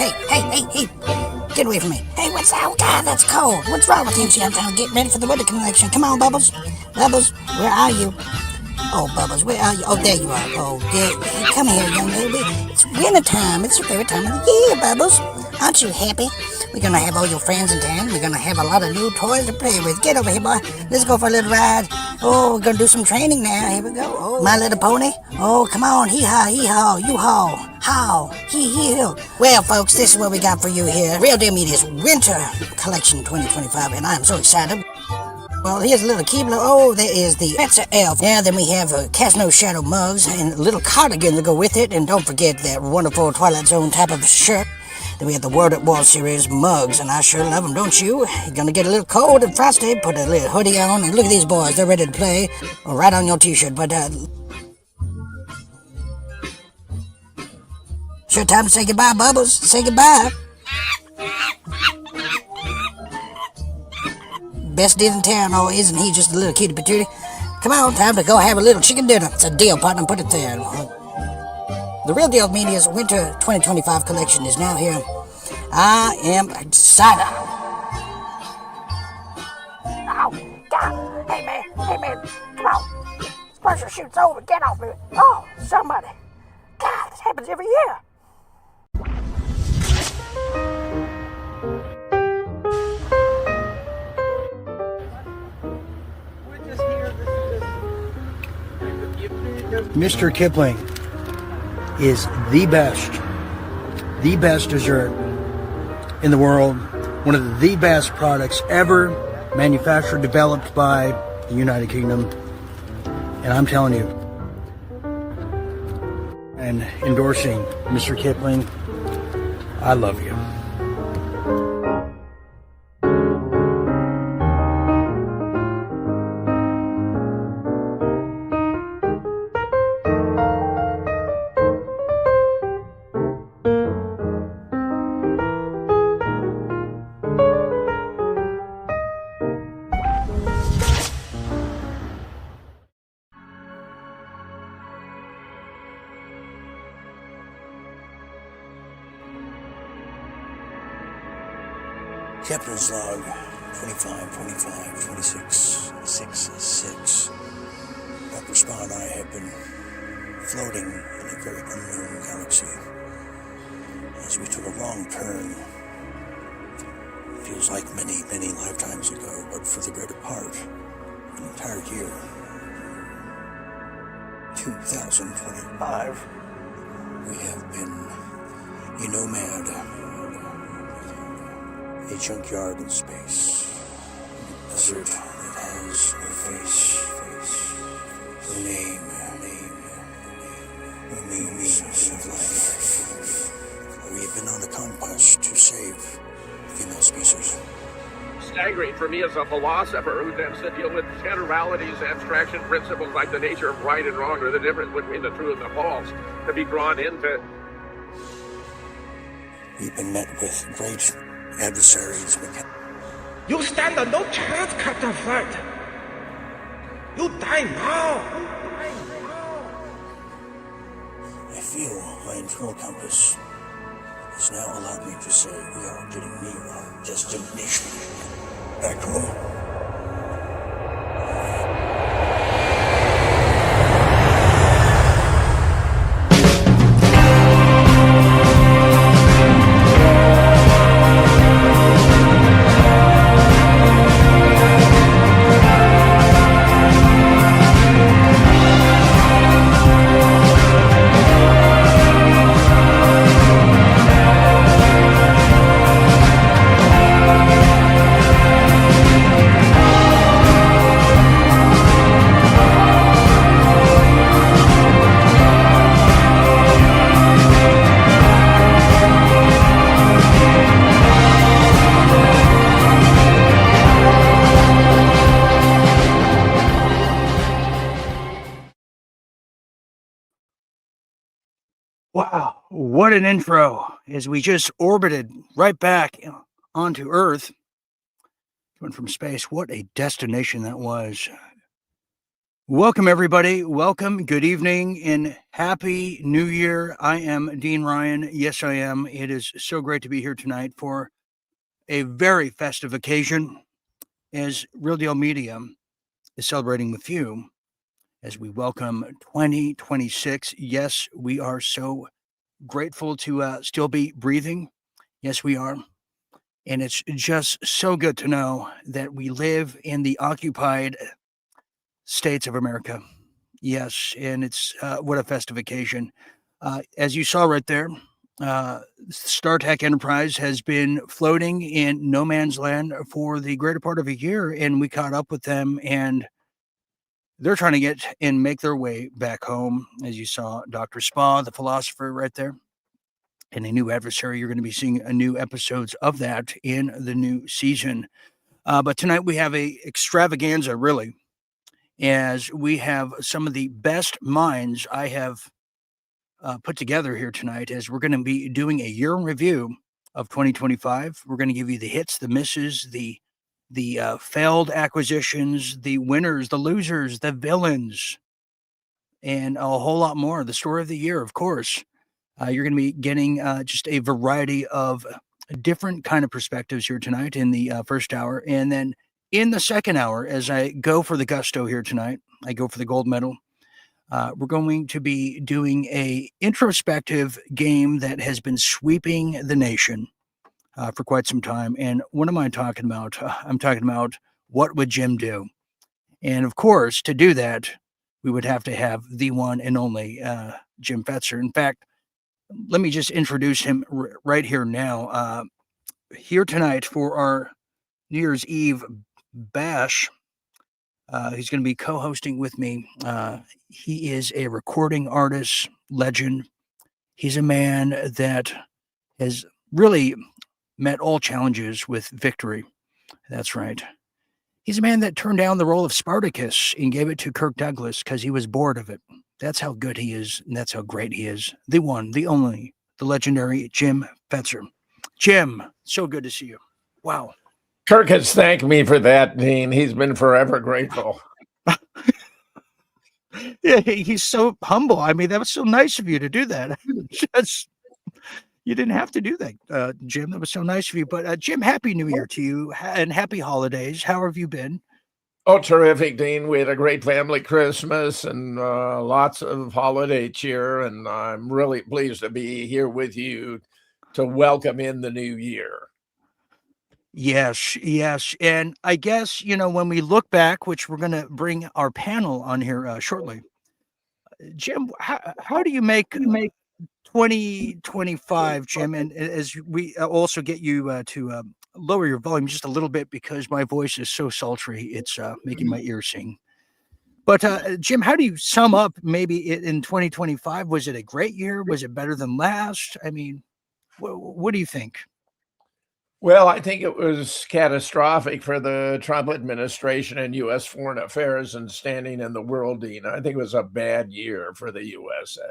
Hey, get away from me. Hey, what's that? Oh, God, that's cold. What's wrong with you? See, I'm trying to get ready for the winter connection. Come on, Bubbles. Bubbles, where are you? Oh, Bubbles, where are you? Oh, there you are. Oh, there. Come here, young lady. It's winter time. It's your favorite time of the year, Bubbles. Aren't you happy? We're gonna have all your friends in town. We're gonna have a lot of new toys to play with. Get over here, boy. Let's go for a little ride. Oh, we're gonna do some training now. Here we go. Oh, My Little Pony. Oh, come on. Hee-haw, you-haw. How, hee-hee-hoo. Well, folks, this is what we got for you here. Real Deal Media's Winter Collection 2025, and I'm so excited. Well, here's a little Keebler. Oh, there is the Fetzer elf. Yeah, then we have Cast No Shadow mugs and a little cardigan to go with it. And don't forget that wonderful Twilight Zone type of shirt. Then we have the World at War series mugs, and I sure love them, don't you? You're gonna get a little cold and frosty, put a little hoodie on, and look at these boys. They're ready to play right on your t-shirt. But, sure time to say goodbye, Bubbles. Say goodbye. Best deal in town, oh, isn't he just a little cutie patootie? Come on, time to go have a little chicken dinner. It's a deal, partner, put it there. The Real Deal Media's Winter 2025 collection is now here. I am excited. Oh, God. Hey, man, come on. Special shoot's over, get off me. Oh, somebody. God, this happens every year. Mr. Kipling is the best dessert in the world, one of the best products ever manufactured, developed by the United Kingdom. And I'm telling you, and endorsing Mr. Kipling, I love you. Captain's log 25, 26, 6. Dr. Spa and I have been floating in a very unknown galaxy as we took a wrong turn. Feels like many, many lifetimes ago, but for the greater part, an entire year. 2025, we have been a nomad. A junkyard in space, a desert that has no face, no name, no means of life. We have been on a conquest to save the female species. Staggering for me as a philosopher who tends to deal with generalities, abstraction principles like the nature of right and wrong or the difference between the true and the false, to be drawn into. We've been met with great adversaries. You stand no chance, Captain Flight. You die now. I feel my internal compass has now allowed me to say we are getting near our destination. Back home. Wow, what an intro as we just orbited right back onto Earth. Went from space. What a destination that was. Welcome, everybody. Welcome. Good evening and happy New Year. I am Dean Ryan. Yes, I am. It is so great to be here tonight for a very festive occasion as Real Deal Media is celebrating with you as we welcome 2026. Yes, we are so grateful to still be breathing. Yes, we are. And it's just so good to know that we live in the occupied states of America. Yes, and it's what a festive occasion. As you saw right there, StarTech Enterprise has been floating in no man's land for the greater part of a year, and we caught up with them, and they're trying to get and make their way back home. As you saw, Dr. Spa, the philosopher, right there, and a new adversary. You're going to be seeing a new episodes of that in the new season. But tonight we have a extravaganza, really, as we have some of the best minds I have put together here tonight, as we're going to be doing a year in review of 2025. We're going to give you the hits, the misses, the failed acquisitions, the winners, the losers, the villains, and a whole lot more. The story of the year, of course. You're going to be getting just a variety of different kind of perspectives here tonight in the first hour, and then in the second hour, as I go for the gusto here tonight, I go for the gold medal. We're going to be doing a introspective game that has been sweeping the nation for quite some time. And what am I talking about? I'm talking about what would Jim do? And of course, to do that, we would have to have the one and only Jim Fetzer. In fact, let me just introduce him right here now. Here tonight for our New Year's Eve bash. He's going to be co-hosting with me. He is a recording artist, legend. He's a man that has really met all challenges with victory. That's right. He's a man that turned down the role of Spartacus and gave it to Kirk Douglas because he was bored of it. That's how good he is, and that's how great he is. The one, the only, the legendary Jim Fetzer. Jim, so good to see you. Wow. Kirk has thanked me for that, Dean. He's been forever grateful. Yeah, he's so humble. I mean, that was so nice of you to do that. Just, you didn't have to do that, Jim. That was so nice of you. But Jim, happy New Year to you and happy holidays. How have you been? Oh, terrific, Dean. We had a great family Christmas and lots of holiday cheer, and I'm really pleased to be here with you to welcome in the new year. Yes, yes. And I guess, when we look back, which we're going to bring our panel on here shortly, Jim, how do you make 2025, Jim? And as we also get you to lower your volume just a little bit because my voice is so sultry, it's making my ears sing. But Jim, how do you sum up maybe in 2025? Was it a great year? Was it better than last? I mean, what do you think? Well, I think it was catastrophic for the Trump administration and U.S. foreign affairs and standing in the world, Dean. I think it was a bad year for the USA.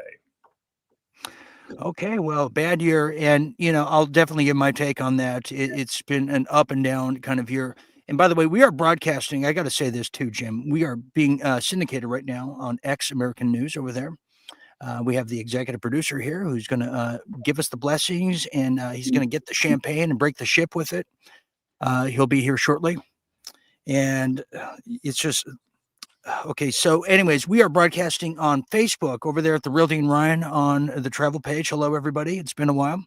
Okay, well, bad year, and I'll definitely give my take on that. It's been an up and down kind of year. And by the way, we are broadcasting. I got to say this too, Jim. We are being syndicated right now on X American News over there. We have the executive producer here who's going to give us the blessings, and he's going to get the champagne and break the ship with it. He'll be here shortly, and it's just okay. So, anyways, we are broadcasting on Facebook over there at the Real Dean Ryan on the travel page. Hello, everybody. It's been a while,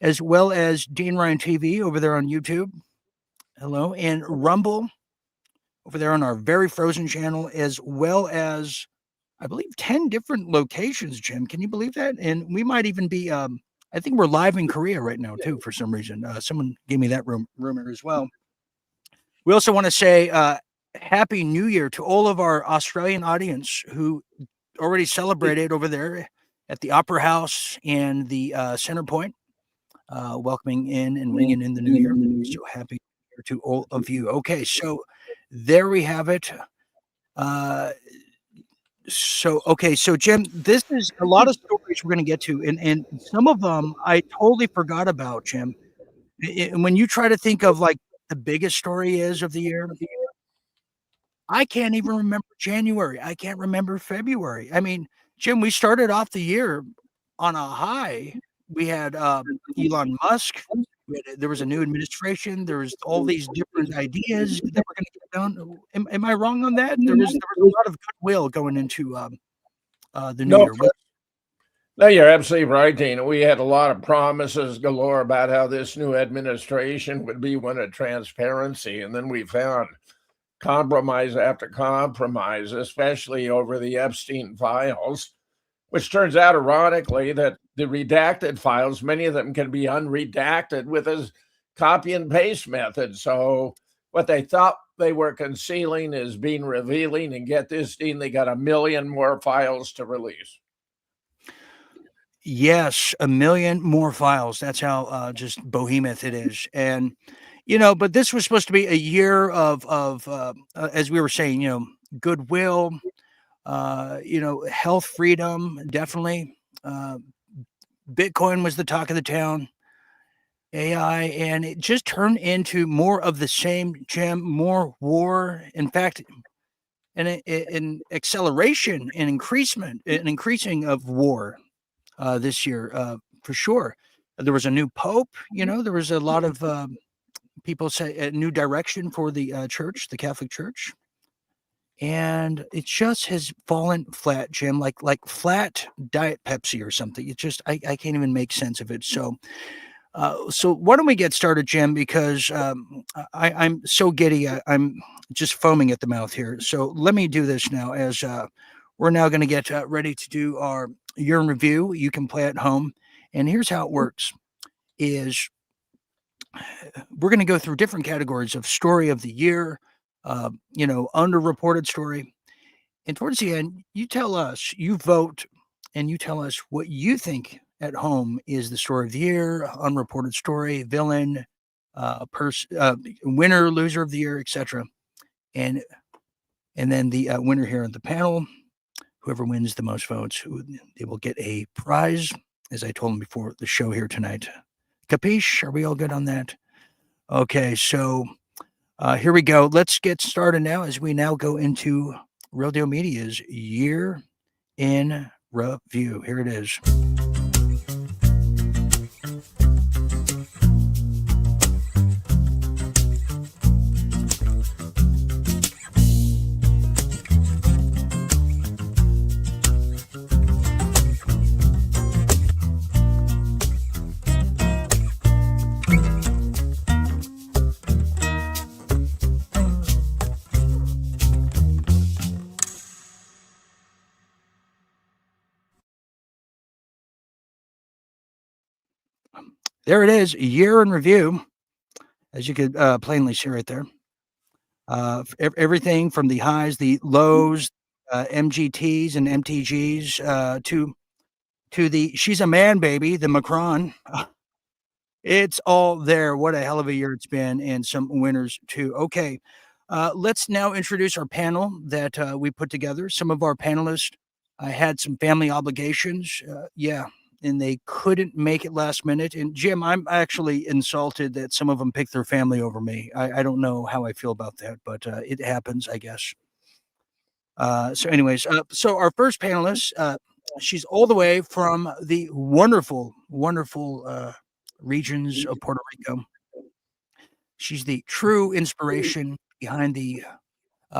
as well as Dean Ryan TV over there on YouTube. Hello, and Rumble over there on our very frozen channel, as well as I believe 10 different locations, Jim. Can you believe that? And we might even be, I think we're live in Korea right now, too, for some reason. Someone gave me that rumor as well. We also want to say Happy New Year to all of our Australian audience who already celebrated over there at the Opera House and the Center Point, welcoming in and ringing in the new year. So happy New Year to all of you. Okay, so there we have it. So Jim, this is a lot of stories we're going to get to, and some of them I totally forgot about, Jim. And when you try to think of like the biggest story is of the year, I can't even remember January. I can't remember February. I mean, Jim, we started off the year on a high. We had Elon Musk. There was a new administration. There was all these different ideas that were going to get done. Am I wrong on that? There was a lot of goodwill going into the new No, year. no, you're absolutely right, Dana. We had a lot of promises galore about how this new administration would be one of transparency, and then we found compromise after compromise, especially over the Epstein files, which turns out, ironically, that the redacted files, many of them can be unredacted with a copy and paste method. So what they thought they were concealing is being revealing. And get this, Dean, they got 1 million more files to release. Yes, 1 million more files. That's how just behemoth it is. And but this was supposed to be a year of as we were saying, goodwill, health freedom, definitely. Bitcoin was the talk of the town, AI, and it just turned into more of the same, Jim, more war. In fact, an acceleration, an increasing of war this year, for sure. There was a new pope, there was a lot of people say a new direction for the church, the Catholic Church. And it just has fallen flat, Jim, like flat Diet Pepsi or something. It just I can't even make sense of it. So why don't we get started, Jim? Because I'm so giddy, I'm just foaming at the mouth here. So let me do this now. As we're now going to get ready to do our year in review. You can play at home, and here's how it works: is we're going to go through different categories of story of the year, underreported story. And towards the end, you vote, and you tell us what you think at home is the story of the year, unreported story, villain, winner, loser of the year, etc. And then the winner here on the panel, whoever wins the most votes, they will get a prize, as I told them before the show here tonight. Capiche? Are we all good on that? Okay, so here we go. Let's get started now as we now go into Real Deal Media's year in review. Here it is. There it is, year in review, as you could plainly see right there. Everything from the highs, the lows, MGTs and MTGs, to the she's a man baby, the Macron. It's all there. What a hell of a year it's been, and some winners too. Okay, let's now introduce our panel that we put together. Some of our panelists had some family obligations. And they couldn't make it last minute. And Jim, I'm actually insulted that some of them picked their family over me. I don't know how I feel about that, but it happens, I guess. So our first panelist, she's all the way from the wonderful, wonderful regions of Puerto Rico. She's the true inspiration behind the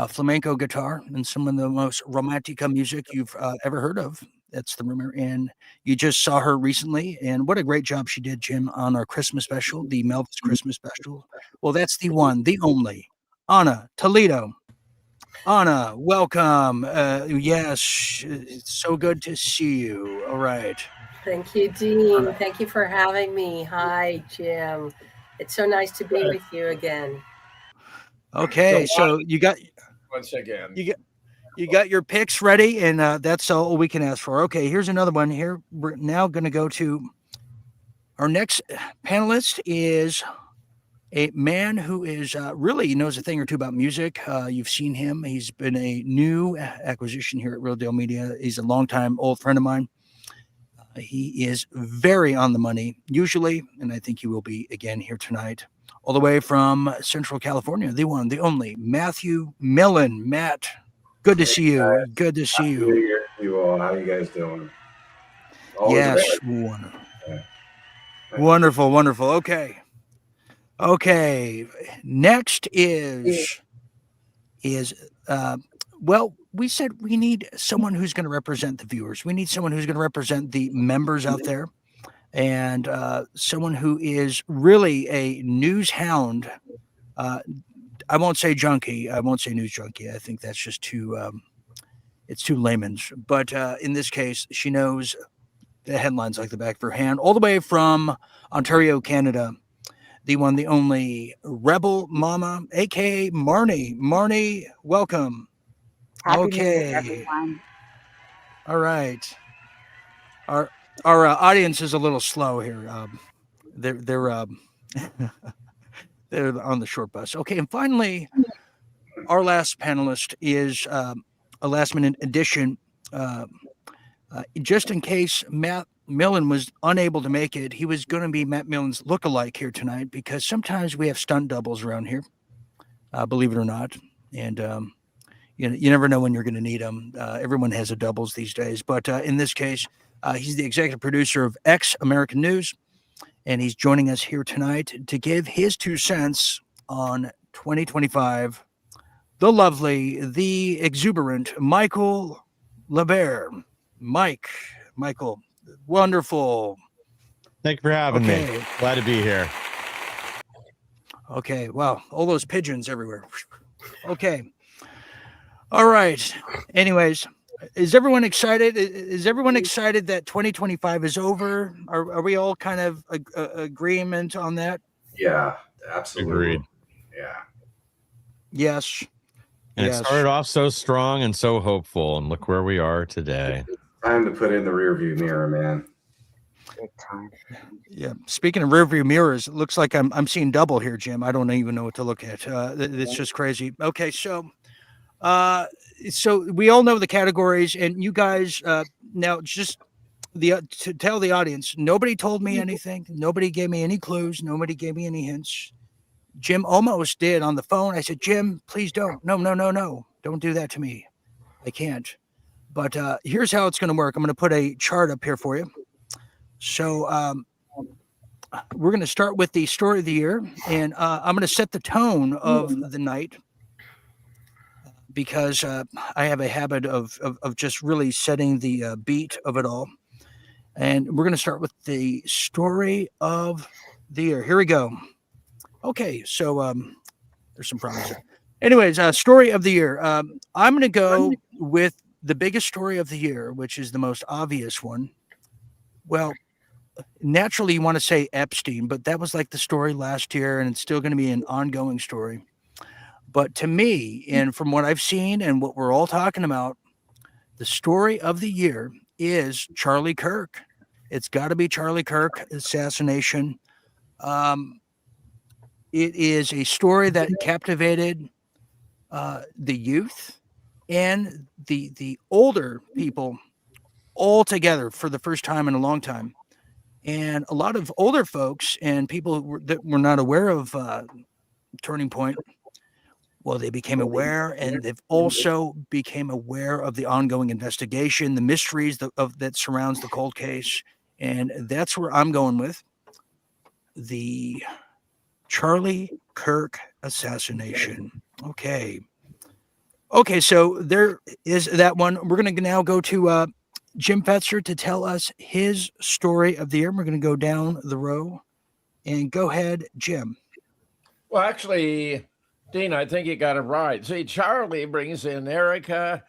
flamenco guitar and some of the most romantica music you've ever heard of. That's the rumor. And you just saw her recently. And what a great job she did, Jim, on our Christmas special, the Melvis Christmas special. Well, that's the one, the only, Anna Toledo. Anna, welcome. Yes, it's so good to see you. All right. Thank you, Dean. Thank you for having me. Hi, Jim. It's so nice to be with you again. Okay, so you got once again. You got your picks ready, and that's all we can ask for. Okay, here's another one. Here we're now going to go to our next panelist. Is a man who is really knows a thing or two about music. You've seen him. He's been a new acquisition here at Real Deal Media. He's a longtime old friend of mine. He is very on the money, usually, and I think he will be again here tonight. all the way from Central California, the one, the only, Matthew Millen. Matt, good to see you. Guys. Good to see Happy New you. Year to you all. How you guys doing? Always Yes, appreciate it. wonderful, wonderful. Okay. Next is well, we said we need someone who's going to represent the viewers. We need someone who's going to represent the members out there, and someone who is really a news hound. I won't say junkie. I won't say news junkie. I think that's just too it's too layman's. But in this case, she knows the headlines like the back of her hand, all the way from Ontario, Canada. The one, the only Rebel Mama, aka Marnie. Marnie, welcome. Happy okay. New Year, everyone. All right. Our audience is a little slow here. They're they're on the short bus. Okay, and finally, our last panelist is a last minute addition. Just in case Matt Millen was unable to make it, he was going to be Matt Millen's lookalike here tonight, because sometimes we have stunt doubles around here, believe it or not. And you never know when you're going to need them. Everyone has a doubles these days. But in this case, he's the executive producer of X American News, and he's joining us here tonight to give his 2 cents on 2025. The lovely, the exuberant Michael LeBear. Michael, wonderful. Thank you for having me. Glad to be here. Okay, wow, all those pigeons everywhere. Okay. All right. Anyways, is everyone excited? Is everyone excited that 2025 is over? Are we all kind of agreement on that? Yeah, absolutely. Agreed. Yeah. Yes. And it started off so strong and so hopeful, and look where we are today. Time to put in the rearview mirror, man. Good time. Yeah. Speaking of rearview mirrors, it looks like I'm seeing double here, Jim. I don't even know what to look at. It's just crazy. Okay, so we all know the categories, and you guys now just to tell the audience, nobody told me anything. Nobody gave me any clues. Nobody gave me any hints. Jim almost did on the phone. I said, Jim, please don't. No. Don't do that to me. I can't. But here's how it's going to work. I'm going to put a chart up here for you. So we're going to start with the story of the year, and I'm going to set the tone of the night, because I have a habit of just really setting the beat of it all. And we're going to start with the story of the year. Here we go. Okay, so there's some problems there. Anyways, story of the year. I'm going to go with the biggest story of the year, which is the most obvious one. Well, naturally, you want to say Epstein, but that was like the story last year, and it's still going to be an ongoing story. But to me, and from what I've seen and what we're all talking about, the story of the year is Charlie Kirk. It's got to be Charlie Kirk assassination. It is a story that captivated the youth and the older people all together for the first time in a long time. And a lot of older folks and people that were not aware of Turning Point, well, they became aware, and they've also became aware of the ongoing investigation, the mysteries that surrounds the cold case. And that's where I'm going with the Charlie Kirk assassination. Okay, so there is that one. We're going to now go to Jim Fetzer to tell us his story of the year. We're going to go down the row, and go ahead, Jim. Well, actually, Dean, I think you got it right. See, Charlie brings in Erica,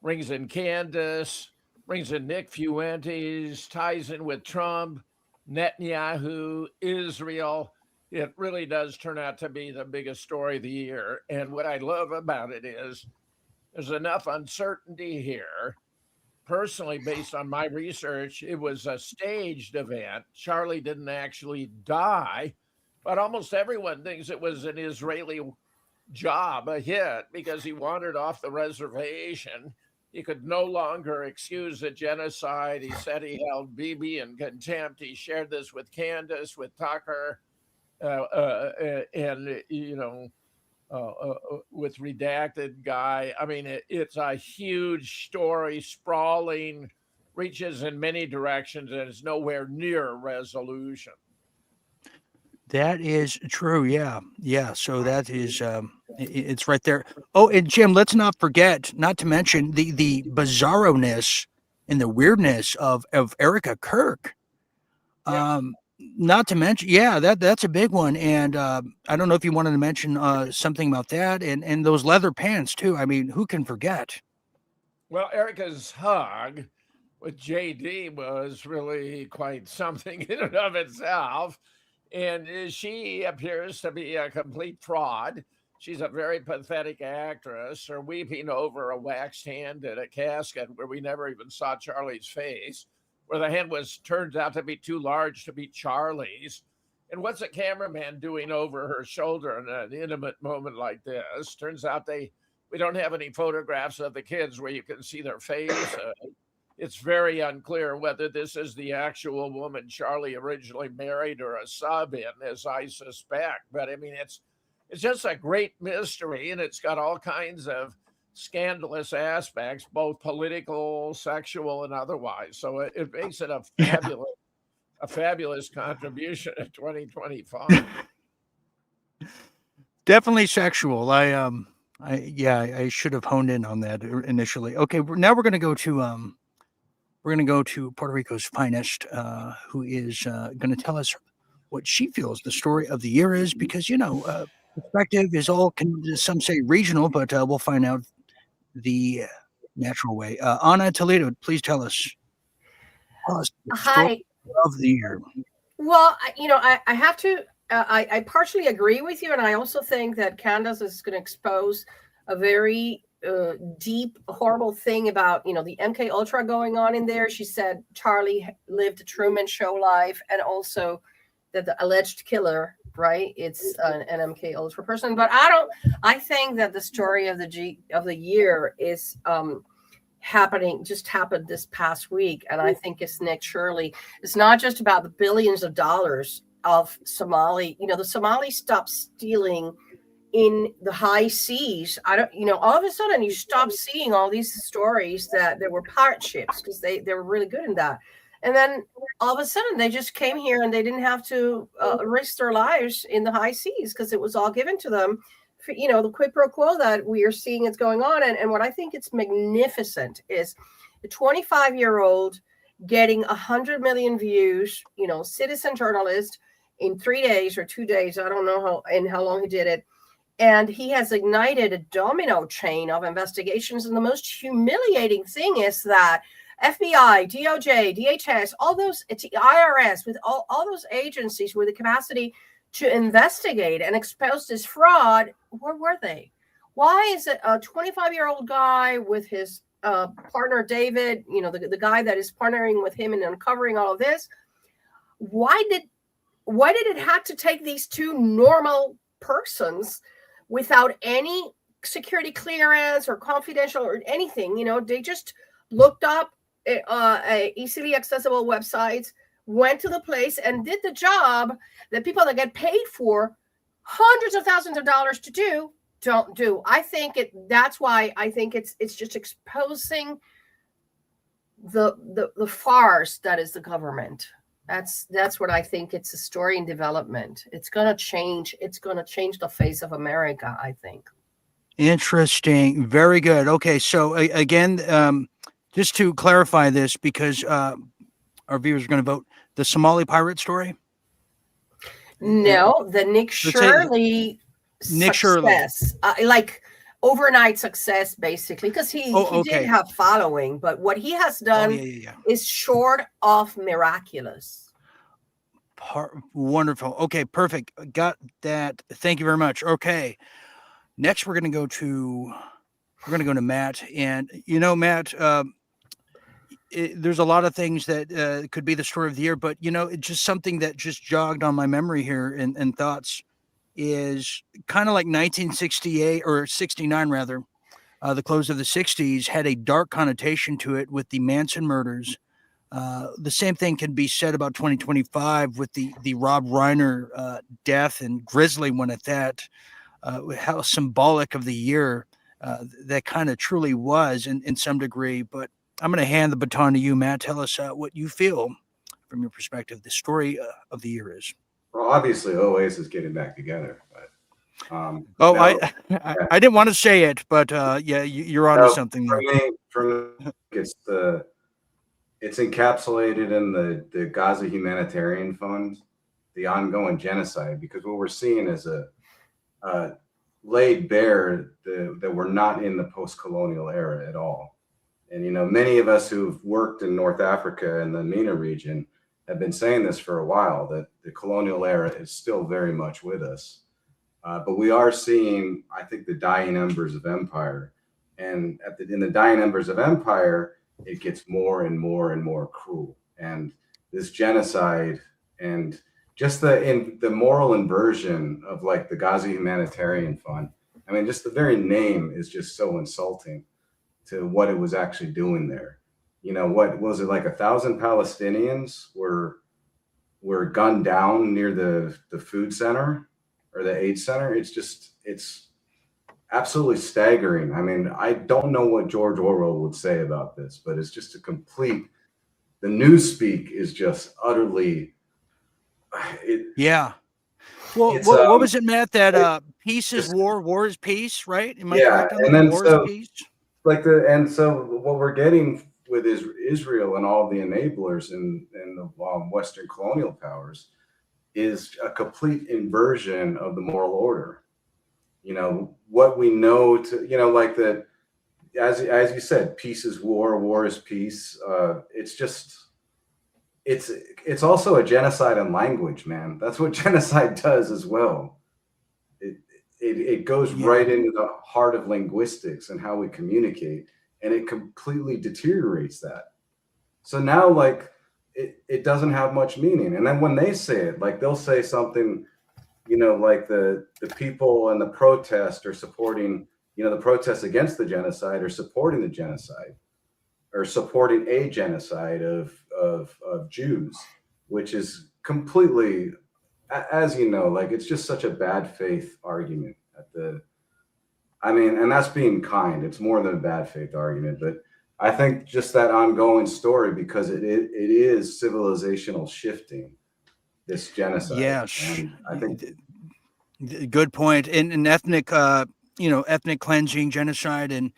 brings in Candace, brings in Nick Fuentes, ties in with Trump, Netanyahu, Israel. It really does turn out to be the biggest story of the year. And what I love about it is there's enough uncertainty here. Personally, based on my research, it was a staged event. Charlie didn't actually die, but almost everyone thinks it was an Israeli job, a hit, because he wandered off the reservation. He could no longer excuse the genocide. He said he held Bibi in contempt. He shared this with Candace, with Tucker. and with redacted guy. I mean, it's a huge story, sprawling, reaches in many directions, and is nowhere near resolution. That is true. Yeah. Yeah. So that is, it's right there. Oh, and Jim, let's not forget, not to mention the bizarro-ness and the weirdness of Erica Kirk. Not to mention, yeah, that's a big one. And I don't know if you wanted to mention something about that and those leather pants too. I mean, who can forget? Well, Erica's hug with JD was really quite something in and of itself. And she appears to be a complete fraud. She's a very pathetic actress, or weeping over a waxed hand at a casket where we never even saw Charlie's face, where the hand turns out to be too large to be Charlie's. And what's a cameraman doing over her shoulder in an intimate moment like this? Turns out we don't have any photographs of the kids where you can see their face. It's very unclear whether this is the actual woman Charlie originally married or a sub in, as I suspect. But I mean, it's just a great mystery, and it's got all kinds of scandalous aspects, both political, sexual, and otherwise. So it makes it a fabulous contribution in 2025. Definitely sexual. I should have honed in on that initially. Okay, now we're going to go to Puerto Rico's finest, who is going to tell us what she feels the story of the year is, because perspective is all some say regional, but we'll find out the natural way. Ana Toledo, please tell us the Hi. story of the year. Well, I have to. I partially agree with you, and I also think that Candace is going to expose a very deep, horrible thing about the MK Ultra going on in there. She said Charlie lived a Truman Show life, and also that the alleged killer, right? It's an MK Ultra person. But I think that the story of the year is happened this past week, and I think it's Nick Shirley. It's not just about the billions of dollars of Somali. The Somalis stopped stealing in the high seas. All of a sudden you stop seeing all these stories that there were pirate ships, because they were really good in that. And then all of a sudden they just came here and they didn't have to risk their lives in the high seas, because it was all given to them for, the quid pro quo that we are seeing is going on. And what I think it's magnificent is the 25-year-old getting 100 million views, citizen journalist in 3 days or 2 days. I don't know how long he did it. And he has ignited a domino chain of investigations. And the most humiliating thing is that FBI, DOJ, DHS, all those IRS, with all those agencies with the capacity to investigate and expose this fraud, where were they? Why is it a 25-year-old guy with his partner, David, the guy that is partnering with him in uncovering all of this? Why did it have to take these two normal persons without any security clearance or confidential or anything? They just looked up easily accessible websites, went to the place and did the job that people that get paid for hundreds of thousands of dollars to do don't do. That's why I think it's just exposing the farce that is the government. That's what I think. It's a story in development. It's going to change the face of America, I think. Interesting. Very good. Okay. So again, just to clarify this, because our viewers are going to vote, the Somali pirate story? No, the Nick Shirley success, like overnight success, basically, because he did have following, but what he has done is short of miraculous. Wonderful. Okay, perfect. Got that. Thank you very much. Okay, next we're going to go to Matt, and Matt, there's a lot of things that could be the story of the year, but it's just something that just jogged on my memory here and thoughts is kind of like 1968 or 69 rather. The close of the 60s had a dark connotation to it with the Manson murders The same thing can be said about 2025 with the Rob Reiner death, and grisly one at that. How symbolic of the year that kind of truly was in some degree. But I'm going to hand the baton to you, Matt. Tell us what you feel from your perspective the story of the year is. Well, obviously, Oasis is getting back together. But, Oh, no, I didn't want to say it, but yeah, you're onto no, something there. for me, it's encapsulated in the Gaza Humanitarian Fund, the ongoing genocide, because what we're seeing is a laid bare that we're not in the post-colonial era at all. And, many of us who've worked in North Africa and the MENA region have been saying this for a while, that the colonial era is still very much with us. But we are seeing, I think, the dying embers of empire. And in the dying embers of empire, it gets more and more and more cruel. And this genocide and just the moral inversion of like the Gaza Humanitarian Fund. I mean, just the very name is just so insulting to what it was actually doing there. What was it, like 1,000 Palestinians were gunned down near the food center or the aid center? It's absolutely staggering. I mean, I don't know what George Orwell would say about this, but it's just the newspeak is just utterly. Yeah. Well, what was it, Matt? That peace is war, war is peace, right? Am I correct on that? And then War is peace. So what we're getting with Israel and all the enablers in the Western colonial powers is a complete inversion of the moral order. What we know like that, as you said, peace is war, war is peace. It's also a genocide in language, man. That's what genocide does as well. It goes right into the heart of linguistics and how we communicate, and it completely deteriorates that. So now, like, it doesn't have much meaning. And then when they say it, like, they'll say something, like the people and the protest are supporting, the protest against the genocide or supporting the genocide or supporting a genocide of Jews, which is completely, as like, it's just such a bad faith argument and that's being kind. It's more than a bad faith argument, but I think just that ongoing story, because it is civilizational shifting, this genocide. Yes. And I think good point. And ethnic, ethnic cleansing, genocide, and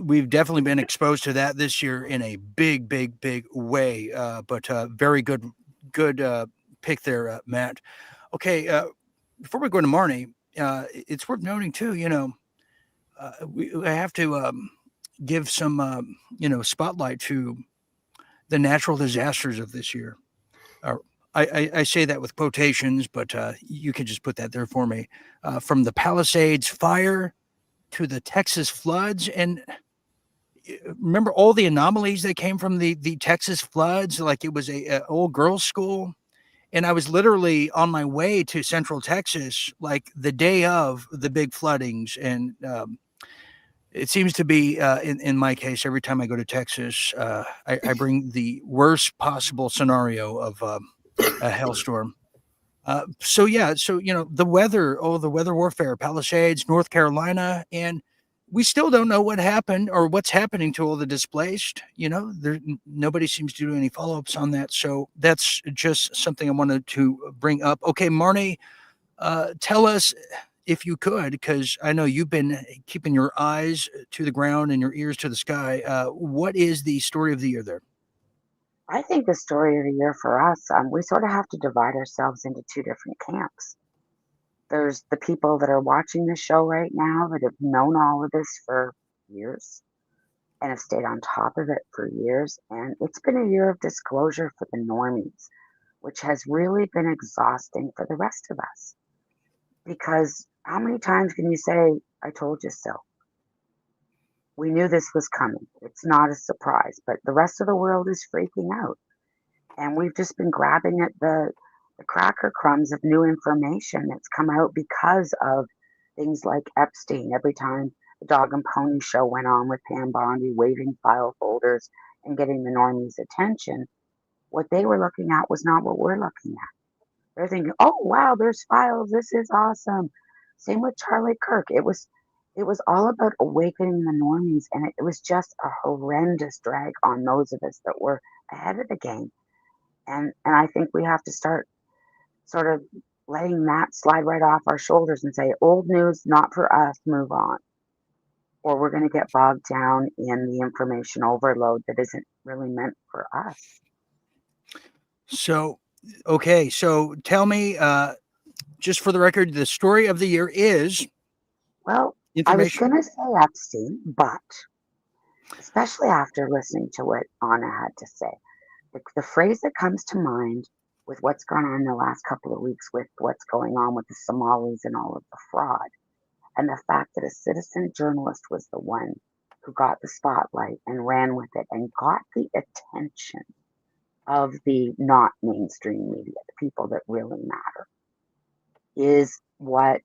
we've definitely been exposed to that this year in a big, big, big way. But very good pick there, Matt. Okay, before we go to Marnie, it's worth noting too. I have to give some, spotlight to the natural disasters of this year. I say that with quotations, but you can just put that there for me. From the Palisades fire to the Texas floods, and remember all the anomalies that came from the Texas floods, like it was a old girls' school. And I was literally on my way to Central Texas, like the day of the big floodings. And it seems to be, in my case, every time I go to Texas, I bring the worst possible scenario of a hailstorm. So the weather, the weather warfare, Palisades, North Carolina, and we still don't know what happened or what's happening to all the displaced. Nobody seems to do any follow-ups on that. So that's just something I wanted to bring up. Okay, Marnie, tell us if you could, because I know you've been keeping your eyes to the ground and your ears to the sky. What is the story of the year there? I think the story of the year for us, we sort of have to divide ourselves into two different camps. There's the people that are watching the show right now that have known all of this for years and have stayed on top of it for years. And it's been a year of disclosure for the normies, which has really been exhausting for the rest of us. Because how many times can you say, I told you so? We knew this was coming. It's not a surprise, but the rest of the world is freaking out. And we've just been grabbing at the cracker crumbs of new information that's come out because of things like Epstein. Every time the Dog and Pony show went on with Pam Bondi waving file folders and getting the normies' attention, what they were looking at was not what we're looking at. They're thinking, "Oh wow, there's files. This is awesome." Same with Charlie Kirk. It was all about awakening the normies, and it was just a horrendous drag on those of us that were ahead of the game. And I think we have to start sort of letting that slide right off our shoulders and say, "Old news, not for us. Move on." Or we're going to get bogged down in the information overload that isn't really meant for us. So, okay. So tell me, just for the record, the story of the year is Well, I was information. going to say Epstein, but especially after listening to what Anna had to say, the phrase that comes to mind with what's gone on in the last couple of weeks with what's going on with the Somalis and all of the fraud, and the fact that a citizen journalist was the one who got the spotlight and ran with it and got the attention of the not mainstream media, the people that really matter, is what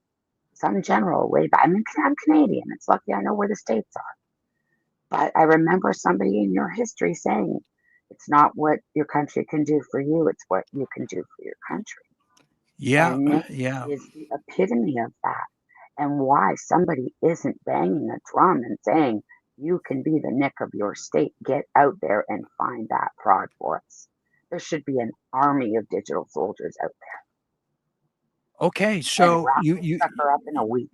some general way back. I mean, I'm Canadian. It's lucky I know where the states are. But I remember somebody in your history saying, it's not what your country can do for you, it's what you can do for your country. Yeah. And Nick Yeah. is the epitome of that. And why somebody isn't banging a drum and saying, you can be the Nick of your state, get out there and find that fraud for us. There should be an army of digital soldiers out there. Okay. And So wrap this sucker up in a week.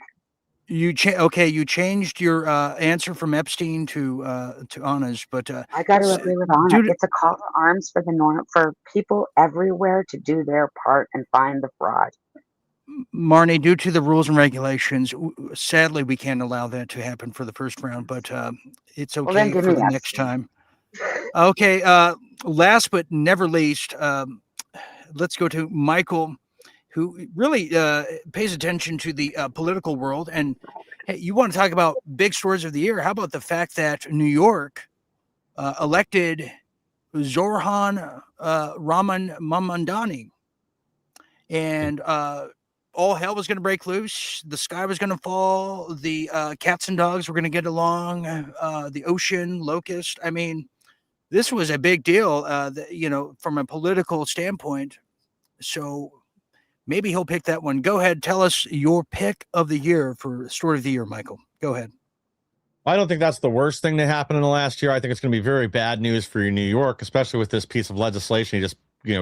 you changed your answer from Epstein to Anna's, but I got to agree with Anna. It's a call to arms for for people everywhere to do their part and find the fraud. Marnie, due to the rules and regulations, sadly, we can't allow that to happen for the first round, but it's okay then give for me the Epstein. next time. Okay. Last but never least, let's go to Michael, who really pays attention to the political world. And hey, you want to talk about big stories of the year? How about the fact that New York elected Zoran Raman Mamandani, and all hell was going to break loose. The sky was going to fall. The cats and dogs were going to get along. The ocean, locust. I mean, this was a big deal, from a political standpoint. So maybe he'll pick that one. Go ahead. Tell us your pick of the year for story of the year, Michael. Go ahead. I don't think that's the worst thing to happen in the last year. I think it's going to be very bad news for New York, especially with this piece of legislation he just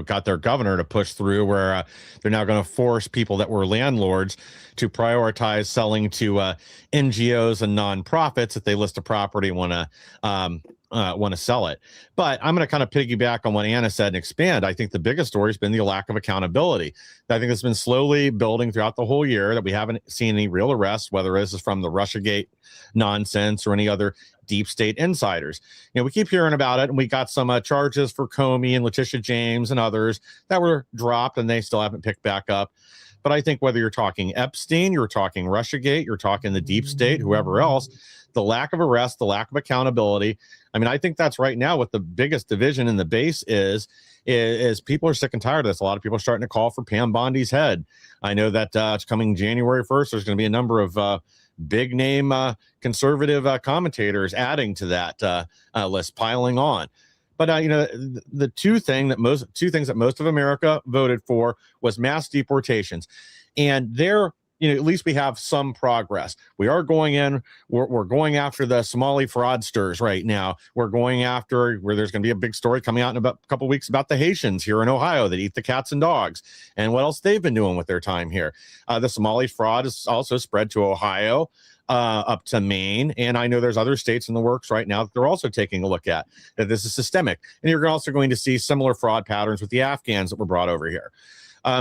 got their governor to push through, where they're now going to force people that were landlords to prioritize selling to NGOs and nonprofits if they list a property and want to sell it. But I'm going to kind of piggyback on what Anna said and expand. I think the biggest story has been the lack of accountability. I think it's been slowly building throughout the whole year that we haven't seen any real arrests, whether this is from the Russiagate nonsense or any other deep state insiders. We keep hearing about it, and we got some charges for Comey and Letitia James and others that were dropped, and they still haven't picked back up. But I think whether you're talking Epstein, you're talking Russiagate, you're talking the deep state, whoever else, the lack of arrest, the lack of accountability. I mean, I think that's right now what the biggest division in the base is people are sick and tired of this. A lot of people are starting to call for Pam Bondi's head. I know that it's coming January 1st. There's going to be a number of big name conservative commentators adding to that list, piling on. But the two things that most of America voted for was mass deportations, and there, at least we have some progress. We are going in. We're going after the Somali fraudsters right now. We're going after where there's going to be a big story coming out in about a couple of weeks about the Haitians here in Ohio that eat the cats and dogs, and what else they've been doing with their time here. The Somali fraud is also spread to Ohio, up to Maine, and I know there's other states in the works right now that they're also taking a look at that this is systemic. And you're also going to see similar fraud patterns with the Afghans that were brought over here.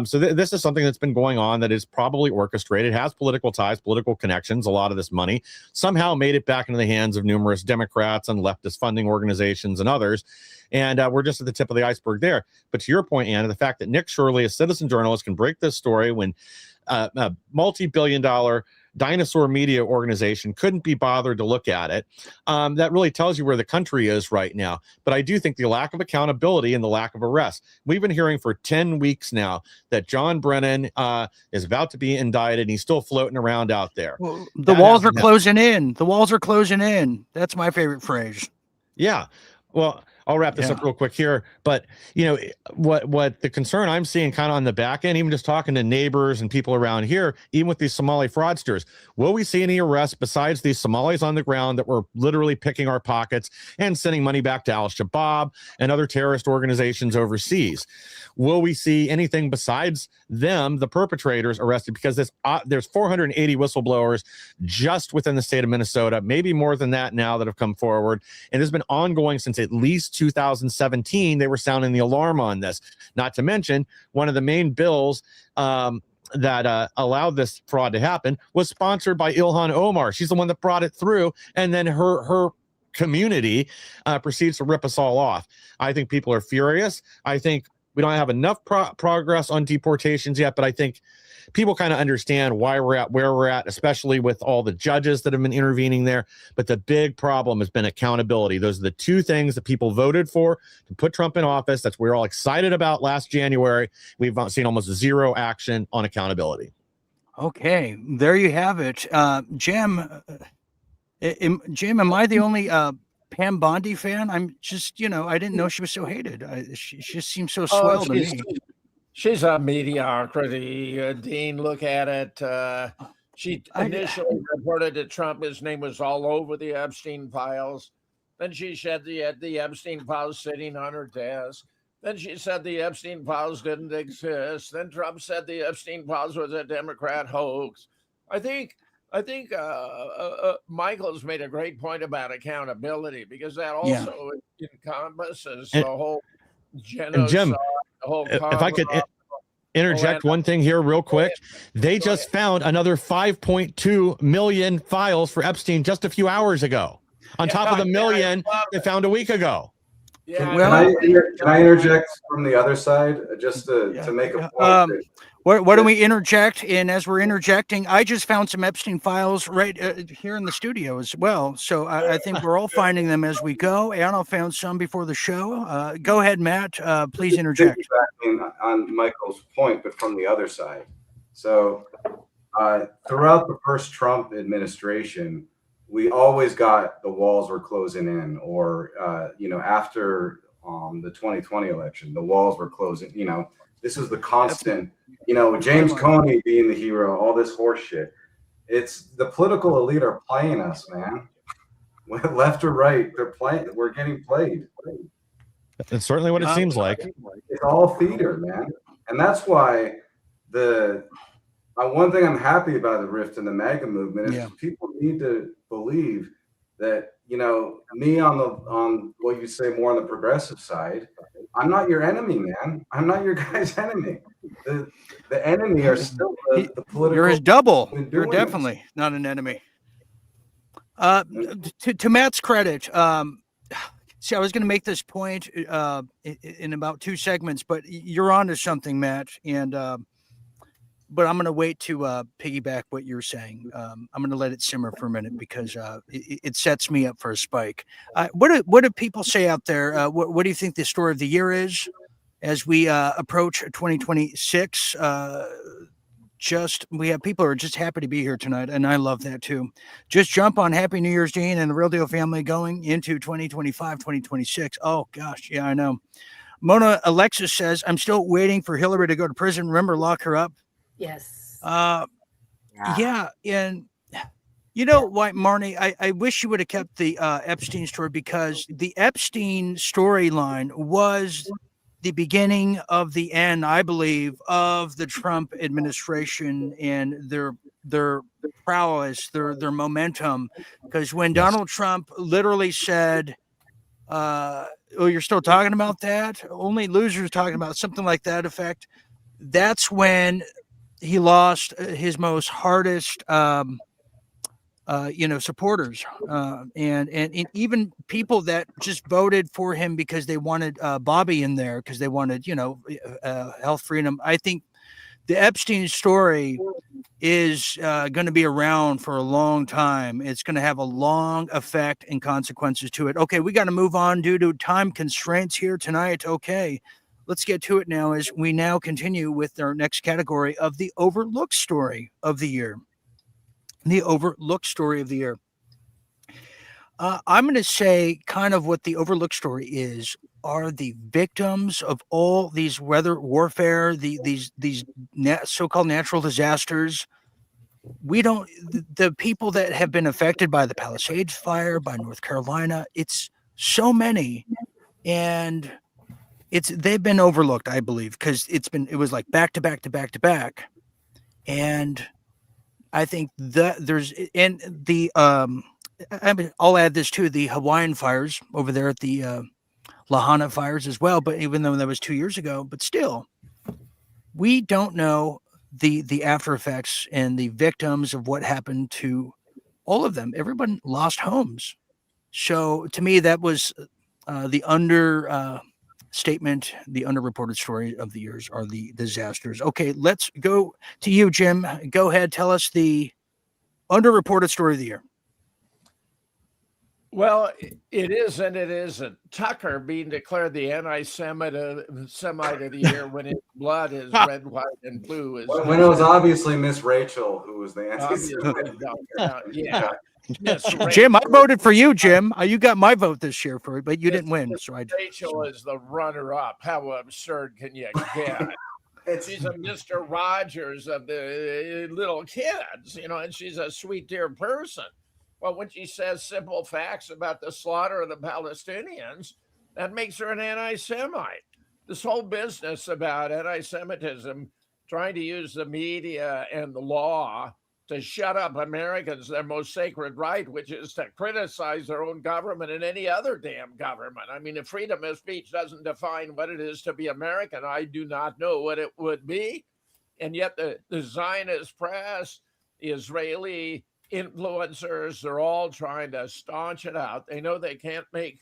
So this is something that's been going on that is probably orchestrated, has political ties, political connections. A lot of this money somehow made it back into the hands of numerous Democrats and leftist funding organizations and others. And we're just at the tip of the iceberg there. But to your point, Anna, the fact that Nick Shirley, a citizen journalist, can break this story when a multi-billion-dollar dinosaur media organization couldn't be bothered to look at it. That really tells you where the country is right now. But I do think the lack of accountability and the lack of arrest. We've been hearing for 10 weeks now that John Brennan is about to be indicted, and he's still floating around out there. Well, the walls are closing in. The walls are closing in. That's my favorite phrase. Yeah. Well, I'll wrap this up real quick here. But what the concern I'm seeing kind of on the back end, even just talking to neighbors and people around here, even with these Somali fraudsters, will we see any arrests besides these Somalis on the ground that were literally picking our pockets and sending money back to Al-Shabaab and other terrorist organizations overseas? Will we see anything besides them, the perpetrators, arrested? Because there's 480 whistleblowers just within the state of Minnesota, maybe more than that now, that have come forward. And it's been ongoing since at least 2017. They were sounding the alarm on this. Not to mention, one of the main bills that allowed this fraud to happen was sponsored by Ilhan Omar. She's the one that brought it through, and then her community proceeds to rip us all off. I think people are furious. I think we don't have enough progress on deportations yet, but I think people kind of understand why we're at where we're at, especially with all the judges that have been intervening there. But the big problem has been accountability. Those are the two things that people voted for to put Trump in office. That's what we were all excited about last January. We've seen almost zero action on accountability. Okay, there you have it. Jim, am I the only Pam Bondi fan? I'm just, I didn't know she was so hated. She just seems so swell to me. She's a mediocrity, Dean. Look at it. She initially reported to Trump his name was all over the Epstein files. Then she said the Epstein files sitting on her desk. Then she said the Epstein files didn't exist. Then Trump said the Epstein files was a Democrat hoax. I think Michael's made a great point about accountability, because that also encompasses the whole genocide. And Jim, if I could interject one thing here real quick. They just found another 5.2 million files for Epstein just a few hours ago, on top of the million they found a week ago. Yeah. Can I interject from the other side just to make a point? Why don't we interject? And as we're interjecting, I just found some Epstein files right here in the studio as well. So I think we're all finding them as we go. Anna found some before the show. Go ahead, Matt. Please interject. On Michael's point, but from the other side. So throughout the first Trump administration, we always got the walls were closing in, or after the 2020 election, the walls were closing. This is the constant. James Comey being the hero, all this horse shit. It's the political elite are playing us, man. Left or right, they're playing. We're getting played. That's certainly what it seems like. It's all theater, man, and that's why one thing I'm happy about the Rift and the MAGA movement is people need to believe that me on what you say more on the progressive side. I'm not your enemy, man. I'm not your guy's enemy. The enemy are still the political. You're his double. You're definitely not an enemy. To Matt's credit, see, I was going to make this point in about 2 segments, but you're onto something, Matt. And but I'm going to wait to piggyback what you're saying. I'm going to let it simmer for a minute, because it sets me up for a spike. What do people say out there? What do you think the story of the year is as we approach 2026? We have people who are just happy to be here tonight, and I love that too. Just jump on Happy New Year's, Dean, and the Real Deal family going into 2025, 2026. Oh gosh, yeah, I know. Mona Alexis says, I'm still waiting for Hillary to go to prison. Remember, lock her up. Yes. Yeah. And what, Marnie, I wish you would have kept the Epstein story, because the Epstein storyline was the beginning of the end, I believe, of the Trump administration and their prowess, their momentum. Because when Donald Trump literally said, oh, you're still talking about that? Only losers talking about something like that effect. That's when he lost his most hardest, supporters, and even people that just voted for him because they wanted Bobby in there, because they wanted, health freedom. I think the Epstein story is going to be around for a long time. It's going to have a long effect and consequences to it. Okay, we got to move on due to time constraints here tonight. Okay. Let's get to it now, as we now continue with our next category of the overlooked story of the year. The overlooked story of the year. I'm going to say kind of what the overlooked story is are the victims of all these weather warfare, these so-called natural disasters. We don't the people that have been affected by the Palisades fire, by North Carolina. It's so many, and they've been overlooked, I believe, because it was like back to back to back to back, and I think that I'll add this too, the Hawaiian fires over there at the Lahaina fires as well. But even though that was 2 years ago, but still, we don't know the after effects and the victims of what happened to all of them. Everyone lost homes. So to me, that was the statement, the underreported story of the years are the disasters. Okay, let's go to you, Jim. Go ahead, tell us the underreported story of the year. Well, it is and it isn't. Tucker being declared the anti-Semite of the year when his blood is red, white, and blue. Is when it was obviously Miss Rachel who was the anti-Semite. Yeah. Yes, Jim, I voted for you, Jim. You got my vote this year for it, but you didn't win. So Rachel is the runner-up. How absurd can you get? She's a Mr. Rogers of the little kids, and she's a sweet, dear person. Well, when she says simple facts about the slaughter of the Palestinians, that makes her an anti-Semite. This whole business about anti-Semitism, trying to use the media and the law to shut up Americans, their most sacred right, which is to criticize their own government and any other damn government. I mean, if freedom of speech doesn't define what it is to be American, I do not know what it would be. And yet the Zionist press, the Israeli influencers, they're all trying to staunch it out. They know they can't make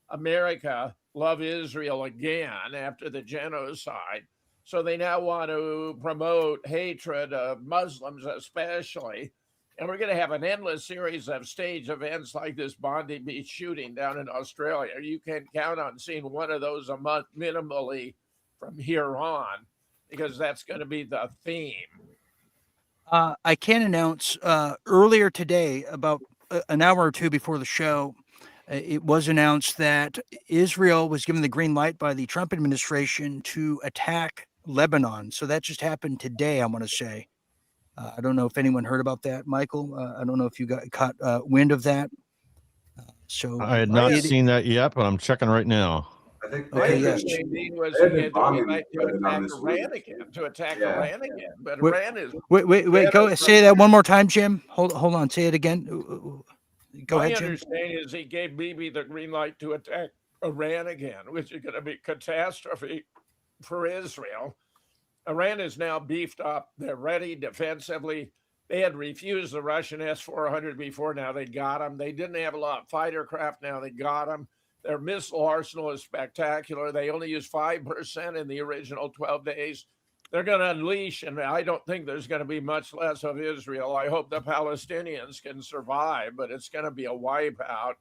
America love Israel again after the genocide. So they now want to promote hatred of Muslims especially. And we're going to have an endless series of stage events like this Bondi Beach shooting down in Australia. You can count on seeing one of those a month minimally from here on, because that's going to be the theme. I can announce earlier today, about an hour or two before the show, it was announced that Israel was given the green light by the Trump administration to attack Lebanon. So that just happened today, I want to say. I don't know if anyone heard about that, Michael. I don't know if you caught wind of that. So I had not seen that yet, but I'm checking right now. I think my understanding was to attack Iran again, but Iran is. Wait, go say that one more time, Jim. Hold on, say it again. Go ahead, Jim. My understanding is he gave Bibi the green light to attack Iran again, which is going to be a catastrophe for Israel. Iran is now beefed up. They're ready defensively. They had refused the Russian S-400 before. Now they got them. They didn't have a lot of fighter craft. Now they got them. Their missile arsenal is spectacular. They only used 5% in the original 12 days. They're going to unleash, and I don't think there's going to be much less of Israel. I hope the Palestinians can survive, but it's going to be a wipeout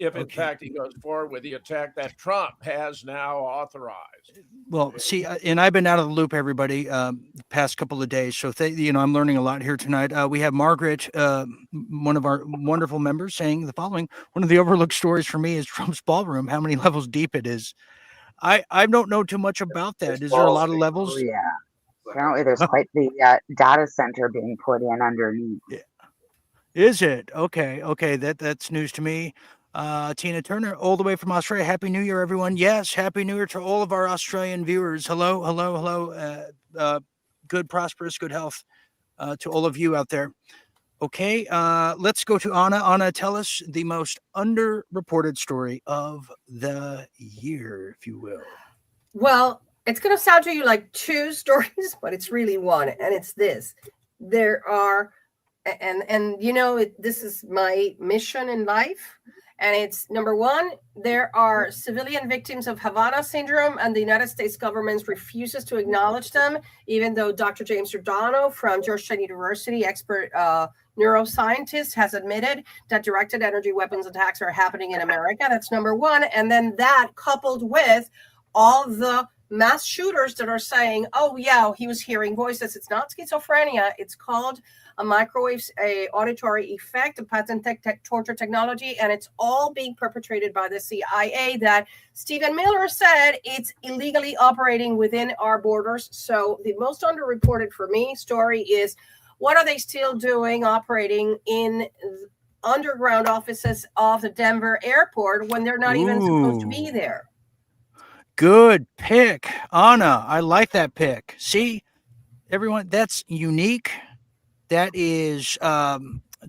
if, in fact, he goes forward with the attack that Trump has now authorized. Well, see, and I've been out of the loop, everybody, the past couple of days. So, I'm learning a lot here tonight. We have Margaret, one of our wonderful members, saying the following: one of the overlooked stories for me is Trump's ballroom, how many levels deep it is. I don't know too much about that. Is there a lot of levels? Oh, yeah. Apparently, there's quite the data center being put in underneath. Yeah. Is it? Okay. That's news to me. Tina Turner, all the way from Australia. Happy New Year, everyone. Yes, Happy New Year to all of our Australian viewers. Hello. Good, prosperous, good health to all of you out there. Okay, let's go to Anna. Anna, tell us the most underreported story of the year, if you will. Well, it's going to sound to you like two stories, but it's really one, and it's this. There are, this is my mission in life, and it's number one, there are civilian victims of Havana syndrome, and the United States government refuses to acknowledge them, even though Dr. James Giordano from Georgetown University, expert neuroscientist, has admitted that directed energy weapons attacks are happening in America. That's number one. And then that coupled with all the mass shooters that are saying, oh, yeah, he was hearing voices. It's not schizophrenia. It's called a microwave, a auditory effect, a patented torture technology, and it's all being perpetrated by the CIA that Stephen Miller said it's illegally operating within our borders. So the most underreported for me story is, what are they still doing operating in underground offices of the Denver airport when they're not even supposed to be there? Good pick, Anna. I like that pick. See, everyone, that's unique. That is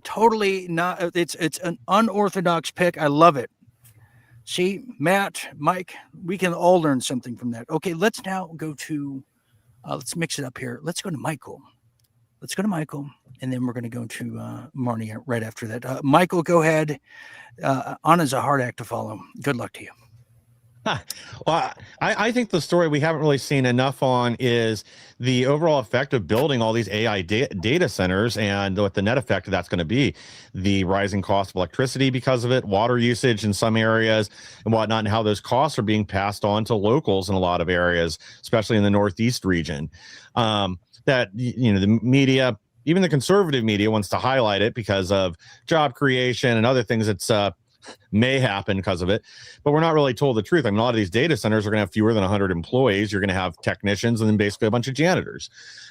totally not. It's an unorthodox pick. I love it. See, Matt, Mike, we can all learn something from that. Okay, let's now go to. Let's mix it up here. Let's go to Michael. And then we're going to go to Marnie right after that. Michael, go ahead. Anna's a hard act to follow. Good luck to you. Well, I think the story we haven't really seen enough on is the overall effect of building all these AI data centers and what the net effect of that's going to be. The rising cost of electricity because of it, water usage in some areas and whatnot, and how those costs are being passed on to locals in a lot of areas, especially in the Northeast region. That, you know, the media, even the conservative media, wants to highlight it because of job creation and other things that's may happen because of it, but we're not really told the truth. I mean, a lot of these data centers are going to have fewer than 100 employees. You're going to have technicians and then basically a bunch of janitors.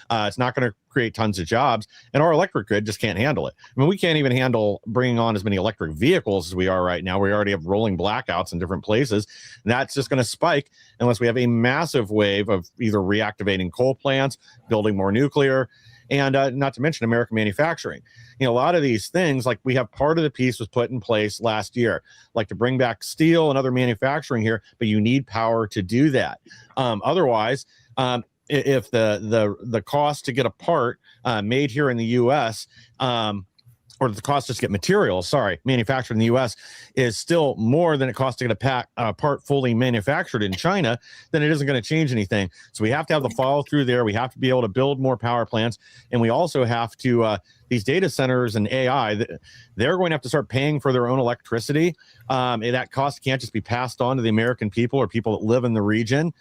It's not going to create tons of jobs, and our electric grid just can't handle it. I mean, we can't even handle bringing on as many electric vehicles as we are right now. We already have rolling blackouts in different places, and that's just going to spike unless we have a massive wave of either reactivating coal plants, building more nuclear, and not to mention American manufacturing. You know, a lot of these things, like we have part of the piece was put in place last year, like to bring back steel and other manufacturing here, but you need power to do that. Otherwise, if the cost to get a part made here in the U.S., or the cost just to get materials, manufactured in the U.S. is still more than it costs to get a part fully manufactured in China, then it isn't going to change anything. So we have to have the follow through there. We have to be able to build more power plants. And we also have to, these data centers and AI, they're going to have to start paying for their own electricity. And that cost can't just be passed on to the American people or people that live in the region.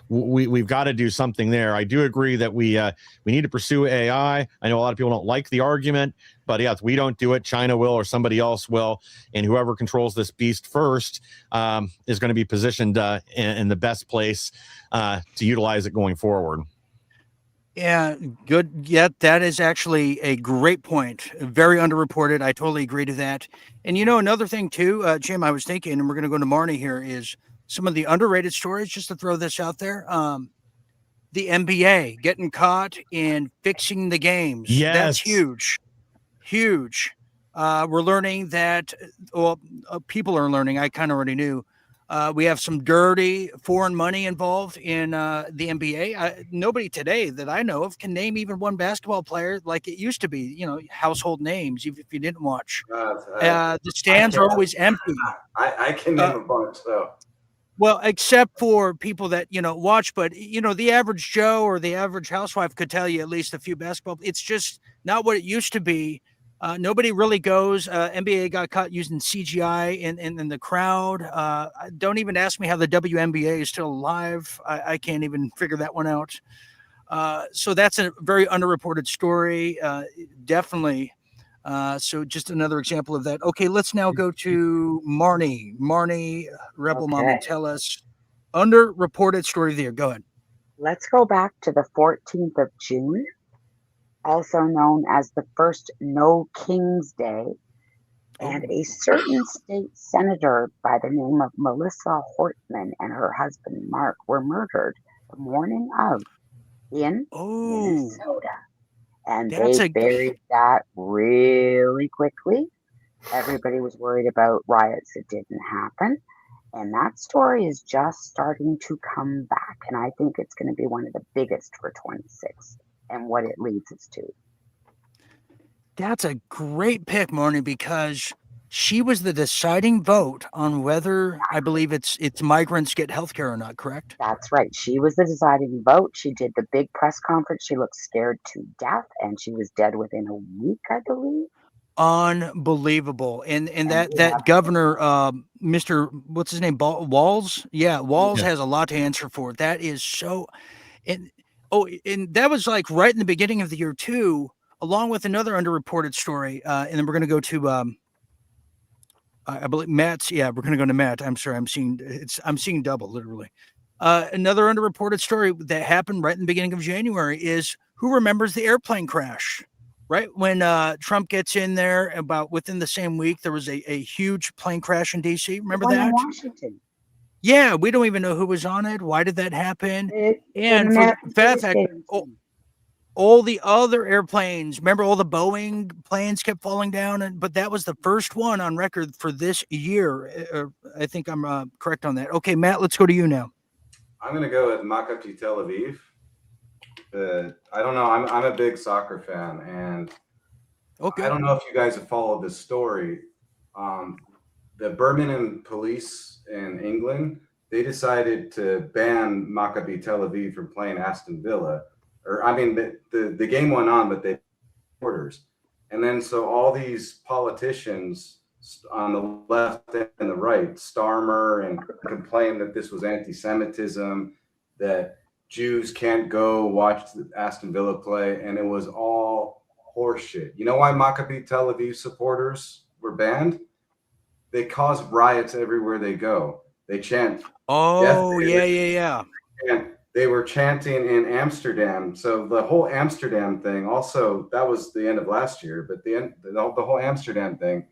We've got to do something there. I do agree that we need to pursue AI. I know a lot of people don't like the argument, but yeah, if we don't do it, China will or somebody else will, and whoever controls this beast first is going to be positioned in the best place to utilize it going forward. Yeah, good. Yeah, that is actually a great point. Very underreported. I totally agree to that. And you know, another thing too, Jim, I was thinking, and we're going to go to Marnie here, is some of the underrated stories, just to throw this out there. The NBA getting caught in fixing the games. Yes. That's huge. Huge. We're learning that, people are learning. I kind of already knew. We have some dirty foreign money involved in the NBA. Nobody today that I know of can name even one basketball player like it used to be, you know, household names, even if you didn't watch. The stands are always empty. I can name a bunch, though. Well, except for people that, you know, watch, but, you know, the average Joe or the average housewife could tell you at least a few basketball. It's just not what it used to be. Nobody really goes. NBA got caught using CGI in the crowd. Don't even ask me how the WNBA is still alive. I can't even figure that one out. So that's a very underreported story. Definitely. So just another example of that. Okay, let's now go to Marnie. Marnie, Rebel Mama, tell us underreported story of the year. Go ahead. Let's go back to the 14th of June, also known as the first No Kings Day. And a certain state senator by the name of Melissa Hortman and her husband Mark were murdered the morning of in Minnesota. And they buried that really quickly. Everybody was worried about riots that didn't happen. And that story is just starting to come back. And I think it's going to be one of the biggest for 26 and what it leads us to. That's a great pick, Marnie, because she was the deciding vote on whether, I believe it's migrants get health care or not, correct? That's right. She was the deciding vote. She did the big press conference. She looked scared to death, and she was dead within a week, I believe. Unbelievable. And that governor, Mr. what's his name? Walz? Yeah, Walz has a lot to answer for. That is so, and that was like right in the beginning of the year too. along with another underreported story, and then we're going to go to I believe Matt's. Yeah, we're going to go to Matt. I'm sorry, I'm seeing double, literally. Another underreported story that happened right in the beginning of January is who remembers the airplane crash? Right when Trump gets in there, about within the same week, there was a huge plane crash in D.C. Remember The one that? in Washington. Yeah, we don't even know who was on it. Why did that happen? An And for the American fact police that gave all the other airplanes, remember all the Boeing planes kept falling down, but that was the first one on record for this year. I think I'm correct on that. Okay, Matt, let's go to you now. I'm going to go with Maccabi Tel Aviv. I don't know. I'm a big soccer fan, and Okay. I don't know if you guys have followed this story. The Birmingham police in England, they decided to ban Maccabi Tel Aviv from playing Aston Villa. The game went on, but they orders. And then so all these politicians on the left and the right, Starmer, and complained that this was anti-Semitism, that Jews can't go watch Aston Villa play, and it was all horseshit. You know why Maccabi Tel Aviv supporters were banned? They cause riots everywhere they go. They chant. Oh, yeah. And they were chanting in Amsterdam. So the whole Amsterdam thing, also, that was the end of last year, but the whole Amsterdam thing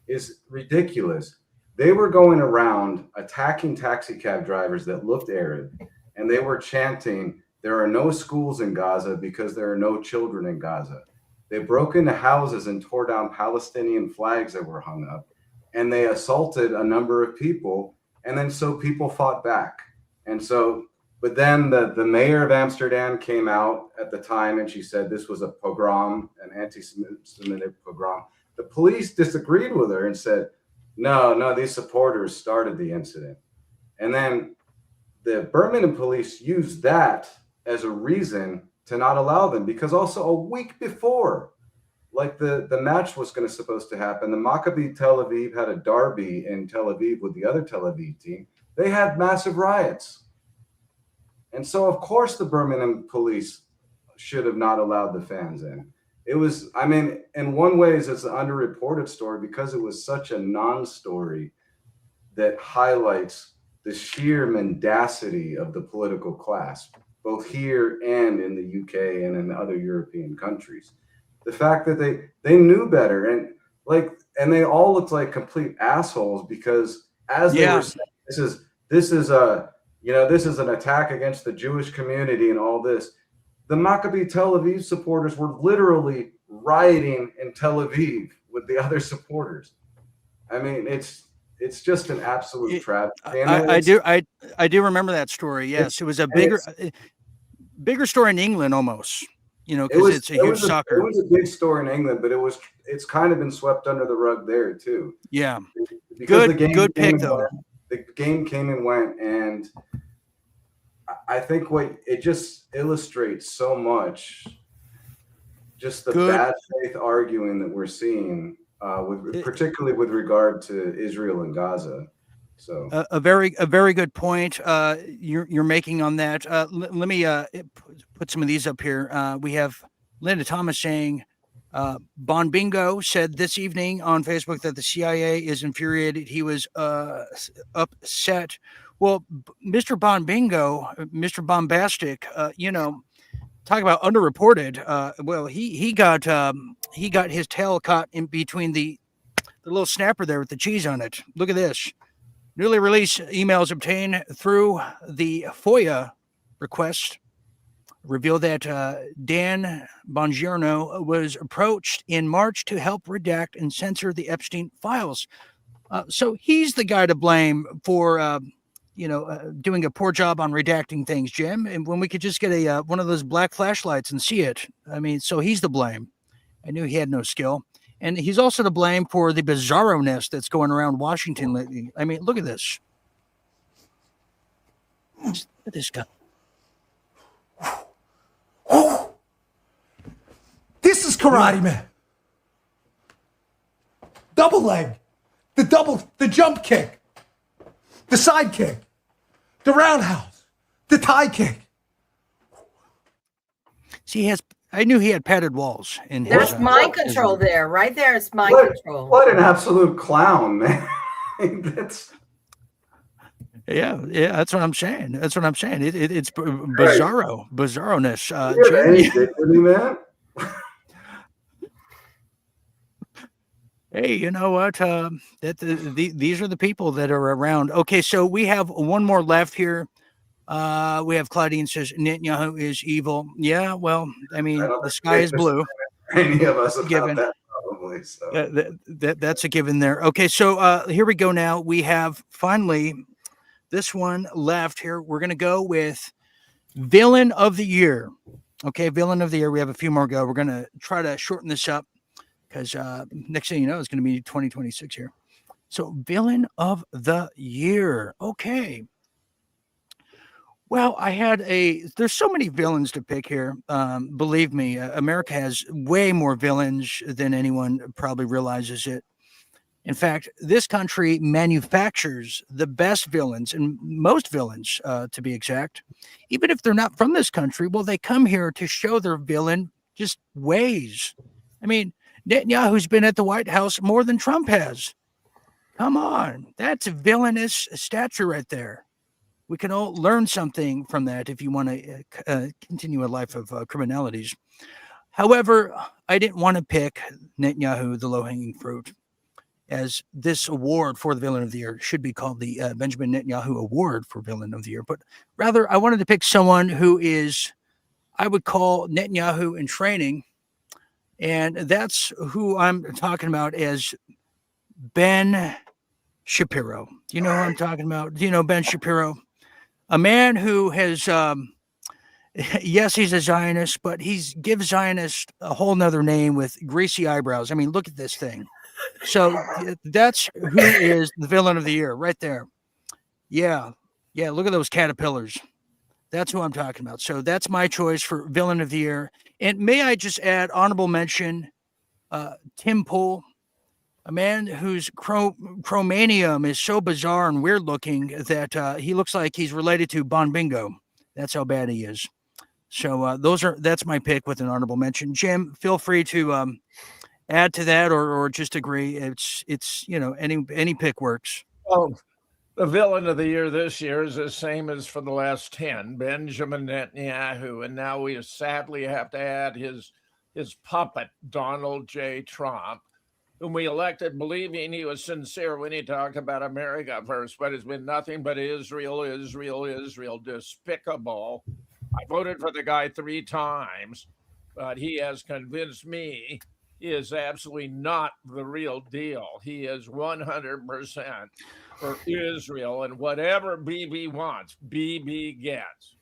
is ridiculous. They were going around attacking taxi cab drivers that looked Arab, and they were chanting, "There are no schools in Gaza because there are no children in Gaza." They broke into houses and tore down Palestinian flags that were hung up, and they assaulted a number of people, and then so people fought back. And so, but then the mayor of Amsterdam came out at the time, and she said this was a pogrom, an anti-Semitic pogrom. The police disagreed with her and said, no, these supporters started the incident. And then the Birmingham police used that as a reason to not allow them, because also a week before, like the match was supposed to happen, the Maccabi Tel Aviv had a derby in Tel Aviv with the other Tel Aviv team. They had massive riots. And so, of course, the Birmingham police should have not allowed the fans in. It was, in one way, it's an underreported story because it was such a non-story that highlights the sheer mendacity of the political class, both here and in the UK and in other European countries. The fact that they knew better, and they all looked like complete assholes, because as they were saying, this is an attack against the Jewish community and all this. The Maccabi Tel Aviv supporters were literally rioting in Tel Aviv with the other supporters. It's just an absolute tragedy. I do remember that story. Yes, it was a bigger story in England almost. Because it's a huge soccer. It was a big story in England, but it's kind of been swept under the rug there too. Yeah, because good pick though. The game came and went, and I think it just illustrates so much, just the bad faith arguing that we're seeing, particularly with regard to Israel and Gaza. So a very good point you're making on that. Let me put some of these up here. We have Linda Thomas saying, Bon Bingo said this evening on Facebook that the CIA is infuriated. He was upset. Well, Mr. Bon Bingo, Mr. Bombastic, talk about underreported. Well, he got his tail caught in between the little snapper there with the cheese on it. Look at this. Newly released emails obtained through the FOIA request reveal that Dan Bongiorno was approached in March to help redact and censor the Epstein files. So he's the guy to blame for, doing a poor job on redacting things, Jim. And when we could just get one of those black flashlights and see it. So he's the blame. I knew he had no skill. And he's also to blame for the bizarro-ness that's going around Washington lately. Look at this. Look at this guy. This is Karate Man. Double leg. The jump kick. The side kick. The roundhouse. The tie kick. See, he has, I knew he had padded walls in his. That's mind control there. Right there, it's mind control. What an absolute clown, man. That's... Yeah, that's what I'm saying. It's bizarroness. Any dignity, man? Hey, you know what? These are the people that are around. Okay, so we have one more left here. We have Claudine says Netanyahu is evil. Yeah, well, I mean, the sky is blue. Any of us about given. that, probably. So. That's a given there. Okay, so here we go now. We have finally this one left here. We're going to go with Villain of the Year. Okay, Villain of the Year. We have a few more go. We're going to try to shorten this up because next thing you know, it's going to be 2026 here. So Villain of the Year. Okay. Well, there's so many villains to pick here. Believe me, America has way more villains than anyone probably realizes it. In fact, this country manufactures the best villains and most villains, to be exact. Even if they're not from this country, well, they come here to show their villain just ways. I mean, Netanyahu's been at the White House more than Trump has. Come on. That's a villainous stature right there. We can all learn something from that if you want to continue a life of criminalities. However, I didn't want to pick Netanyahu, the low-hanging fruit, as this award for the Villain of the Year should be called the Benjamin Netanyahu Award for Villain of the Year. But rather, I wanted to pick someone who is, I would call Netanyahu in training, and that's who I'm talking about as Ben Shapiro. Do you know who I'm talking about? Do you know Ben Shapiro? A man who has, yes, he's a Zionist, but he gives Zionist a whole nother name with greasy eyebrows. I mean, look at this thing. So that's who is the Villain of the Year right there. Yeah. Look at those caterpillars. That's who I'm talking about. So that's my choice for Villain of the Year. And may I just add honorable mention, Tim Pool, a man whose chromanium is so bizarre and weird looking that he looks like he's related to Bon Bingo. That's how bad he is. So that's my pick with an honorable mention. Jim, feel free to add to that or just agree. It's any pick works. Well, the Villain of the Year this year is the same as for the last 10, Benjamin Netanyahu, and now we sadly have to add his puppet, Donald J. Trump, whom we elected believing he was sincere when he talked about America first, but it's been nothing but Israel, despicable. I voted for the guy 3 times, but he has convinced me he is absolutely not the real deal. He is 100% for Israel, and whatever Bibi wants, Bibi gets.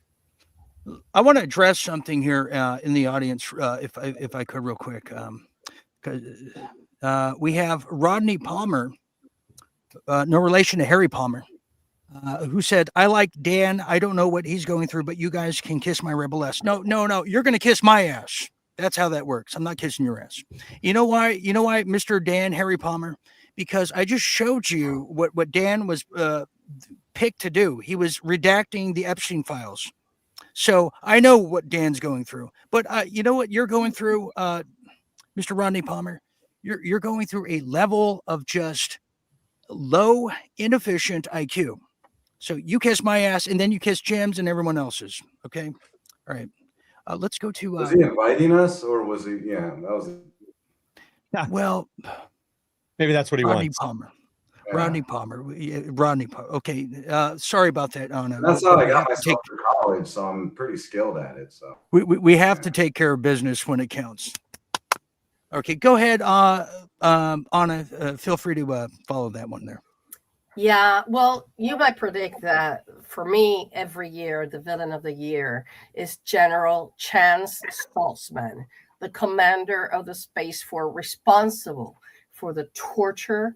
I want to address something here in the audience, if I could, real quick. We have Rodney Palmer, no relation to Harry Palmer, who said, I like Dan. I don't know what he's going through, but you guys can kiss my rebel ass. No. You're going to kiss my ass. That's how that works. I'm not kissing your ass. You know why, Mr. Dan Harry Palmer? Because I just showed you what Dan was picked to do. He was redacting the Epstein files. So I know what Dan's going through. But you know what you're going through, Mr. Rodney Palmer? You're going through a level of just low, inefficient IQ. So you kiss my ass, and then you kiss Jim's and everyone else's. Okay? All right. Let's go to... was he inviting us, or was he... Yeah, that was... Well... Maybe that's what he wants. Palmer. Yeah. Rodney Palmer. Okay. Sorry about that, Anna. That's how I got myself through college, so I'm pretty skilled at it. So we have to take care of business when it counts. Okay, go ahead, Anna. Feel free to follow that one there. Yeah, well, you might predict that for me, every year, the Villain of the Year is General Chance Stoltzman, the commander of the Space Force responsible for the torture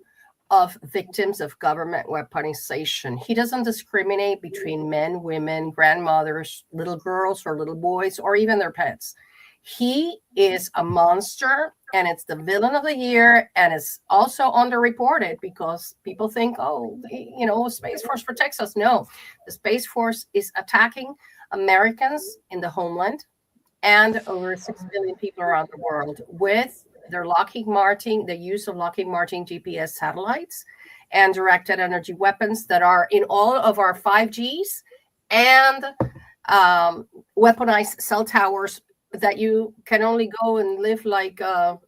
of victims of government weaponization. He doesn't discriminate between men, women, grandmothers, little girls or little boys, or even their pets. He is a monster, and it's the Villain of the Year, and it's also underreported because people think, Space Force protects us. No, the Space Force is attacking Americans in the homeland, and over 6 billion people around the world with their the use of Lockheed Martin GPS satellites and directed energy weapons that are in all of our 5Gs and weaponized cell towers that you can only go and live like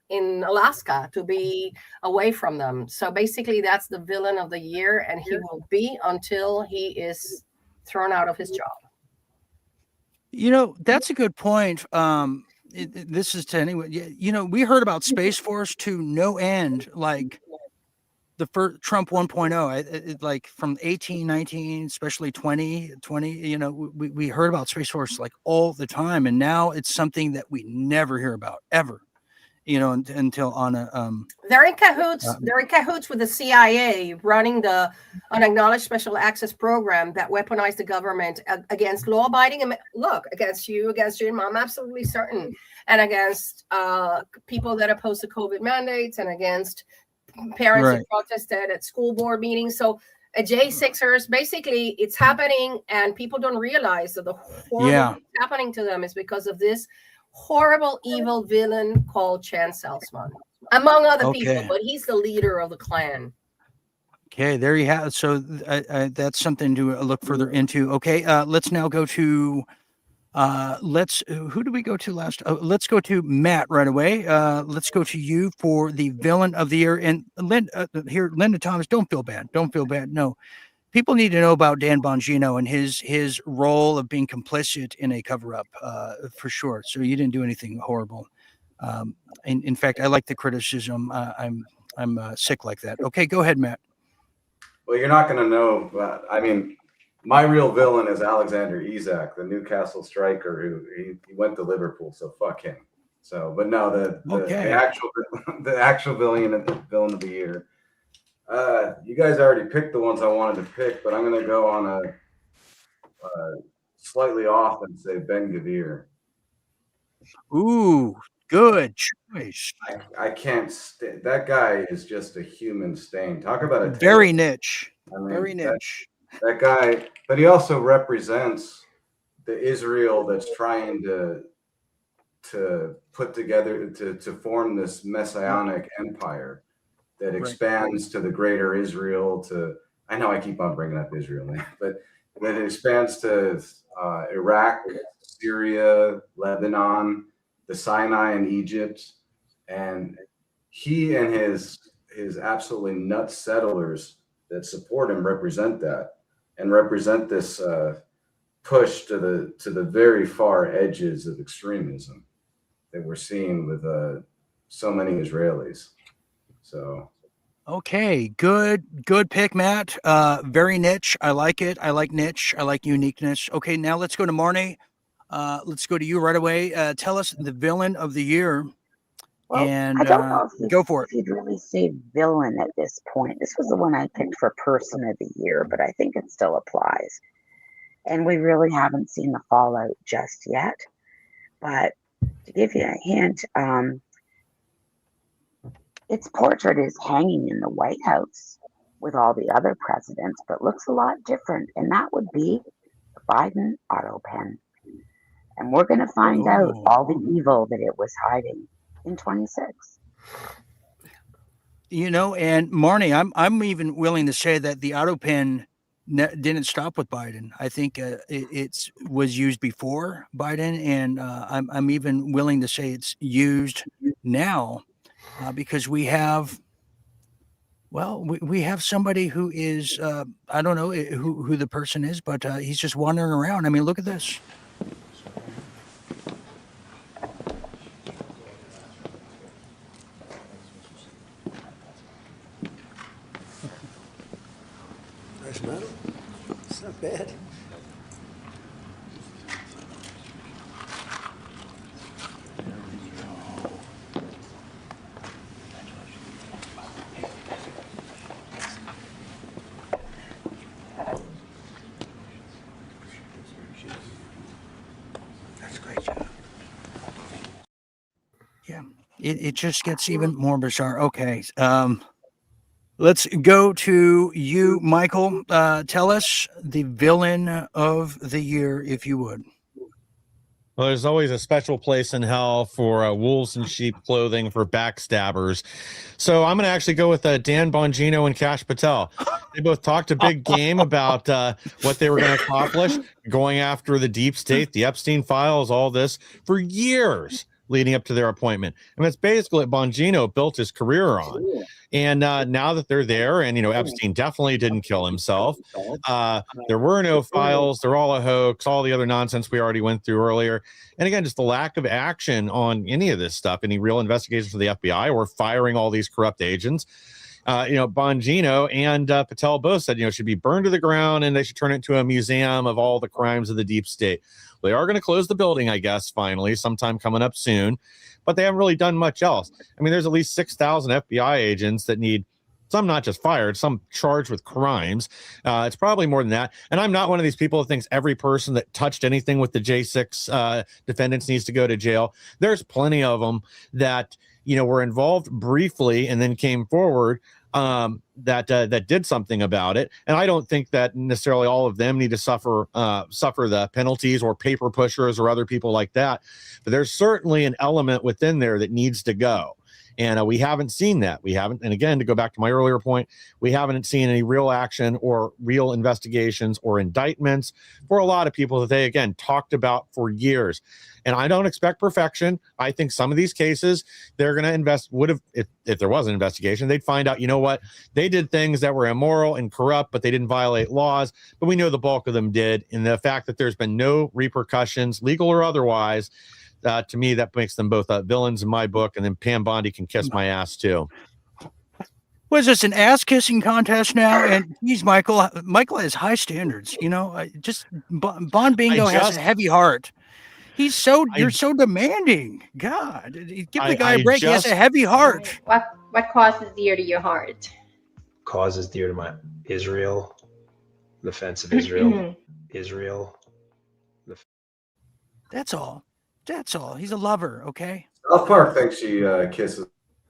in Alaska to be away from them. So basically, that's the villain of the year, and he will be until he is thrown out of his job. That's a good point. This is to anyone. We heard about Space Force to no end, like the first Trump 1.0, like from 18, 19, especially 20, we heard about Space Force like all the time. And now it's something that we never hear about ever, until on a, they're in cahoots. They're in cahoots with the CIA running the unacknowledged special access program that weaponized the government against law-abiding. Look, against you, I'm absolutely certain, and against people that oppose the COVID mandates, and against parents Right. who protested at school board meetings. So J6ers, basically, it's happening, and people don't realize that the horrible thing happening to them is because of this horrible, evil villain called Chan Salzman, among other people, but he's the leader of the clan. Okay, there you have it. So that's something to look further into. Okay, let's now go to who do we go to last? Let's go to Matt right away. Let's go to you for the villain of the year. And Linda Thomas, don't feel bad. No, people need to know about Dan Bongino and his role of being complicit in a cover-up, for sure. So you didn't do anything horrible. In fact, I like the criticism. I'm sick like that. Okay, go ahead, Matt. Well, you're not going to know. I mean, my real villain is Alexander Isak, the Newcastle striker who he went to Liverpool, so fuck him. So, but no, the actual villain of the year. You guys already picked the ones I wanted to pick, but I'm going to go on a slightly off and say Ben Gavir. Ooh, good choice. I can't stand that guy. Is just a human stain. Talk about a very niche. I mean, very niche. That guy, but he also represents the Israel that's trying to put together to form this messianic empire that expands to the greater Israel. I know I keep on bringing up Israel, but that expands to Iraq, Syria, Lebanon, the Sinai, and Egypt, and he and his absolutely nuts settlers that support him represent that, and represent this push to the very far edges of extremism that we're seeing with so many Israelis. So, okay, good pick, Matt. Very niche. I like it. I like niche. I like uniqueness. Okay, now let's go to Marnie. Let's go to you right away. Tell us the villain of the year. Well, and I don't know if go for it. If you'd really say villain at this point. This was the one I picked for person of the year, but I think it still applies. And we really haven't seen the fallout just yet. But to give you a hint, its portrait is hanging in the White House with all the other presidents, but looks a lot different. And that would be the Biden auto pen. And we're going to find out all the evil that it was hiding in 26. And Marnie, I'm even willing to say that the auto pen didn't stop with Biden. I think it was used before Biden, and I'm even willing to say it's used now because we have we have somebody who is I don't know who the person is, but he's just wandering around. I mean, look at this. Nice metal. It's not bad. That's a great job. Yeah, it just gets even more bizarre. Okay. Let's go to you, Michael. Tell us the villain of the year, if you would. Well, there's always a special place in hell for wolves in sheep clothing for backstabbers. So I'm going to actually go with Dan Bongino and Kash Patel. They both talked a big game about what they were going to accomplish, going after the deep state, the Epstein files, all this for years leading up to their appointment. I mean, it's basically what Bongino built his career on. And now that they're there, and, Epstein definitely didn't kill himself. There were no files. They're all a hoax, all the other nonsense we already went through earlier. And again, just the lack of action on any of this stuff, any real investigations for the FBI or firing all these corrupt agents. Bongino and Patel both said, should be burned to the ground and they should turn it into a museum of all the crimes of the deep state. They are going to close the building, I guess, finally, sometime coming up soon, but they haven't really done much else. I mean, there's at least 6,000 FBI agents that need some not just fired, some charged with crimes. It's probably more than that. And I'm not one of these people that thinks every person that touched anything with the J6 defendants needs to go to jail. There's plenty of them that, were involved briefly and then came forward that did something about it. And I don't think that necessarily all of them need to suffer the penalties or paper pushers or other people like that. But there's certainly an element within there that needs to go. And we haven't seen that. We haven't. And again, to go back to my earlier point, we haven't seen any real action or real investigations or indictments for a lot of people that they, again, talked about for years. And I don't expect perfection. I think some of these cases they're going to if there was an investigation, they'd find out, what, they did things that were immoral and corrupt, but they didn't violate laws. But we know the bulk of them did. And the fact that there's been no repercussions, legal or otherwise, to me, that makes them both villains in my book. And then Pam Bondi can kiss my ass too. Was this an ass kissing contest now? And geez, Michael has high standards. Just Bon Bingo has a heavy heart. You're so demanding. God, give the guy a break. He has a heavy heart. What cause is dear to your heart? Cause is dear to my Israel, the defense of Israel. Israel. That's all. That's all. He's a lover. Okay. South Park thinks she kisses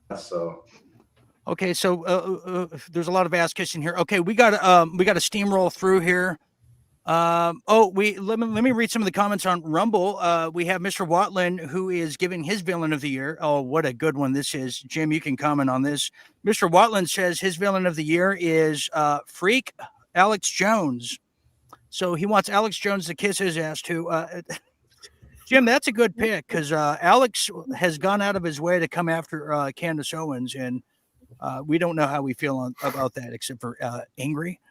us, so. Okay, so there's a lot of ass kissing here. Okay, we got to steamroll through here. Let me read some of the comments on Rumble. We have Mr. Watland, who is giving his villain of the year. Oh, what a good one this is. Jim, you can comment on this. Mr. Watland says his villain of the year is Freak Alex Jones. So he wants Alex Jones to kiss his ass too. Jim, that's a good pick because Alex has gone out of his way to come after Candace Owens, and we don't know how we feel about that except for angry.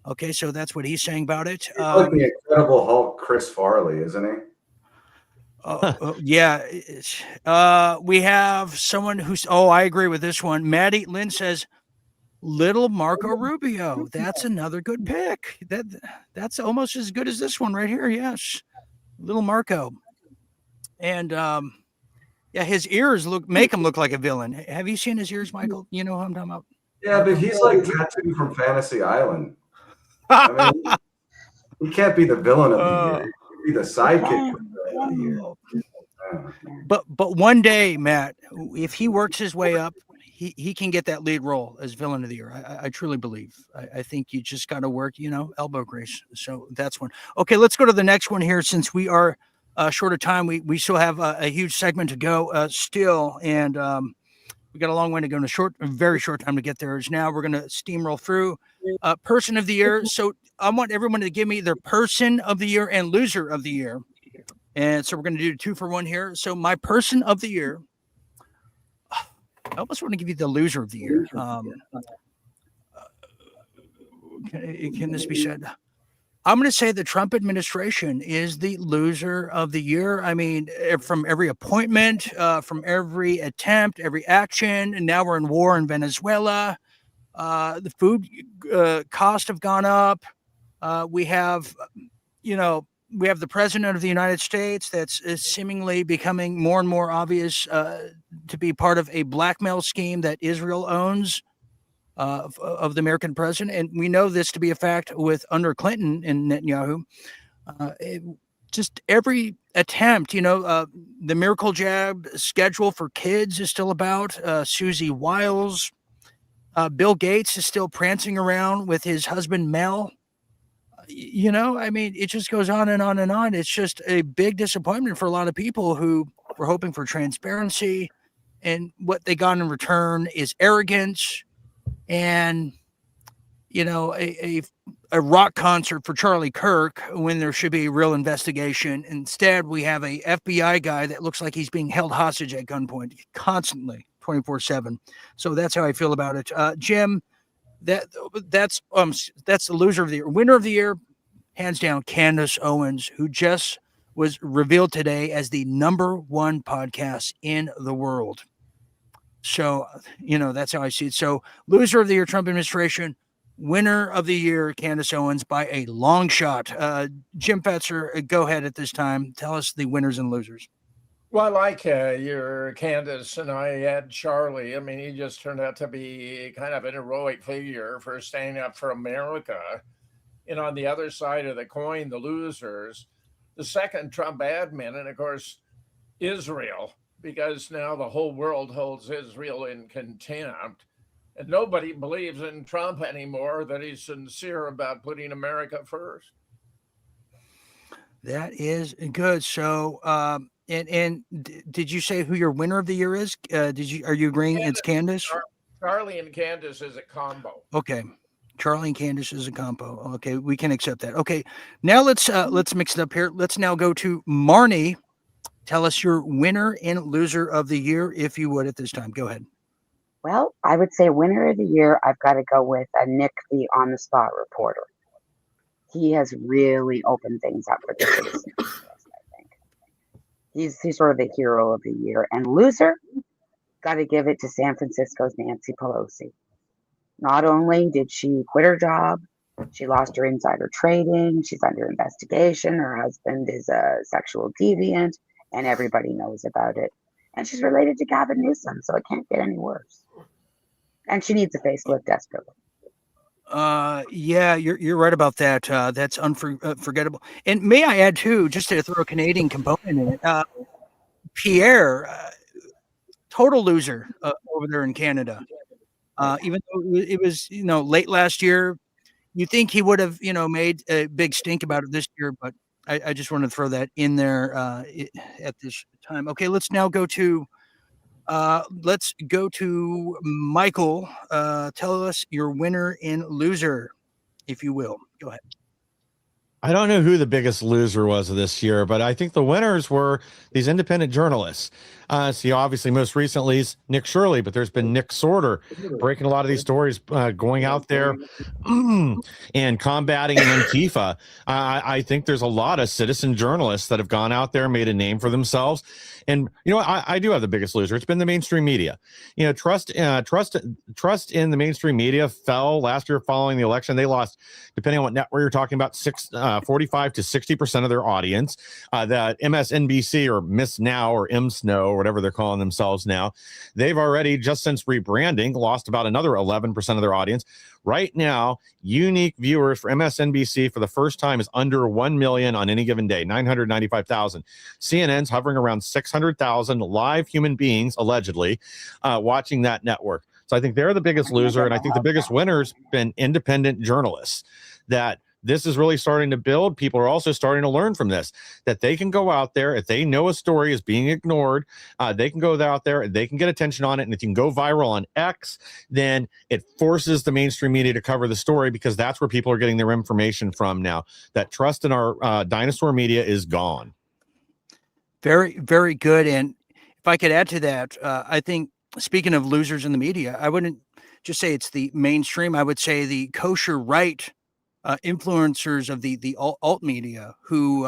Okay, so that's what he's saying about it. He's like the Incredible Hulk, Chris Farley, isn't he? Yeah. We have someone who's. Oh, I agree with this one. Maddie Lynn says, "Little Marco Rubio." That's another good pick. That's almost as good as this one right here. Yes, Little Marco. And his ears make him look like a villain. Have you seen his ears, Michael? You know who I'm talking about? Yeah, but he's like Tattoo from Fantasy Island. I mean, he can't be the villain of the year. He could be the sidekick of the year. But one day, Matt, if he works his way up, he can get that lead role as villain of the year. I truly believe. I think you just got to work, elbow grease. So that's one. Okay, let's go to the next one here since we are short of time. We still have a huge segment to go still, and we got a long way to go in a very short time to get there. Now we're going to steamroll through person of the year. So I want everyone to give me their person of the year and loser of the year. And so we're going to do 2 for 1 here. So my person of the year, I almost want to give you the loser of the year. Can this be said? I'm going to say the Trump administration is the loser of the year. I mean, from every appointment, from every attempt, every action, and now we're in war in Venezuela. The food costs have gone up. We have the president of the United States that's seemingly becoming more and more obvious to be part of a blackmail scheme that Israel owns. Of the American president, and we know this to be a fact with under Clinton and Netanyahu. Just every attempt, the miracle jab schedule for kids is still about. Susie Wiles, Bill Gates is still prancing around with his husband Mel. I mean, it just goes on and on and on. It's just a big disappointment for a lot of people who were hoping for transparency, and what they got in return is arrogance and a rock concert for Charlie Kirk when there should be a real investigation. Instead, we have a FBI guy that looks like he's being held hostage at gunpoint constantly, 24/7. So that's how I feel about it. Jim, that's the loser of the year. Winner of the year, hands down, Candace Owens, who just was revealed today as the #1 podcast in the world. So, that's how I see it. So, loser of the year, Trump administration. Winner of the year, Candace Owens, by a long shot. Jim Fetzer, go ahead at this time. Tell us the winners and losers. Well, I like your Candace, and I had Charlie. I mean, he just turned out to be kind of an heroic figure for standing up for America. And on the other side of the coin, the losers, the second Trump admin, and of course, Israel, because now the whole world holds Israel in contempt. And nobody believes in Trump anymore, that he's sincere about putting America first. That is good. So, did you say who your winner of the year is? Are you agreeing it's Candace? Charlie and Candace is a combo. Okay. Charlie and Candace is a combo. Okay, we can accept that. Okay, now let's mix it up here. Let's now go to Marnie. Tell us your winner and loser of the year, if you would, at this time. Go ahead. Well, I would say winner of the year, I've got to go with Nick, the on-the-spot reporter. He has really opened things up for the citizens. I think he's sort of the hero of the year. And loser, got to give it to San Francisco's Nancy Pelosi. Not only did she quit her job, she lost her insider trading. She's under investigation. Her husband is a sexual deviant, and everybody knows about it. And she's related to Gavin Newsom, so it can't get any worse. And she needs a facelift desperately. Yeah, you're right about that. That's unforgettable. And may I add too, just to throw a Canadian component in it, Pierre, total loser over there in Canada. Even though it was late last year, you think he would have made a big stink about it this year, but I just want to throw that in there at this time. Okay, let's now go to Michael. Tell us your winner and loser, if you will. Go ahead. I don't know who the biggest loser was this year, but I think the winners were these independent journalists. Obviously, most recently is Nick Shirley, but there's been Nick Sorter breaking a lot of these stories, going out there and combating Antifa. I think there's a lot of citizen journalists that have gone out there and made a name for themselves. And I do have the biggest loser. It's been the mainstream media. Trust in the mainstream media fell last year following the election. They lost, depending on what network you're talking about, 45 to 60% of their audience. The MSNBC or Miss Now or MSNO or whatever they're calling themselves now, they've already, just since rebranding, lost about another 11% of their audience. Right now, unique viewers for MSNBC for the first time is under 1 million on any given day, 995,000. CNN's hovering around 600,000 live human beings, allegedly, watching that network. So I think they're the biggest loser, and I think the biggest winner's been independent journalists. That this is really starting to build. People are also starting to learn from this, that they can go out there. If they know a story is being ignored, they can go out there and they can get attention on it. And if you can go viral on X, then it forces the mainstream media to cover the story, because that's where people are getting their information from now. That trust in our dinosaur media is gone. Very, very good. And if I could add to that, I think, speaking of losers in the media, I wouldn't just say it's the mainstream. I would say the kosher right influencers of the alt media who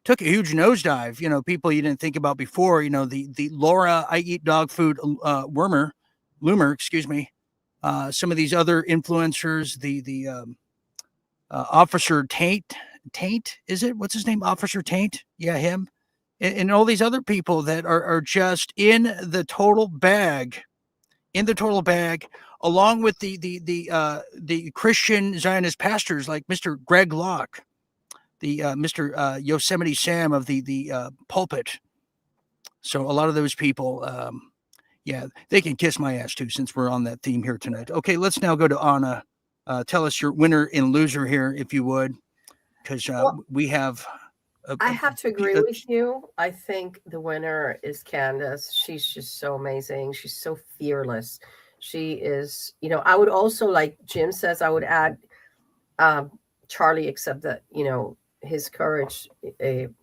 took a huge nosedive. People you didn't think about before. The Laura I eat dog food Loomer, excuse me. Some of these other influencers, the Officer Taint, is it? What's his name? Officer Taint? Yeah, him. And all these other people that are just in the total bag, along with the Christian Zionist pastors like Mr. Greg Locke, the Mr. Yosemite Sam of the pulpit. So a lot of those people, they can kiss my ass too, since we're on that theme here tonight. Okay, let's now go to Anna. Tell us your winner and loser here, if you would. because Well, we have. I have to agree with you. I think the winner is Candace. She's just so amazing. She's so fearless. She is, I would also, like Jim says, I would add Charlie, except that, his courage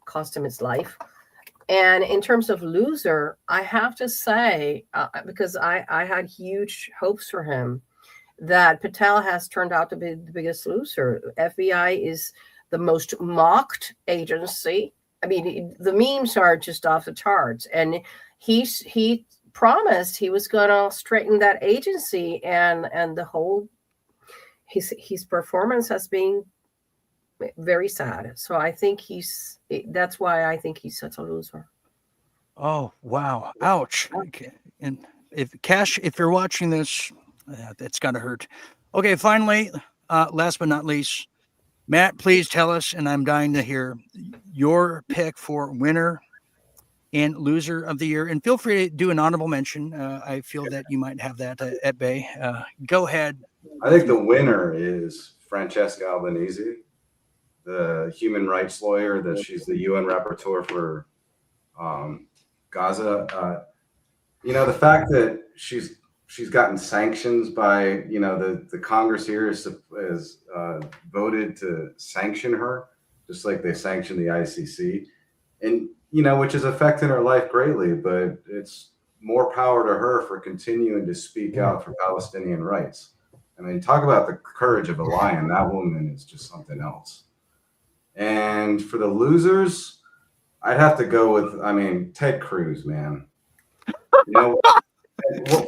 cost him his life. And in terms of loser, I have to say, because I had huge hopes for him, that Patel has turned out to be the biggest loser. FBI is the most mocked agency. I mean, the memes are just off the charts. And he promised he was going to straighten that agency, and the whole his performance has been very sad. So I think that's why I think he's such a loser. Oh, wow. Ouch. And if you're watching this, that's got to hurt. Okay, finally, last but not least, Matt, please tell us, and I'm dying to hear your pick for winner and loser of the year. And feel free to do an honorable mention. I feel that you might have that at bay. Go ahead. I think the winner is Francesca Albanese, the human rights lawyer. That she's the UN rapporteur for Gaza. The fact that she's gotten sanctions by the Congress here is voted to sanction her, just like they sanctioned the ICC, and which is affecting her life greatly. But it's more power to her for continuing to speak out for Palestinian rights. I mean, talk about the courage of a lion. That woman is just something else. And for the losers, I'd have to go with, Ted Cruz, man.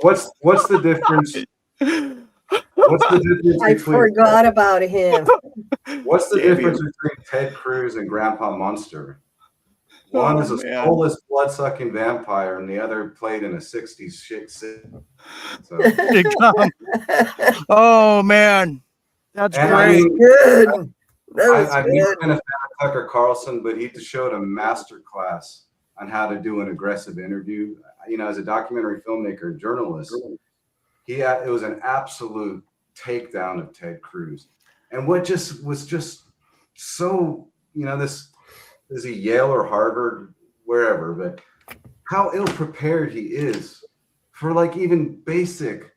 What's the difference? What's the difference? I forgot about him. What's the difference between Ted Cruz and Grandpa Munster? One is a soulless, blood-sucking vampire, and the other played in a '60s shit sitcom. So. Oh man, that's and great. Good. I'm a fan of Tucker Carlson, but he showed a master class on how to do an aggressive interview. As a documentary filmmaker and journalist, it was an absolute takedown of Ted Cruz. And what was so, this is he Yale or Harvard, wherever, but how ill prepared he is for even basic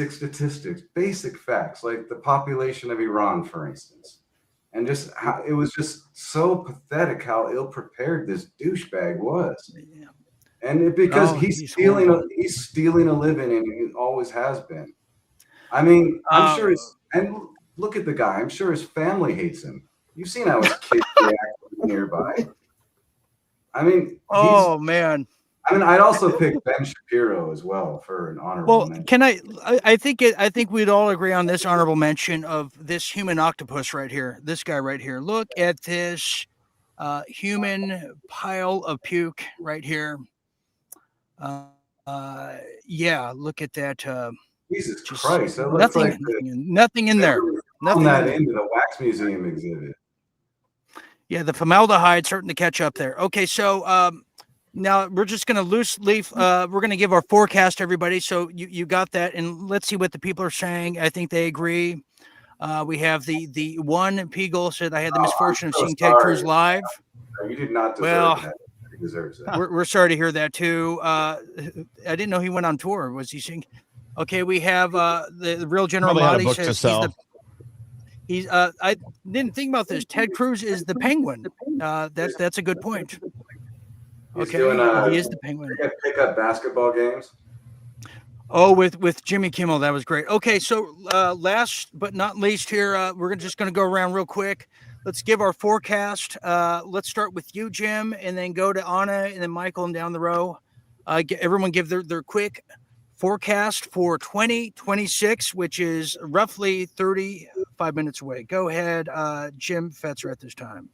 statistics, basic facts, like the population of Iran, for instance. And just how it was just so pathetic how ill prepared this douchebag was. And because he's stealing a living, and he always has been. I mean, I'm sure and look at the guy. I'm sure his family hates him. You've seen how his kids react nearby. I mean, man. I'd also pick Ben Shapiro as well for an honorable mention. Can I think we'd all agree on this honorable mention of this human octopus right here. This guy right here. Look at this human pile of puke right here. Yeah, look at that. Jesus Christ, that looks nothing, like nothing in there. Nothing that into the wax museum exhibit. Yeah, the formaldehyde starting to catch up there. Okay, so now we're just going to loose leaf. We're going to give our forecast, everybody. So you got that, and let's see what the people are saying. I think they agree. We have the one Peagle said I had the misfortune of seeing Ted Cruz live. You did not deserve that. He deserves that. We're sorry to hear that too. I didn't know he went on tour. Was he singing? Okay, we have the real General Mahdi says he's I didn't think about this. Ted Cruz is the Penguin. That's a good point. He's okay, doing, he is the Penguin. Pick up basketball games. Oh, with Jimmy Kimmel, that was great. Okay, so last but not least here, we're just going to go around real quick. Let's give our forecast. Let's start with you, Jim, and then go to Anna, and then Michael, and down the row. Everyone give their quick forecast for 2026, which is roughly 35 minutes away. Go ahead, Jim Fetzer at this time.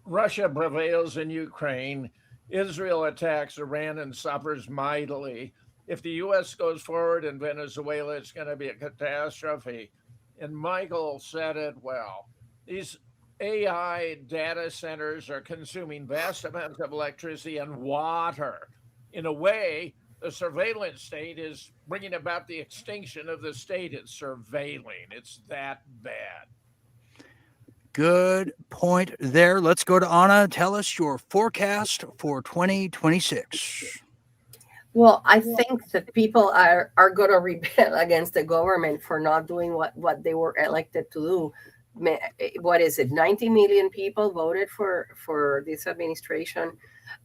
Russia prevails in Ukraine. Israel attacks Iran and suffers mightily. If the U.S. goes forward in Venezuela, it's going to be a catastrophe. And Michael said it well. These AI data centers are consuming vast amounts of electricity and water. In a way, the surveillance state is bringing about the extinction of the state it's surveilling. It's that bad. good point there. Let's go to Anna. Tell us your forecast for 2026. Well, I think that people are going to rebel against the government for not doing what they were elected to do. What is it? 90 million people voted for this administration,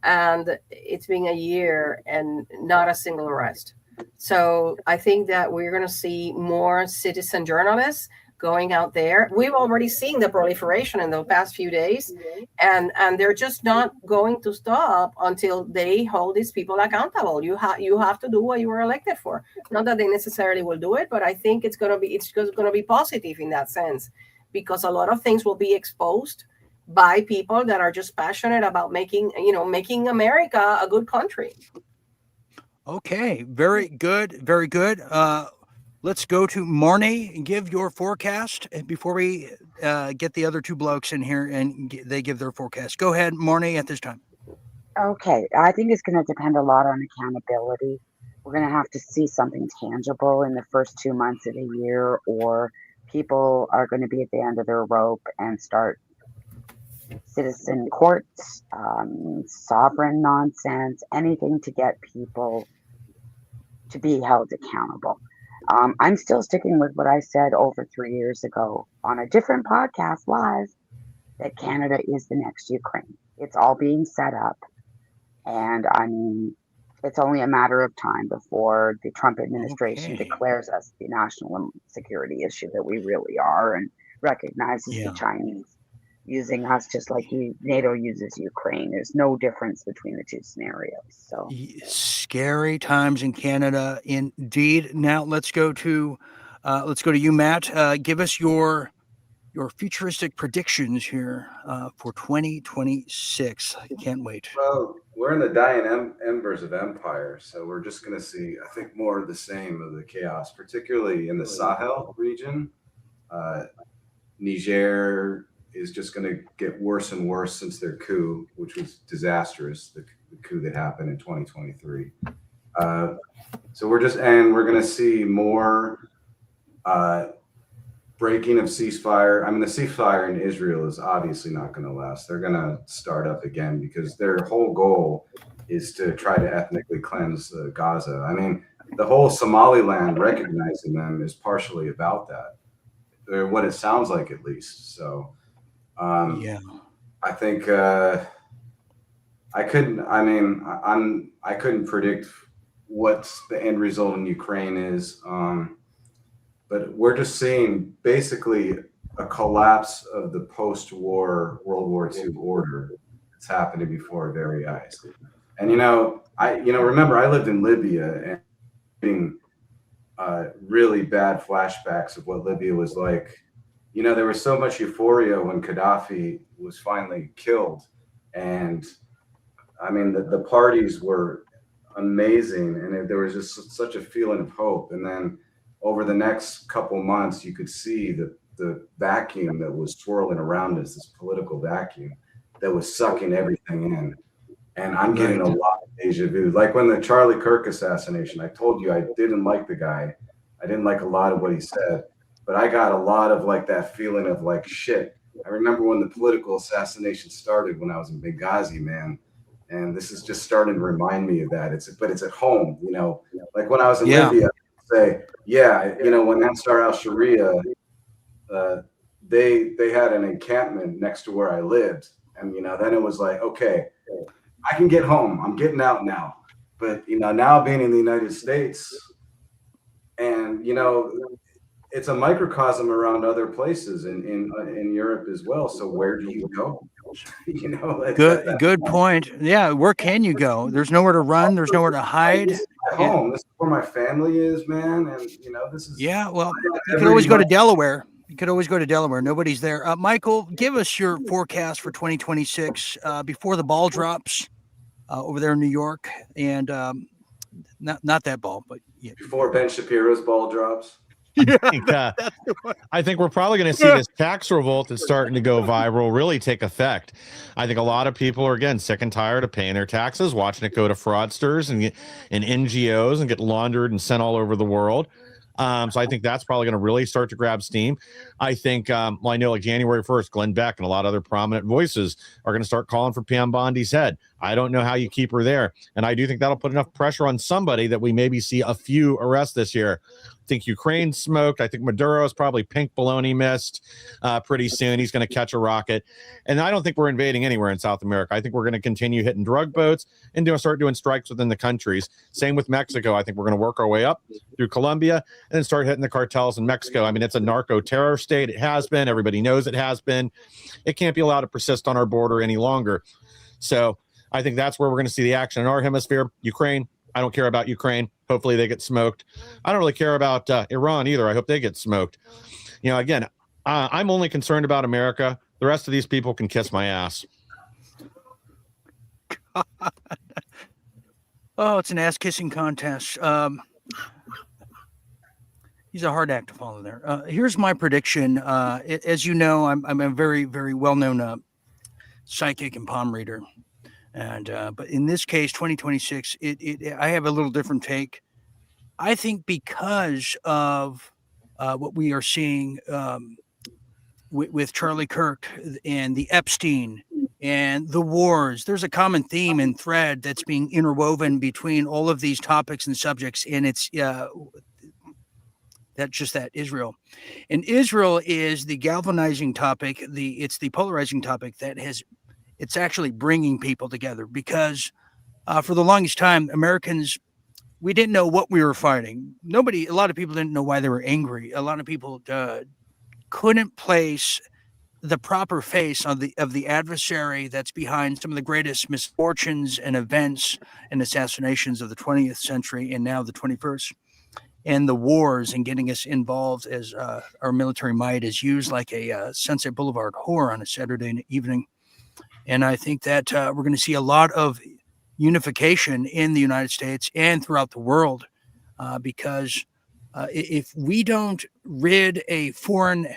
and it's been a year and not a single arrest. So I think that we're going to see more citizen journalists going out there. We've already seen the proliferation in the past few days, and they're just not going to stop until they hold these people accountable. You have to do what you were elected for. Not that they necessarily will do it, but I think it's going to be positive in that sense, because a lot of things will be exposed by people that are just passionate about making America a good country. Okay, very good, very good. Let's go to Marnie and give your forecast before we get the other two blokes in here and they give their forecast. Go ahead, Marnie, at this time. Okay, I think it's going to depend a lot on accountability. We're going to have to see something tangible in the first 2 months of the year, or people are going to be at the end of their rope and start citizen courts, sovereign nonsense, anything to get people to be held accountable. I'm still sticking with what I said over 3 years ago on a different podcast live, that Canada is the next Ukraine. It's all being set up. And I mean, it's only a matter of time before the Trump administration declares us the national security issue that we really are, and recognizes the Chinese using us just like NATO uses Ukraine. There's no difference between the two scenarios. So scary times in Canada, indeed. Now let's go to you, Matt. Give us your futuristic predictions here for 2026. I can't wait. Well, we're in the dying embers of empire, so we're just going to see, I think, more of the same of the chaos, particularly in the Sahel region. Niger is just going to get worse and worse since their coup, which was disastrous, the coup that happened in 2023. So we're going to see more breaking of ceasefire. I mean, the ceasefire in Israel is obviously not going to last. They're going to start up again because their whole goal is to try to ethnically cleanse Gaza. I mean, the whole Somaliland recognizing them is partially about that, or what it sounds like at least. So, I think I couldn't predict what the end result in Ukraine is. But we're just seeing basically a collapse of the post-war World War II order that's happening before our very eyes. And remember, I lived in Libya and getting really bad flashbacks of what Libya was like. There was so much euphoria when Gaddafi was finally killed, and I mean the parties were amazing, and there was just such a feeling of hope. And then over the next couple months, you could see the vacuum that was swirling around us, this political vacuum that was sucking everything in. And I'm getting a lot of deja vu. Like when the Charlie Kirk assassination, I told you I didn't like the guy. I didn't like a lot of what he said, but I got a lot of like that feeling of like, shit. I remember when the political assassination started when I was in Benghazi, man. And this is just starting to remind me of that. But it's at home, like when I was in Libya, say, when Ansar al-Sharia, they had an encampment next to where I lived. And, then it was like, okay, I can get home. I'm getting out now. But, now being in the United States and, it's a microcosm around other places in Europe as well. So where do you go? Good point. Yeah, where can you go? There's nowhere to run. There's nowhere to hide. This is my home. This is where my family is, man. And this is. Yeah, well, you could always go to Delaware. Nobody's there. Michael, give us your forecast for 2026 before the ball drops over there in New York, and not that ball, but before Ben Shapiro's ball drops. I think we're probably going to see this tax revolt that's starting to go viral really take effect. I think a lot of people are, again, sick and tired of paying their taxes, watching it go to fraudsters and NGOs and get laundered and sent all over the world. So I think that's probably going to really start to grab steam. I think, well, I know like January 1st, Glenn Beck and a lot of other prominent voices are going to start calling for Pam Bondi's head. I don't know how you keep her there. And I do think that'll put enough pressure on somebody that we maybe see a few arrests this year. I think Ukraine smoked. I think Maduro is probably pink baloney missed pretty soon. He's going to catch a rocket. And I don't think we're invading anywhere in South America. I think we're going to continue hitting drug boats and start doing strikes within the countries. Same with Mexico. I think we're going to work our way up through Colombia and then start hitting the cartels in Mexico. I mean, it's a narco terror state. It has been. Everybody knows it has been. It can't be allowed to persist on our border any longer. So I think that's where we're going to see the action in our hemisphere. Ukraine, I don't care about Ukraine. Hopefully they get smoked. I don't really care about Iran either. I hope they get smoked. Again, I'm only concerned about America. The rest of these people can kiss my ass. Oh, it's an ass-kissing contest. He's a hard act to follow there. Here's my prediction. As you know, I'm a very, very well-known psychic and palm reader. But in this case, 2026, I have a little different take. I think because of what we are seeing with Charlie Kirk and the Epstein and the wars, there's a common theme and thread that's being interwoven between all of these topics and subjects, and it's that Israel. And Israel is the galvanizing topic. It's the polarizing topic that it's actually bringing people together, because for the longest time, Americans, we didn't know what we were fighting. A lot of people didn't know why they were angry. A lot of people couldn't place the proper face of the adversary that's behind some of the greatest misfortunes and events and assassinations of the 20th century and now the 21st. And the wars and getting us involved as our military might is used like a Sunset Boulevard whore on a Saturday evening. And I think that we're going to see a lot of unification in the United States and throughout the world because if we don't rid a foreign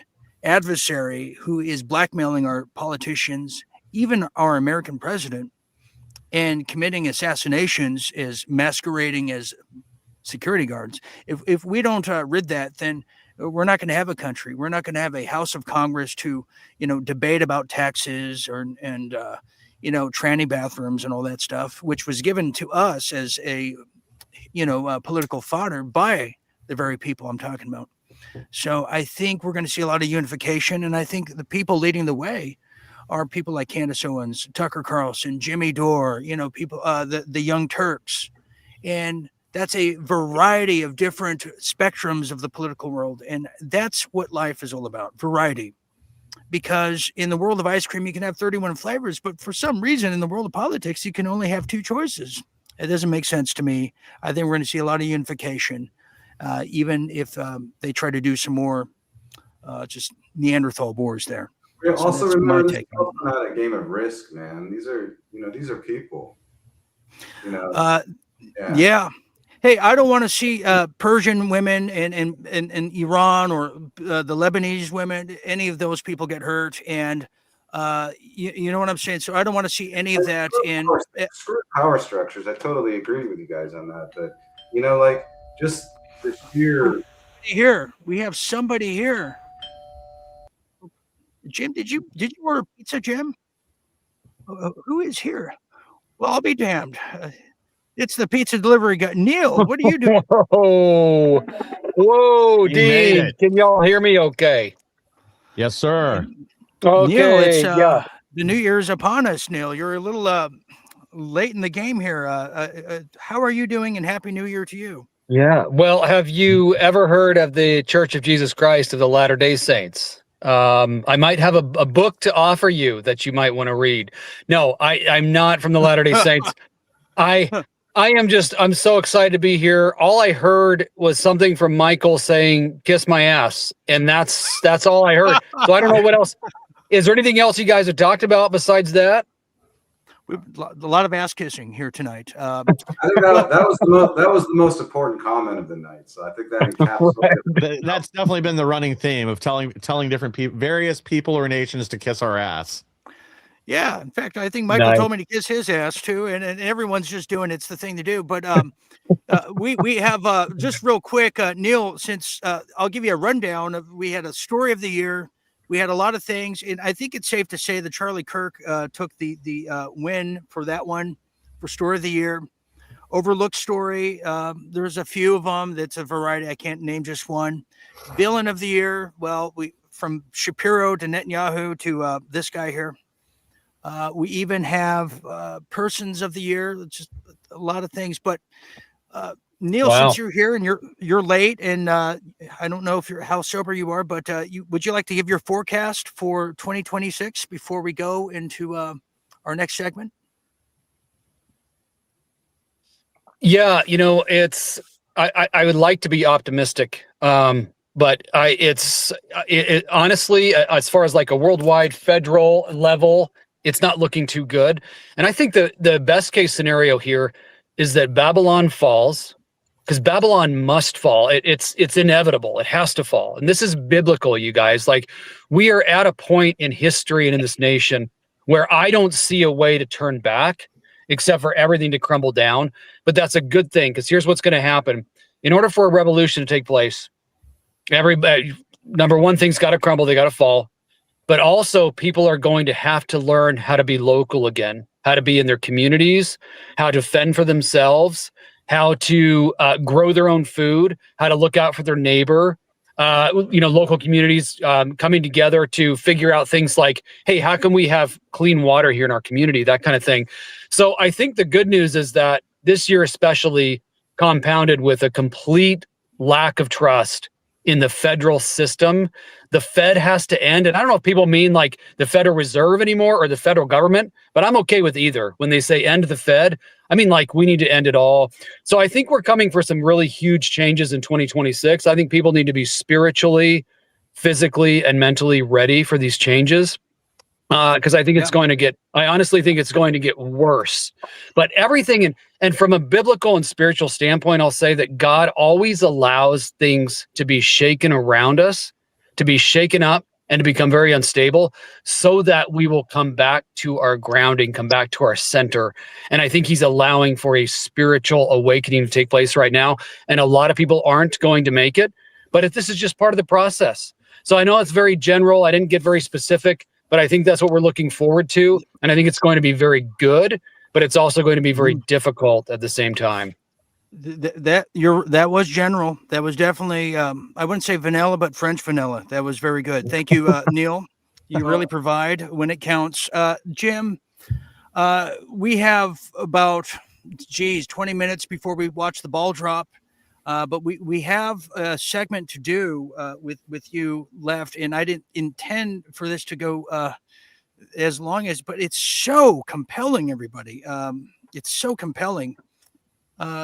adversary who is blackmailing our politicians, even our American president, and committing assassinations as masquerading as security guards, if we don't rid that, then we're not going to have a country. We're not going to have a House of Congress to, debate about taxes and tranny bathrooms and all that stuff, which was given to us as a political fodder by the very people I'm talking about. So I think we're going to see a lot of unification, and I think the people leading the way are people like Candace Owens, Tucker Carlson, Jimmy Dore, people, the Young Turks, and that's a variety of different spectrums of the political world. And that's what life is all about, variety. Because in the world of ice cream, you can have 31 flavors, but for some reason in the world of politics, you can only have 2 choices. It doesn't make sense to me. I think we're going to see a lot of unification, even if they try to do some more just Neanderthal wars there. So also remember, this is also not a game of Risk, man. These are people. Yeah. Hey, I don't want to see Persian women and Iran or the Lebanese women, any of those people get hurt. And you know what I'm saying? So I don't want to see any of that. Screw power structures. I totally agree with you guys on that. But, just the sheer... Here, we have somebody here. Jim, did you order pizza, Jim? Who is here? Well, I'll be damned. It's the pizza delivery guy. Neil, what are you doing? Whoa, Dean. Can y'all hear me okay? Yes, sir. Okay, Neil, it's the New Year's upon us, Neil. You're a little late in the game here. How are you doing, and Happy New Year to you? Yeah. Well, have you ever heard of the Church of Jesus Christ of the Latter-day Saints? I might have a book to offer you that you might want to read. No, I'm not from the Latter-day Saints. I'm so excited to be here. All I heard was something from Michael saying, "Kiss my ass." And that's all I heard. So I don't know what else. Is there anything else you guys have talked about besides that? A lot of ass kissing here tonight. I think that was the most important comment of the night. So I think that encapsulates. That's definitely been the running theme of telling different people, various people or nations to kiss our ass. Yeah, in fact, I think Michael told me to kiss his ass too, and everyone's just doing it's the thing to do. But we have just real quick, Neil. Since I'll give you a rundown of, we had a story of the year, we had a lot of things, and I think it's safe to say that Charlie Kirk took the win for that one for story of the year. Overlooked story. There's a few of them. That's a variety. I can't name just one. Villain of the year. Well, we from Shapiro to Netanyahu to this guy here. We even have persons of the year, just a lot of things. But Neil, Wow. since you're here and you're late, and I don't know if how sober you are, but would you like to give your forecast for 2026 before we go into our next segment? Yeah, it's I would like to be optimistic, but it's honestly, as far as like a worldwide federal level, it's not looking too good. And I think the best case scenario here is that Babylon falls, because Babylon must fall. It's inevitable. It has to fall. And this is biblical, you guys. Like, we are at a point in history and in this nation where I don't see a way to turn back except for everything to crumble down. But that's a good thing, because here's what's going to happen. In order for a revolution to take place, number one thing's got to crumble, they got to fall. But also, people are going to have to learn how to be local again, how to be in their communities, how to fend for themselves, how to grow their own food, how to look out for their neighbor. Local communities coming together to figure out things like, hey, how can we have clean water here in our community? That kind of thing. So I think the good news is that this year, especially compounded with a complete lack of trust in the federal system, the Fed has to end. And I don't know if people mean like the Federal Reserve anymore or the federal government, but I'm okay with either. When they say end the Fed, I mean, like, we need to end it all. So I think we're coming for some really huge changes in 2026. I think people need to be spiritually, physically, and mentally ready for these changes. Because I think I honestly think it's going to get worse. But everything, and from a biblical and spiritual standpoint, I'll say that God always allows things to be shaken around us, to be shaken up, and to become very unstable, so that we will come back to our grounding, come back to our center. And I think he's allowing for a spiritual awakening to take place right now. And a lot of people aren't going to make it, but if this is just part of the process. So I know it's very general. I didn't get very specific, but I think that's what we're looking forward to. And I think it's going to be very good, but it's also going to be very difficult at the same time. That was general. That was definitely I wouldn't say vanilla, but French vanilla. That was very good. Thank you, Neil. You really provide when it counts. Jim, we have about 20 minutes before we watch the ball drop. But we have a segment to do with you left, and I didn't intend for this to go as long as, but it's so compelling, everybody. It's so compelling.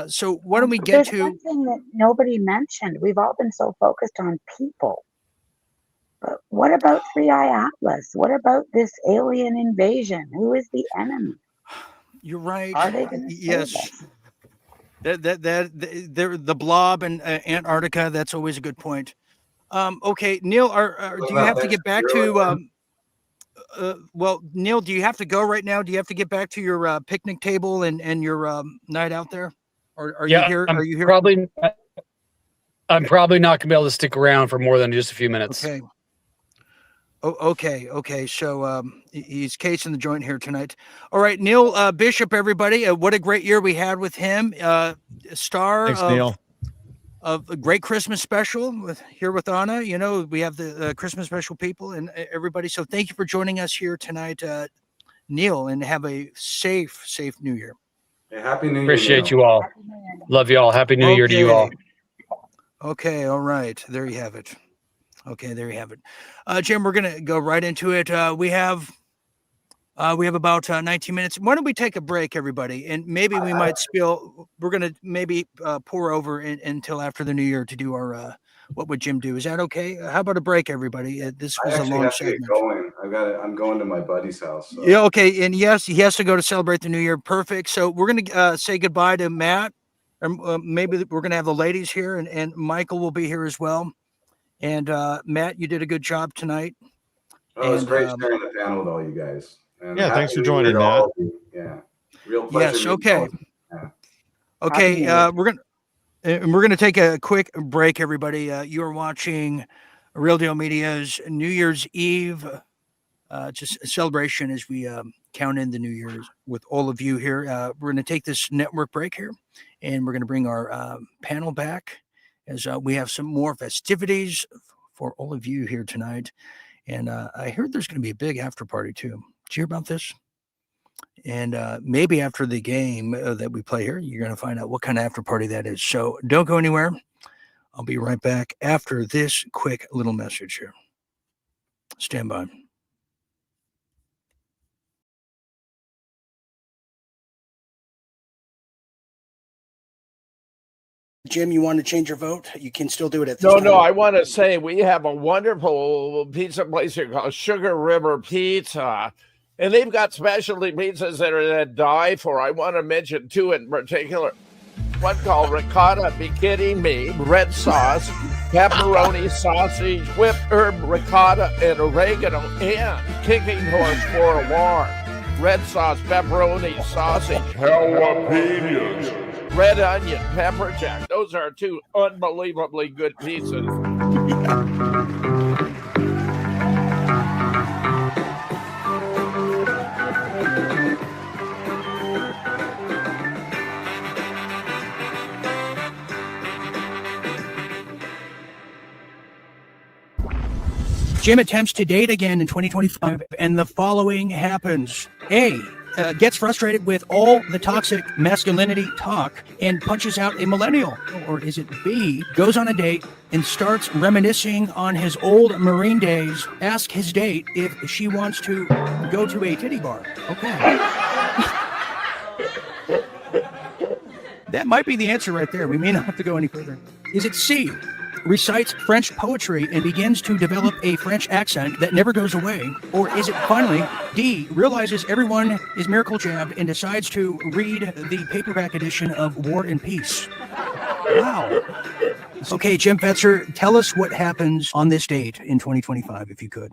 So why don't we get There's one thing that nobody mentioned. We've all been so focused on people. But what about Three Eye Atlas? What about this alien invasion? Who is the enemy? You're right. Are they going to save us? The blob and Antarctica. That's always a good point. Okay, Neil, do you have to get back to? Well, Neil, do you have to go right now? Do you have to get back to your picnic table and your night out there? Or are you here? Are you here? I'm probably not gonna be able to stick around for more than just a few minutes. Okay. Oh, okay. So he's casing the joint here tonight. All right, Neil Bishop, everybody. What a great year we had with him. Star Thanks, Neil. Of a great Christmas special here with Anna. You know, we have the Christmas special people and everybody. So thank you for joining us here tonight, Neil, and have a safe New Year. Hey, Happy New Year. Appreciate you all. Love you all. Happy New Year to you all. Okay. All right. There you have it. Okay, there you have it. Jim, we're going to go right into it. We have about 19 minutes. Why don't we take a break, everybody? And maybe we might we're going to maybe pour over until after the new year to do our, what would Jim do? Is that okay? How about a break, everybody? This was a long segment. I'm going to my buddy's house. So. Yeah, okay. And yes, he has to go to celebrate the new year. Perfect. So we're going to say goodbye to Matt. Maybe we're going to have the ladies here, and Michael will be here as well. And Matt, you did a good job tonight. Oh, it was great sharing the panel with all you guys. And Yeah, thanks Happy for New Year joining, to Matt. all of you. Yeah, real pleasure. Yes. meeting Okay. all of you. Yeah. Okay. We're gonna take a quick break, everybody. You are watching Real Deal Media's New Year's Eve, just a celebration as we count in the New Year's with all of you here. We're gonna take this network break here, and we're gonna bring our panel back as we have some more festivities for all of you here tonight. And I heard there's gonna be a big after party too. Did you hear about this? And maybe after the game that we play here, you're going to find out what kind of after party that is. So don't go anywhere. I'll be right back after this quick little message here. Stand by. Jim, you want to change your vote? You can still do it at this time. No, I want to say we have a wonderful pizza place here called Sugar River Pizza. And they've got specialty pizzas that are to die for. I want to mention two in particular. One called ricotta, be kidding me, red sauce, pepperoni, sausage, whipped herb, ricotta, and oregano, and kicking horse for a war. Red sauce, pepperoni, sausage, jalapenos, red onion, pepper jack. Those are two unbelievably good pizzas. Jim attempts to date again in 2025, and the following happens. A, gets frustrated with all the toxic masculinity talk and punches out a millennial. Or is it B, goes on a date and starts reminiscing on his old Marine days, ask his date if she wants to go to a titty bar. Okay. That might be the answer right there. We may not have to go any further. Is it C, recites French poetry and begins to develop a French accent that never goes away? Or is it finally D, realizes everyone is miracle jabbed and decides to read the paperback edition of War and Peace? Wow. Okay, Jim Fetzer, tell us what happens on this date in 2025, if you could.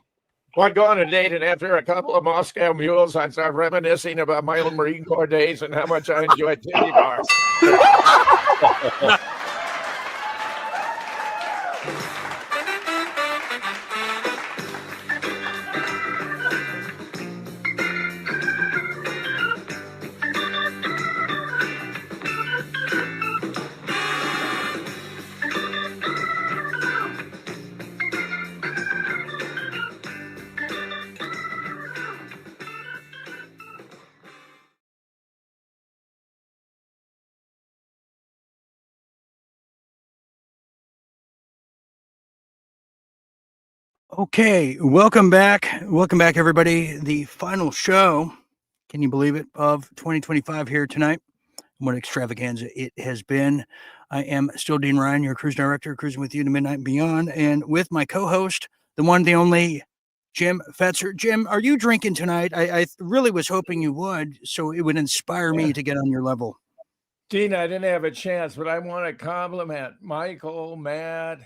Well, I go on a date, and after a couple of Moscow mules, I start reminiscing about my old Marine Corps days and how much I enjoyed titty bars. Okay, welcome back. Welcome back, everybody. The final show, can you believe it, of 2025 here tonight. What extravaganza it has been. I am still Dean Ryan, your cruise director, cruising with you to midnight and beyond, and with my co-host, the one, the only, Jim Fetzer. Jim, are you drinking tonight? I really was hoping you would, so it would inspire me to get on your level. Dean, I didn't have a chance, but I want to compliment Michael, Matt,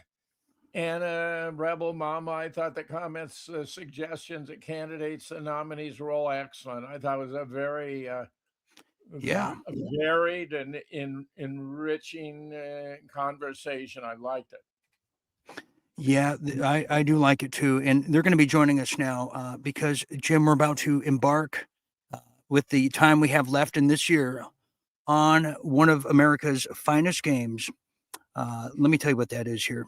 Anna, Rebel Mama. I thought the comments, suggestions, the candidates, the nominees were all excellent. I thought it was a very varied and enriching conversation. I liked it. Yeah, I do like it too. And they're going to be joining us now because, Jim, we're about to embark with the time we have left in this year on one of America's finest games. Let me tell you what that is here.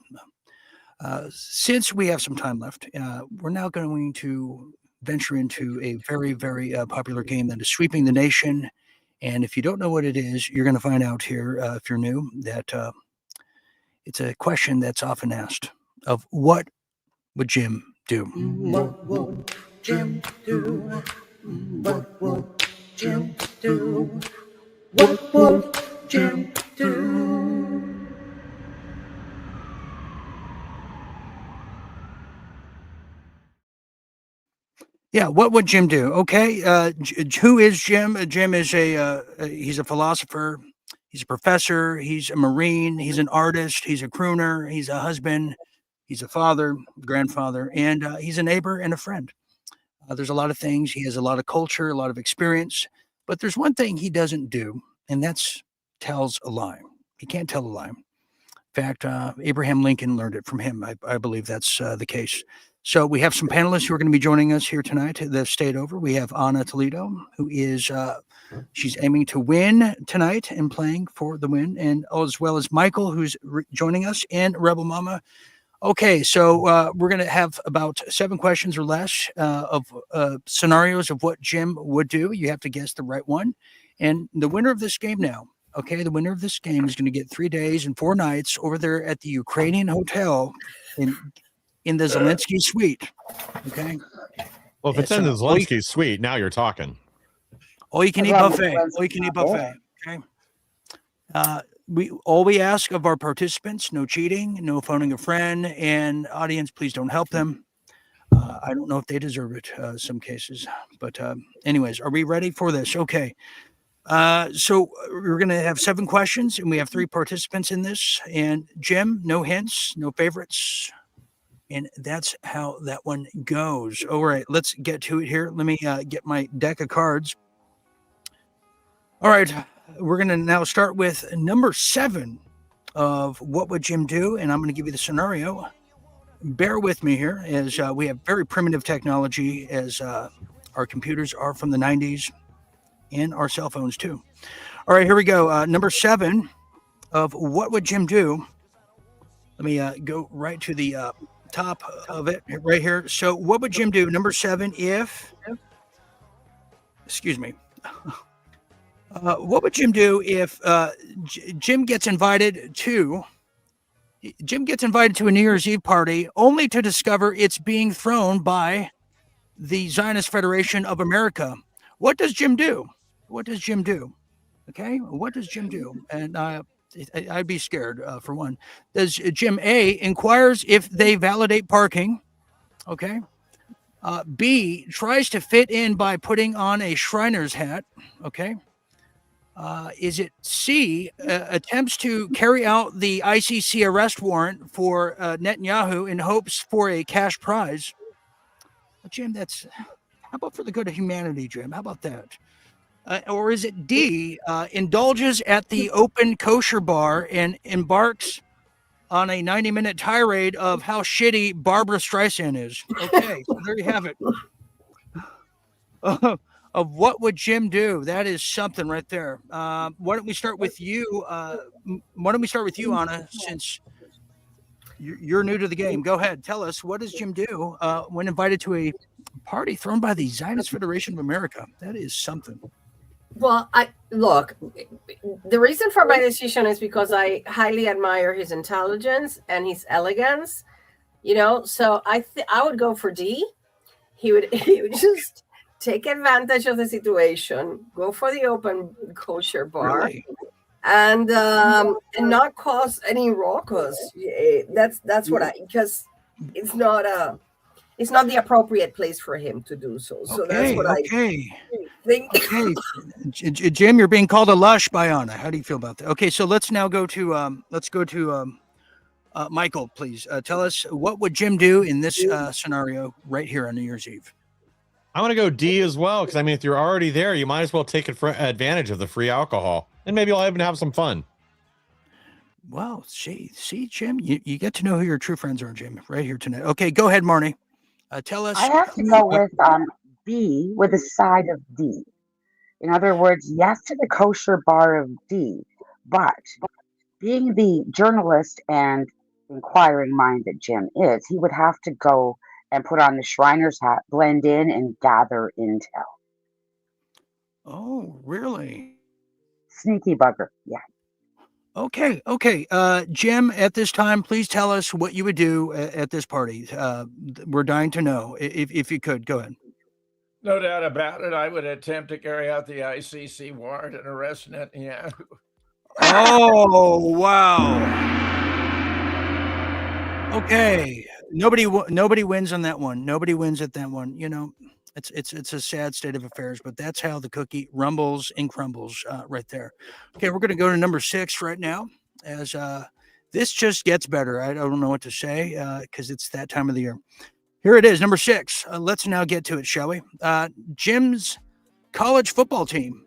Since we have some time left, we're now going to venture into a very, very popular game that is sweeping the nation. And if you don't know what it is, you're going to find out here, if you're new, that it's a question that's often asked of what would Jim do? What would Jim do? What would Jim do? What would Jim do? Yeah, what would Jim do? Okay, who is Jim? Jim is he's a philosopher, he's a professor, he's a Marine, he's an artist, he's a crooner, he's a husband, he's a father, grandfather, and he's a neighbor and a friend. There's a lot of things. He has a lot of culture, a lot of experience, but there's one thing he doesn't do, and that's tells a lie. He can't tell a lie. In fact, Abraham Lincoln learned it from him. I believe that's the case. So we have some panelists who are going to be joining us here tonight. They've stayed over. We have Anna Toledo, who is she's aiming to win tonight and playing for the win, and as well as Michael, who's joining us, and Rebel Mama. Okay, so we're going to have about 7 questions or less of scenarios of what Jim would do. You have to guess the right one, and the winner of this game now. Okay, the winner of this game is going to get 3 days and 4 nights over there at the Ukrainian hotel in the Zelensky suite. Okay. Well, if it's in the Zelensky suite, now you're talking. All you can eat buffet. All you can eat buffet. Okay. We ask of our participants: no cheating, no phoning a friend, and audience, please don't help them. I don't know if they deserve it. Some cases, but anyways, are we ready for this? Okay. So we're going to have 7 questions, and we have 3 participants in this. And Jim, no hints, no favorites. And that's how that one goes. All right, let's get to it here. Let me get my deck of cards. All right, we're going to now start with number 7 of what would Jim do? And I'm going to give you the scenario. Bear with me here, as we have very primitive technology, as our computers are from the 90s. And our cell phones too. All right, here we go. Number 7 of what would Jim do? Let me go right to the top of it right here. So what would Jim do? Number 7, excuse me. What would Jim do if Jim gets invited to a New Year's Eve party only to discover it's being thrown by the Zionist Federation of America? What does Jim do? What does Jim do? Okay, what does Jim do? And I'd be scared for one. Does Jim A inquires if they validate parking? Okay. B tries to fit in by putting on a Shriner's hat. Okay. Is it C attempts to carry out the ICC arrest warrant for Netanyahu in hopes for a cash prize? Jim, how about for the good of humanity, Jim? How about that? Or is it D, indulges at the open kosher bar and embarks on a 90-minute tirade of how shitty Barbara Streisand is? Okay, so there you have it. Of what would Jim do? That is something right there. Why don't we start with you? Anna, since you're new to the game. Go ahead. Tell us, what does Jim do when invited to a party thrown by the Zionist Federation of America? That is something. Well, the reason for my decision is because I highly admire his intelligence and his elegance, so I would go for D. He would just take advantage of the situation, go for the open kosher bar, really? and not cause any ruckus. That's what because it's not the appropriate place for him to do so. So that's what I think. Okay, Jim, you're being called a lush by Anna. How do you feel about that? Okay, so let's now go to Michael, please. Tell us, what would Jim do in this scenario right here on New Year's Eve? I'm going to go D as well, because if you're already there, you might as well take advantage of the free alcohol, and maybe I'll even have some fun. Well, see, Jim, you get to know who your true friends are, Jim, right here tonight. Okay, go ahead, Marnie. Tell us. I have to go with B with a side of D. In other words, yes to the kosher bar of D, but being the journalist and inquiring mind that Jim is, he would have to go and put on the Shriner's hat, blend in, and gather intel. Oh, really? Sneaky bugger, yeah. Okay. Jim, at this time, please tell us what you would do at this party. We're dying to know. If you could, go ahead. No doubt about it. I would attempt to carry out the ICC warrant and arrest Netanyahu. Oh, wow. Okay. Nobody wins on that one. Nobody wins at that one. It's a sad state of affairs, but that's how the cookie rumbles and crumbles right there. Okay, we're going to go to number 6 right now, as this just gets better. I don't know what to say because it's that time of the year. Here it is, number 6. Let's now get to it, shall we? Jim's college football team.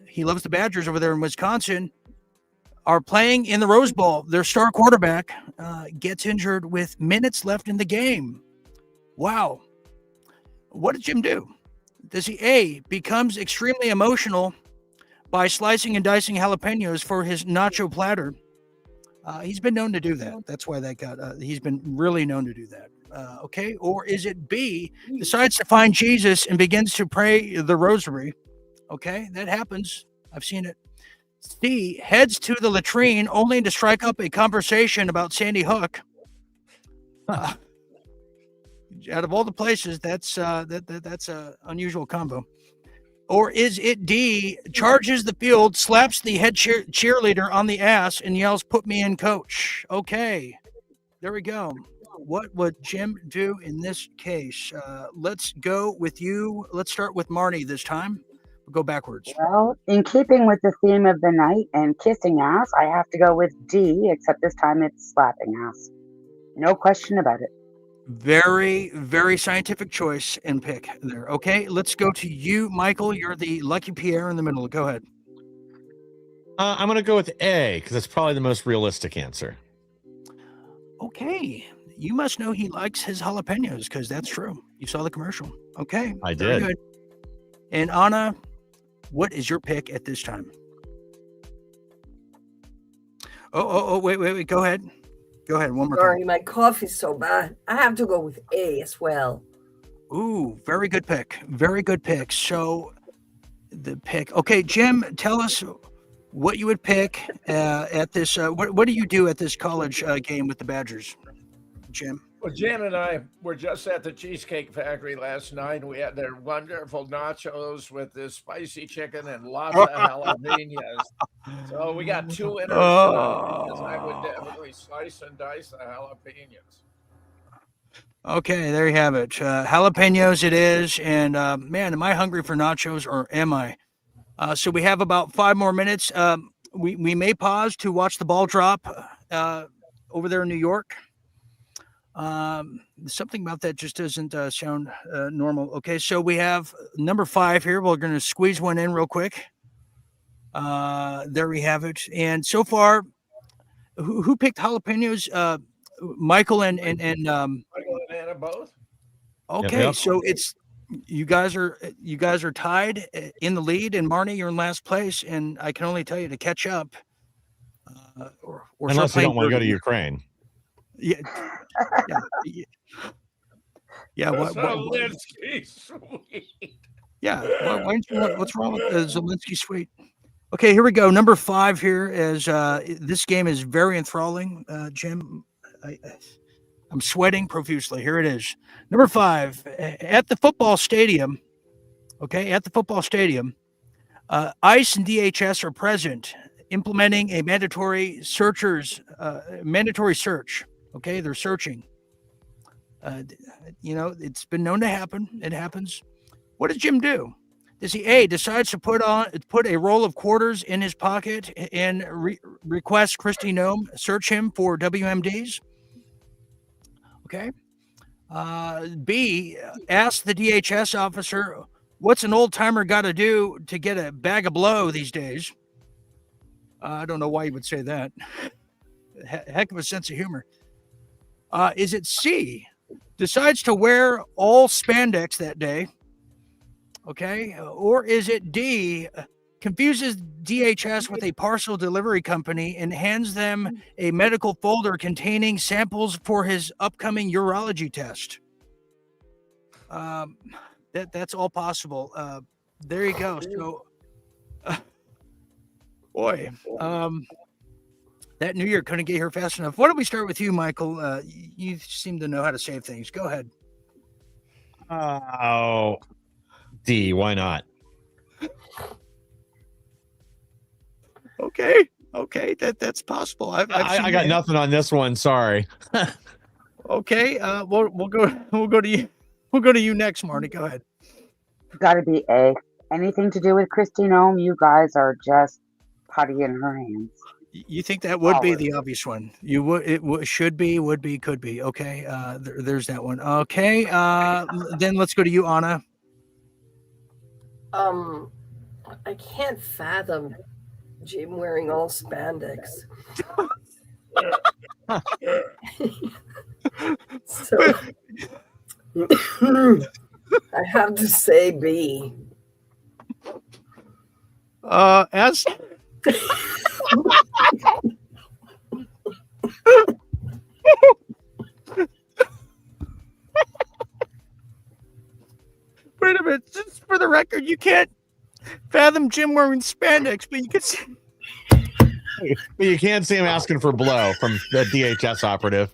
He loves the Badgers over there in Wisconsin. Are playing in the Rose Bowl. Their star quarterback gets injured with minutes left in the game. Wow. What did Jim do? Does he A, becomes extremely emotional by slicing and dicing jalapenos for his nacho platter? He's been known to do that. That's why that got, he's been really known to do that. Okay. Or is it B, decides to find Jesus and begins to pray the rosary? Okay. That happens. I've seen it. C, heads to the latrine only to strike up a conversation about Sandy Hook. Out of all the places, that's a unusual combo. Or is it D, charges the field, slaps the head cheerleader on the ass, and yells, "Put me in, coach"? Okay, there we go. What would Jim do in this case? Let's go with you. Let's start with Marnie this time. We'll go backwards. Well, in keeping with the theme of the night and kissing ass, I have to go with D, except this time it's slapping ass. No question about it. Very, very scientific choice and pick there. Okay, let's go to you, Michael. You're the lucky Pierre in the middle. Go ahead. I'm going to go with A because it's probably the most realistic answer. Okay, you must know he likes his jalapenos because that's true. You saw the commercial. Okay, I very did. good. And Anna, what is your pick at this time? Wait. Go ahead. Go ahead. One more time. Sorry, my cough is so bad. I have to go with A as well. Ooh, very good pick. Very good pick. So the pick. Okay, Jim, tell us what you would pick at this. What do you do at this college game with the Badgers, Jim? Well, Jen and I were just at the Cheesecake Factory last night, and we had their wonderful nachos with this spicy chicken and lots of jalapenos. So we got 2 winners tonight because I would definitely slice and dice the jalapenos. Okay, there you have it. Jalapenos it is. And man, am I hungry for nachos or am I? So we have about 5 more minutes. We may pause to watch the ball drop over there in New York. Something about that just doesn't sound normal. Okay, so we have number 5 here. We're going to squeeze one in real quick. There we have it. And so far, who picked jalapenos? Michael and Michael and Anna both. Okay, Yep. so it's you guys are tied in the lead, and Marnie, you're in last place. And I can only tell you to catch up. Or Unless you start don't want to go to playing Ukraine. Yeah. Yeah. Zelensky sweet. Yeah. What's wrong with the Zelensky suite? Okay, here we go. Number 5 here is this game is very enthralling. Jim, I'm sweating profusely. Here it is. Number 5 at the football stadium. Okay, at the football stadium, ICE and DHS are present, implementing a mandatory search. Okay, they're searching. It's been known to happen. It happens. What does Jim do? Does he A, decides to put a roll of quarters in his pocket and request Kristi Noem search him for WMDs? Okay. B, ask the DHS officer, what's an old timer got to do to get a bag of blow these days? I don't know why you would say that. Heck of a sense of humor. Is it C, decides to wear all spandex that day? Okay. Or is it D, confuses DHS with a parcel delivery company and hands them a medical folder containing samples for his upcoming urology test? That's all possible. There you go. So, boy, that New Year couldn't get here fast enough. Why don't we start with you, Michael? You seem to know how to save things. Go ahead. Oh, D, why not? Okay, that's possible. I got nothing on this one. Sorry. Okay, we'll go to you. We'll go to you next, Marnie. Go ahead. Got to be A. Anything to do with Kristi Noem, you guys are just putty in her hands. You think that would be the obvious one? You would, should be, would be, could be. Okay, there's that one. Okay, then let's go to you, Anna. I can't fathom Jim wearing all spandex. So I have to say B. S. Wait a minute, just for the record, you can't fathom Jim wearing spandex, but you can see. But you can't see him asking for blow from the DHS operative.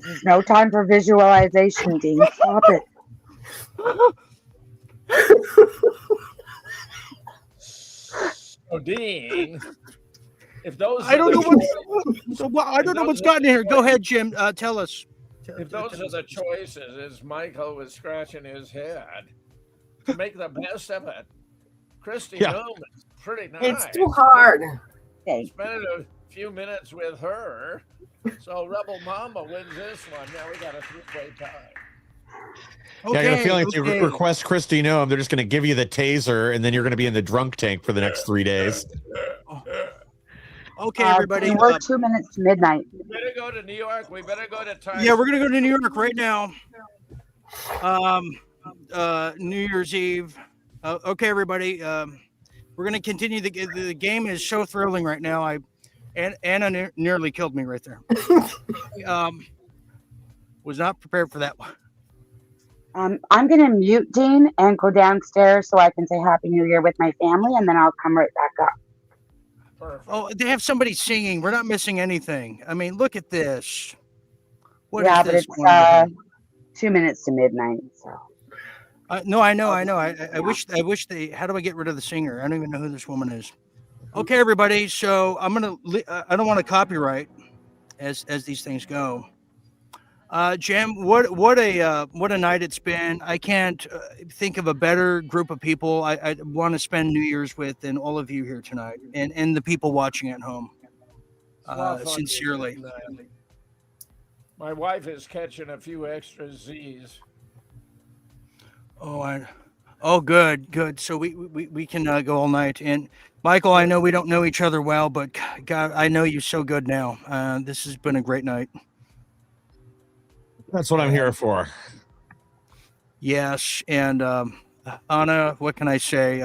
There's no time for visualization, Dean. Stop it. So, Dean, if those I don't know what's gotten here. Go ahead, Jim. Tell us. If those are the choices, as Michael was scratching his head, to make the best of it, Christy Newman's pretty nice. It's too hard. Okay. Spent a few minutes with her, so Rebel Mama wins this one. Now we got a 3-way tie. Yeah, I got a feeling if you request Christy Noem, they're just going to give you the taser, and then you're going to be in the drunk tank for the next 3 days. Okay, everybody. We're 2 minutes to midnight. We better go to New York. We better go to Times. Yeah, we're going to go to New York right now. New Year's Eve. Okay, everybody. We're going to continue. The game is so thrilling right now. Anna nearly killed me right there. Was not prepared for that one. I'm going to mute Dean and go downstairs so I can say Happy New Year with my family, and then I'll come right back up. Perfect. Oh, they have somebody singing. We're not missing anything. I mean, look at this. What yeah, is but this? It's 2 minutes to midnight. So. No, I know. I wish they. How do I get rid of the singer? I don't even know who this woman is. Okay, everybody. So I'm gonna. I don't want to copyright, as these things go. Jim, what a night it's been. I can't think of a better group of people I want to spend New Year's with than all of you here tonight, and the people watching at home. Sincerely. My wife is catching a few extra Z's. Oh, good. So we can go all night. And Michael, I know we don't know each other well, but God, I know you so good now. This has been a great night. That's what I'm here for. Yes, and Anna, what can I say?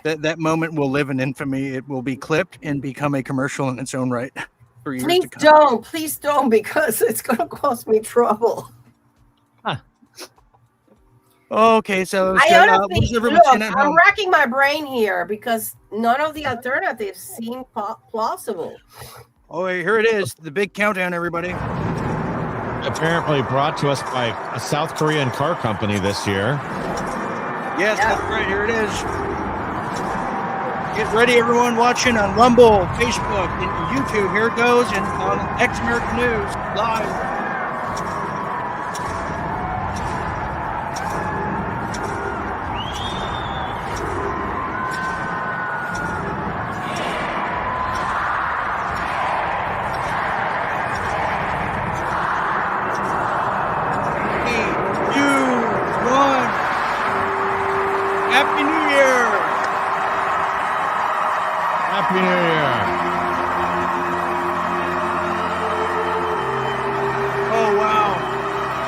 That moment will live in infamy. It will be clipped and become a commercial in its own right for years to come. Please don't, because it's going to cause me trouble. Okay, so I honestly, look, I'm racking my brain here because none of the alternatives seem plausible. Oh, here it is, the big countdown, everybody. Apparently brought to us by a South Korean car company this year. Yes, that's right. Here it is. Get ready, everyone watching on Rumble, Facebook, and YouTube. Here it goes, and on X American News live.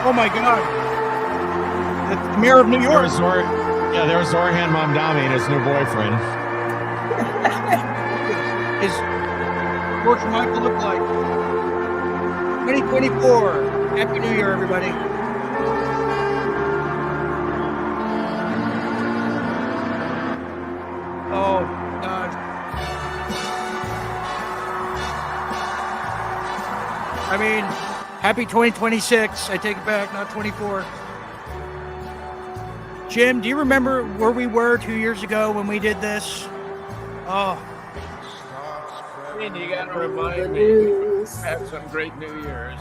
Oh my God! The mayor of New York. There's Zorhan Mamdani and his new boyfriend. What's Michael look like? 2024. Happy New Year, everybody. Oh God. I mean, happy 2026. I take it back, not 24. Jim, do you remember where we were 2 years ago when we did this? Oh. You got to remind me. Have some great New Year's.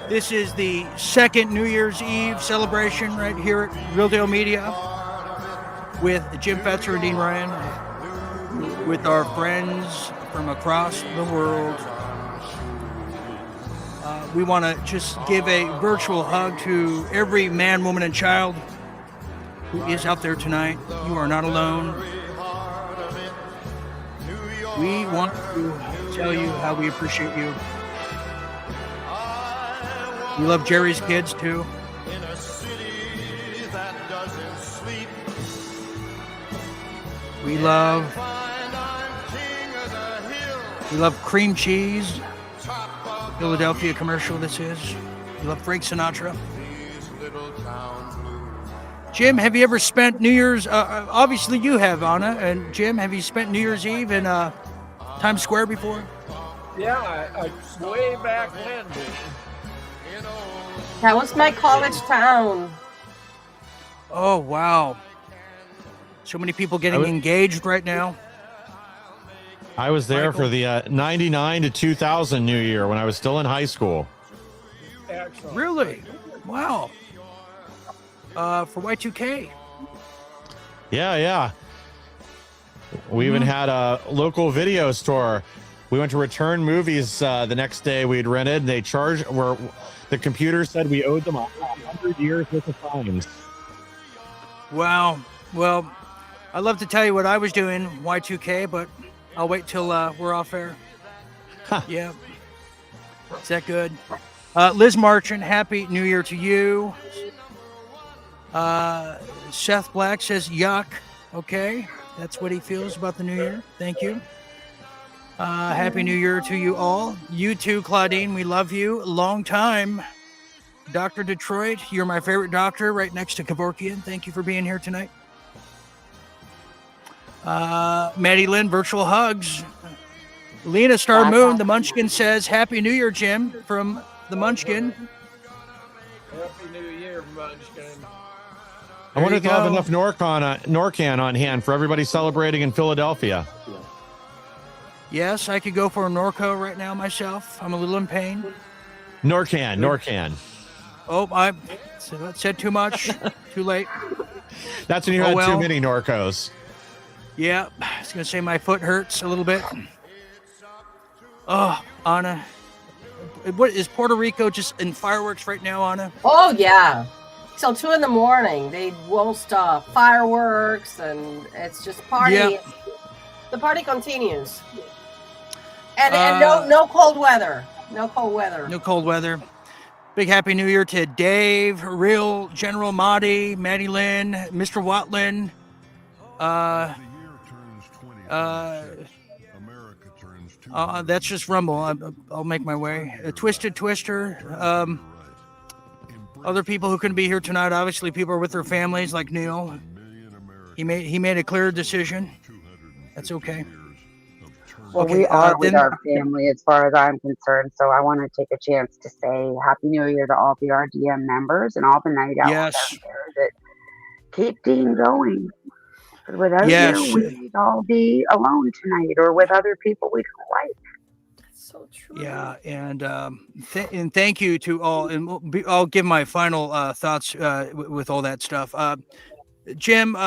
This is the second New Year's Eve celebration right here at Real Deal Media. with Jim Fetzer and Dean Ryan, with our friends from across the world. We want to just give a virtual hug to every man, woman, and child who is out there tonight. You are not alone. We want to tell you how we appreciate you. We love Jerry's kids too. We love cream cheese. Philadelphia commercial this is. We love Frank Sinatra. Jim, have you ever spent New Year's? Obviously you have, Anna. And Jim, have you spent New Year's Eve in Times Square before? Yeah, I way back when, dude. That was my college town. Oh, wow. So many people getting engaged right now. I was there for the 99 to 2000 New Year when I was still in high school. Excellent. Really? Wow. For Y2K. Yeah. We even had a local video store. We went to return movies the next day we'd rented. They charged where the computer said we owed them 100 years worth of fines. Wow. Well, I'd love to tell you what I was doing Y2K, but I'll wait till we're off air. Yeah. Is that good? Liz Marchand, Happy New Year to you. Seth Black says, yuck. Okay. That's what he feels about the new year. Thank you. Happy New Year to you all. You too, Claudine. We love you. Long time. Dr. Detroit, you're my favorite doctor right next to Kevorkian. Thank you for being here tonight. Maddie Lynn, virtual hugs. Lena Star Moon, the Munchkin says, Happy New Year, Jim, from the Munchkin. Happy New Year, Munchkin. I wonder if they'll have enough Norcan on hand for everybody celebrating in Philadelphia. Yes, I could go for a Norco right now myself. I'm a little in pain. Norcan. Oh, I said too much. Too late. That's when you had too many Norcos. Yeah, I was going to say my foot hurts a little bit. Oh, Anna. What is Puerto Rico just in fireworks right now, Anna? Oh, yeah. Till 2 a.m. They won't stop. Fireworks, and it's just party. Yep. The party continues. And no cold weather. No cold weather. No cold weather. Big Happy New Year to Dave, Real General Mahdi, Maddie Lynn, Mr. Watlin. That's just Rumble. I'll make my way. Twisted Twister. Other people who couldn't be here tonight. Obviously, people are with their families, like Neil. He made a clear decision. That's okay. Well, we are with our family as far as I'm concerned, so I want to take a chance to say Happy New Year to all the RDM members and all the night owls out there that keep Dean going. Without you, we'd all be alone tonight or with other people we don't like. That's so true. Yeah, and thank you to all, and I'll give my final thoughts with all that stuff. Jim,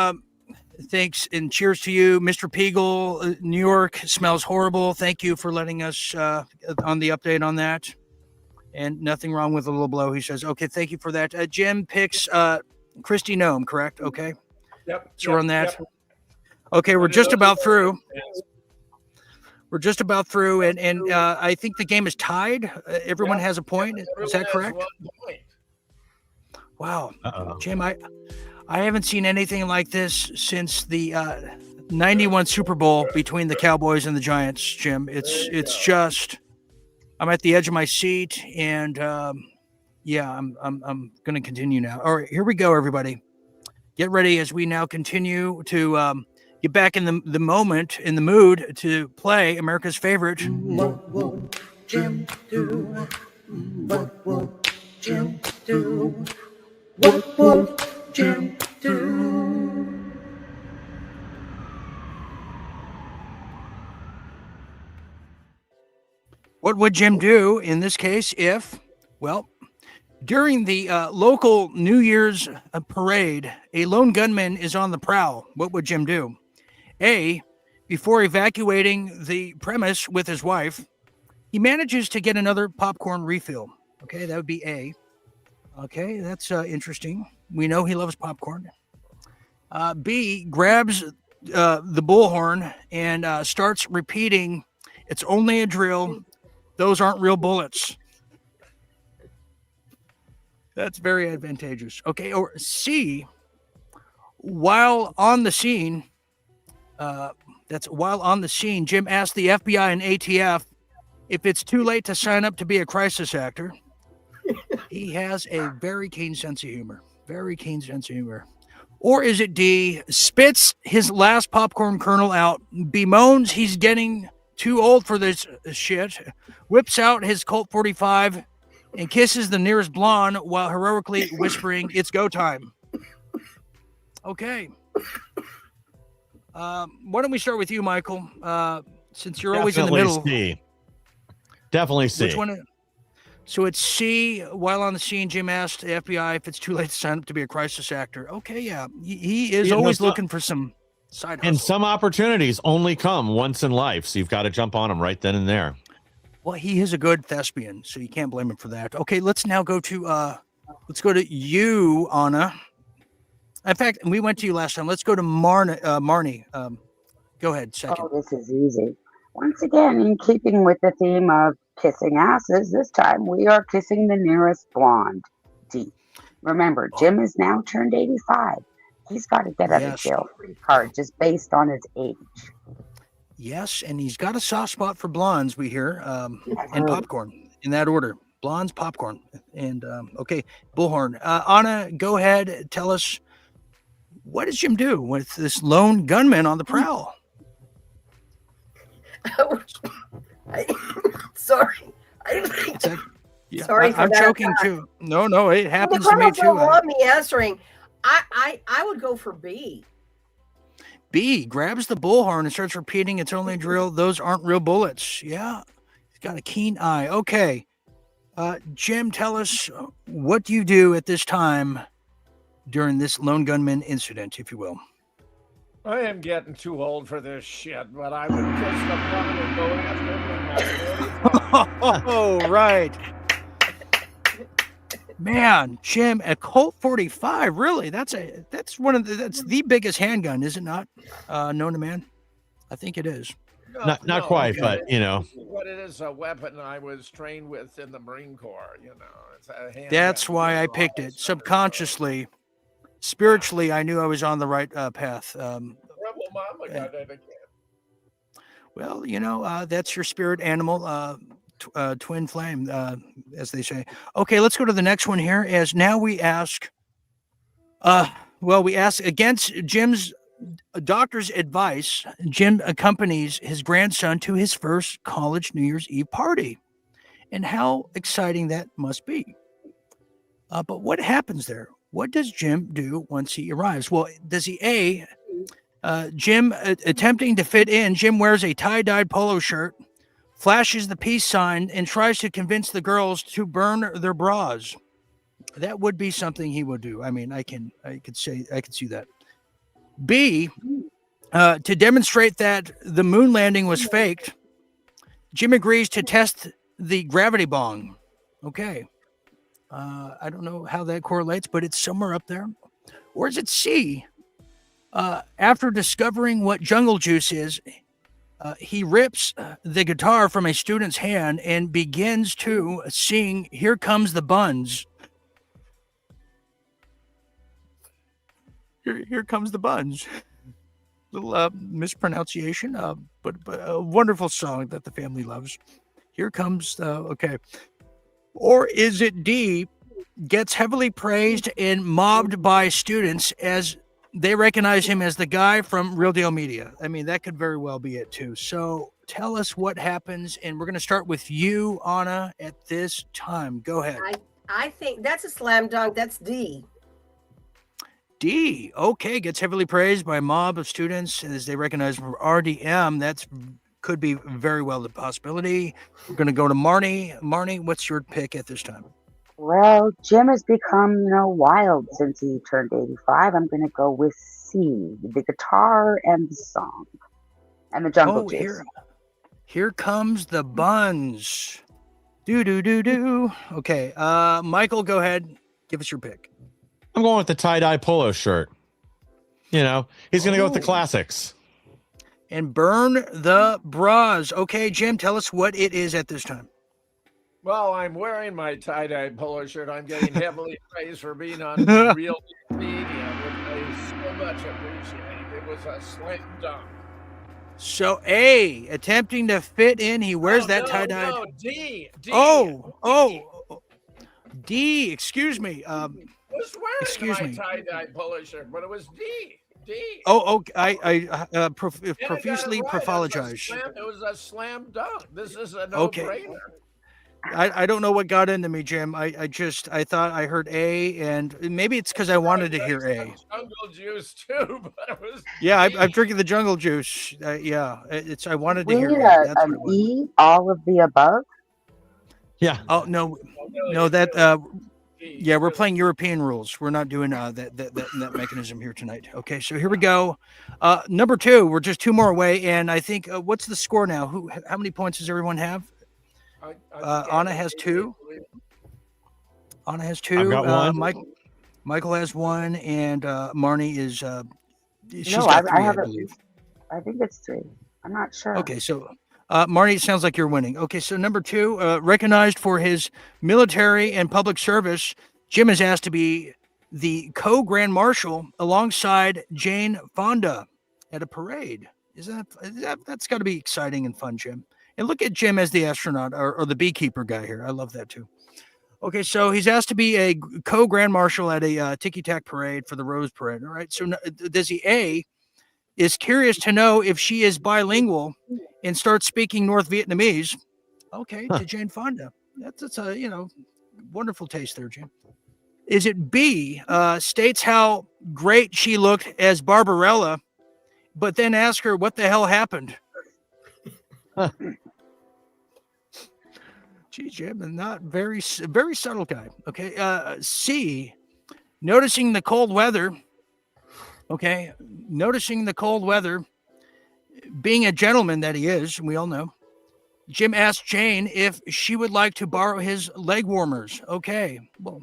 thanks and cheers to you. Mr. Peagle, New York smells horrible. Thank you for letting us on the update on that. And nothing wrong with a little blow. He says, okay, thank you for that. Jim picks Christy Nome, correct? Okay. Yep. So we're on that. Yep. Okay, we're just about through. We're just about through, and I think the game is tied. Everyone has a point. Is that correct? Wow. Jim, I haven't seen anything like this since the 91 Super Bowl between the Cowboys and the Giants, Jim. It's just, I'm at the edge of my seat, and yeah, I'm going to continue now. All right, here we go, everybody. Get ready as we now continue to get back in the moment, in the mood to play America's favorite. What would Jim do? What would Jim do? What would Jim do? What would Jim do in this case if, well, During the local New Year's parade, a lone gunman is on the prowl. What would Jim do? A, before evacuating the premise with his wife, he manages to get another popcorn refill. Okay, that would be A. Okay, that's interesting. We know he loves popcorn. B, grabs the bullhorn and starts repeating, "It's only a drill. Those aren't real bullets." That's very advantageous. Okay, or C, while on the scene, Jim asked the FBI and ATF if it's too late to sign up to be a crisis actor. He has a very keen sense of humor. Very keen sense of humor. Or is it D, spits his last popcorn kernel out, bemoans he's getting too old for this shit, whips out his Colt 45, and kisses the nearest blonde while heroically whispering, "It's go time." Okay. Why don't we start with you, Michael? Since you're always in the middle. Definitely C. Which one? So it's C. While on the scene, Jim asked the FBI if it's too late to sign up to be a crisis actor. Okay, yeah. He is always looking for some side hustle. And some opportunities only come once in life, so you've got to jump on them right then and there. Well, he is a good thespian, so you can't blame him for that. Okay, let's now go to you, Anna. In fact, we went to you last time. Let's go to Marnie. Go ahead, second. Oh, this is easy. Once again, in keeping with the theme of kissing asses, this time we are kissing the nearest blonde. D. Remember, Jim is now turned 85. He's got to get out of jail free card just based on his age. Yes, and he's got a soft spot for blondes, we hear, and popcorn, in that order. Blondes, popcorn, and, okay, bullhorn. Anna, go ahead, tell us, what does Jim do with this lone gunman on the prowl? Sorry. Sorry for I'm that. choking too. No, it happens to me too. Don't love me answering. I would go for B. B, grabs the bullhorn and starts repeating, "It's only a drill. Those aren't real bullets." Yeah, he's got a keen eye. Okay, Jim, tell us, what do you do at this time during this lone gunman incident, if you will? I am getting too old for this shit, but I would kiss the front and go after him. Oh, right. Man, Jim, a Colt 45, really? That's the biggest handgun, is it not? Known to man? I think it is. Not quite, but you know. But it is a weapon I was trained with in the Marine Corps, you know. It's a handgun. That's why I picked it. Subconsciously, spiritually, I knew I was on the right path. Rebel Mama got it again. Well, you know, that's your spirit animal, twin flame, as they say. Okay, let's go to the next one here. As now we ask, against Jim's doctor's advice, Jim accompanies his grandson to his first college New Year's Eve party, and how exciting that must be. But what happens there? What does Jim do once he arrives? Well, does he Jim attempting to fit in? Jim wears a tie-dyed polo shirt, flashes the peace sign, and tries to convince the girls to burn their bras. That would be something he would do. I mean, I could see that. B, to demonstrate that the moon landing was faked, Jim agrees to test the gravity bong. Okay. I don't know how that correlates, but it's somewhere up there. Or is it C? After discovering what jungle juice is, he rips the guitar from a student's hand and begins to sing "Here Comes the Buns." Here comes the buns. Little mispronunciation, but a wonderful song that the family loves. Here comes okay. Or is it D, gets heavily praised and mobbed by students as they recognize him as the guy from Real Deal Media? I mean, that could very well be it too. So tell us what happens, and we're going to start with you, Anna, at this time. Go ahead. I think that's a slam dunk. That's D. D, okay, gets heavily praised by a mob of students as they recognize him from RDM. That's could be very well the possibility. We're going to go to Marnie. Marnie, what's your pick at this time? Well, Jim has become, wild since he turned 85. I'm going to go with C, the guitar and the song and the jungle Oh, juice. here comes the buns. Do. Okay, Michael, go ahead. Give us your pick. I'm going with the tie-dye polo shirt. He's going to go with the classics. And burn the bras. Okay, Jim, tell us what it is at this time. Well, I'm wearing my tie-dye polo shirt. I'm getting heavily praised for being on Real Media, which I so much appreciate. It was a slam dunk. So A, attempting to fit in. He wears that tie-dye. No, D. D. Excuse me. I was wearing my tie-dye polo shirt, but it was D. Oh, okay. I profusely apologize. It was a slam dunk. This is a Okay. no-brainer. I don't know what got into me, Jim. I thought I heard A, and maybe it's because I wanted to hear A. Jungle juice too, but it was. Yeah, I'm drinking the jungle juice. I wanted to We hear need A. That's an E, all of the above. Yeah. Oh no, yeah, we're playing European rules. We're not doing that mechanism here tonight. Okay, so here we go. Number 2. We're just 2 more away, and I think what's the score now? How many points does everyone have? Anna has 2. Anna has 2. I've got 1. Michael has 1, and Marnie is. She's No, got 3, I have I believe. I think it's 3. I'm not sure. Okay, so Marnie, it sounds like you're winning. Okay, so number 2, recognized for his military and public service, Jim is asked to be the co-grand marshal alongside Jane Fonda at a parade. That's got to be exciting and fun, Jim? And look at Jim as the astronaut or the beekeeper guy here. I love that too. Okay, so he's asked to be a co-grand marshal at a ticky-tack parade for the Rose Parade. All right, so does he A, is curious to know if she is bilingual and starts speaking North Vietnamese. Okay, to Jane Fonda. That's a wonderful taste there, Jim. Is it B, states how great she looked as Barbarella, but then ask her what the hell happened? Gee, Jim, not very subtle guy. Okay, C, noticing the cold weather. Okay, noticing the cold weather, being a gentleman that he is, we all know, Jim asked Jane if she would like to borrow his leg warmers. Okay, well,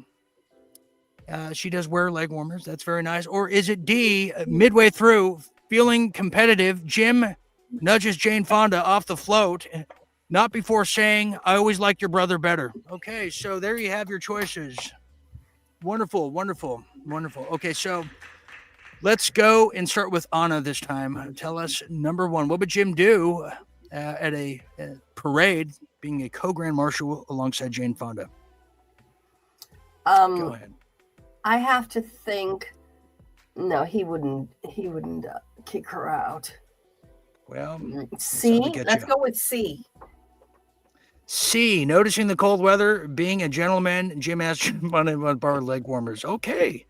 she does wear leg warmers. That's very nice. Or is it D, midway through, feeling competitive, Jim nudges Jane Fonda off the float, not before saying, I always liked your brother better. Okay, so there you have your choices. Wonderful. Okay, so let's go and start with Anna this time. Tell us, number 1, what would Jim do at a parade, being a co-grand marshal alongside Jane Fonda? Go ahead. I have to think. No, he wouldn't kick her out. Well, C. Let's go with C. C, noticing the cold weather, being a gentleman, Jim asked Jim Fonda to borrow leg warmers. Okay,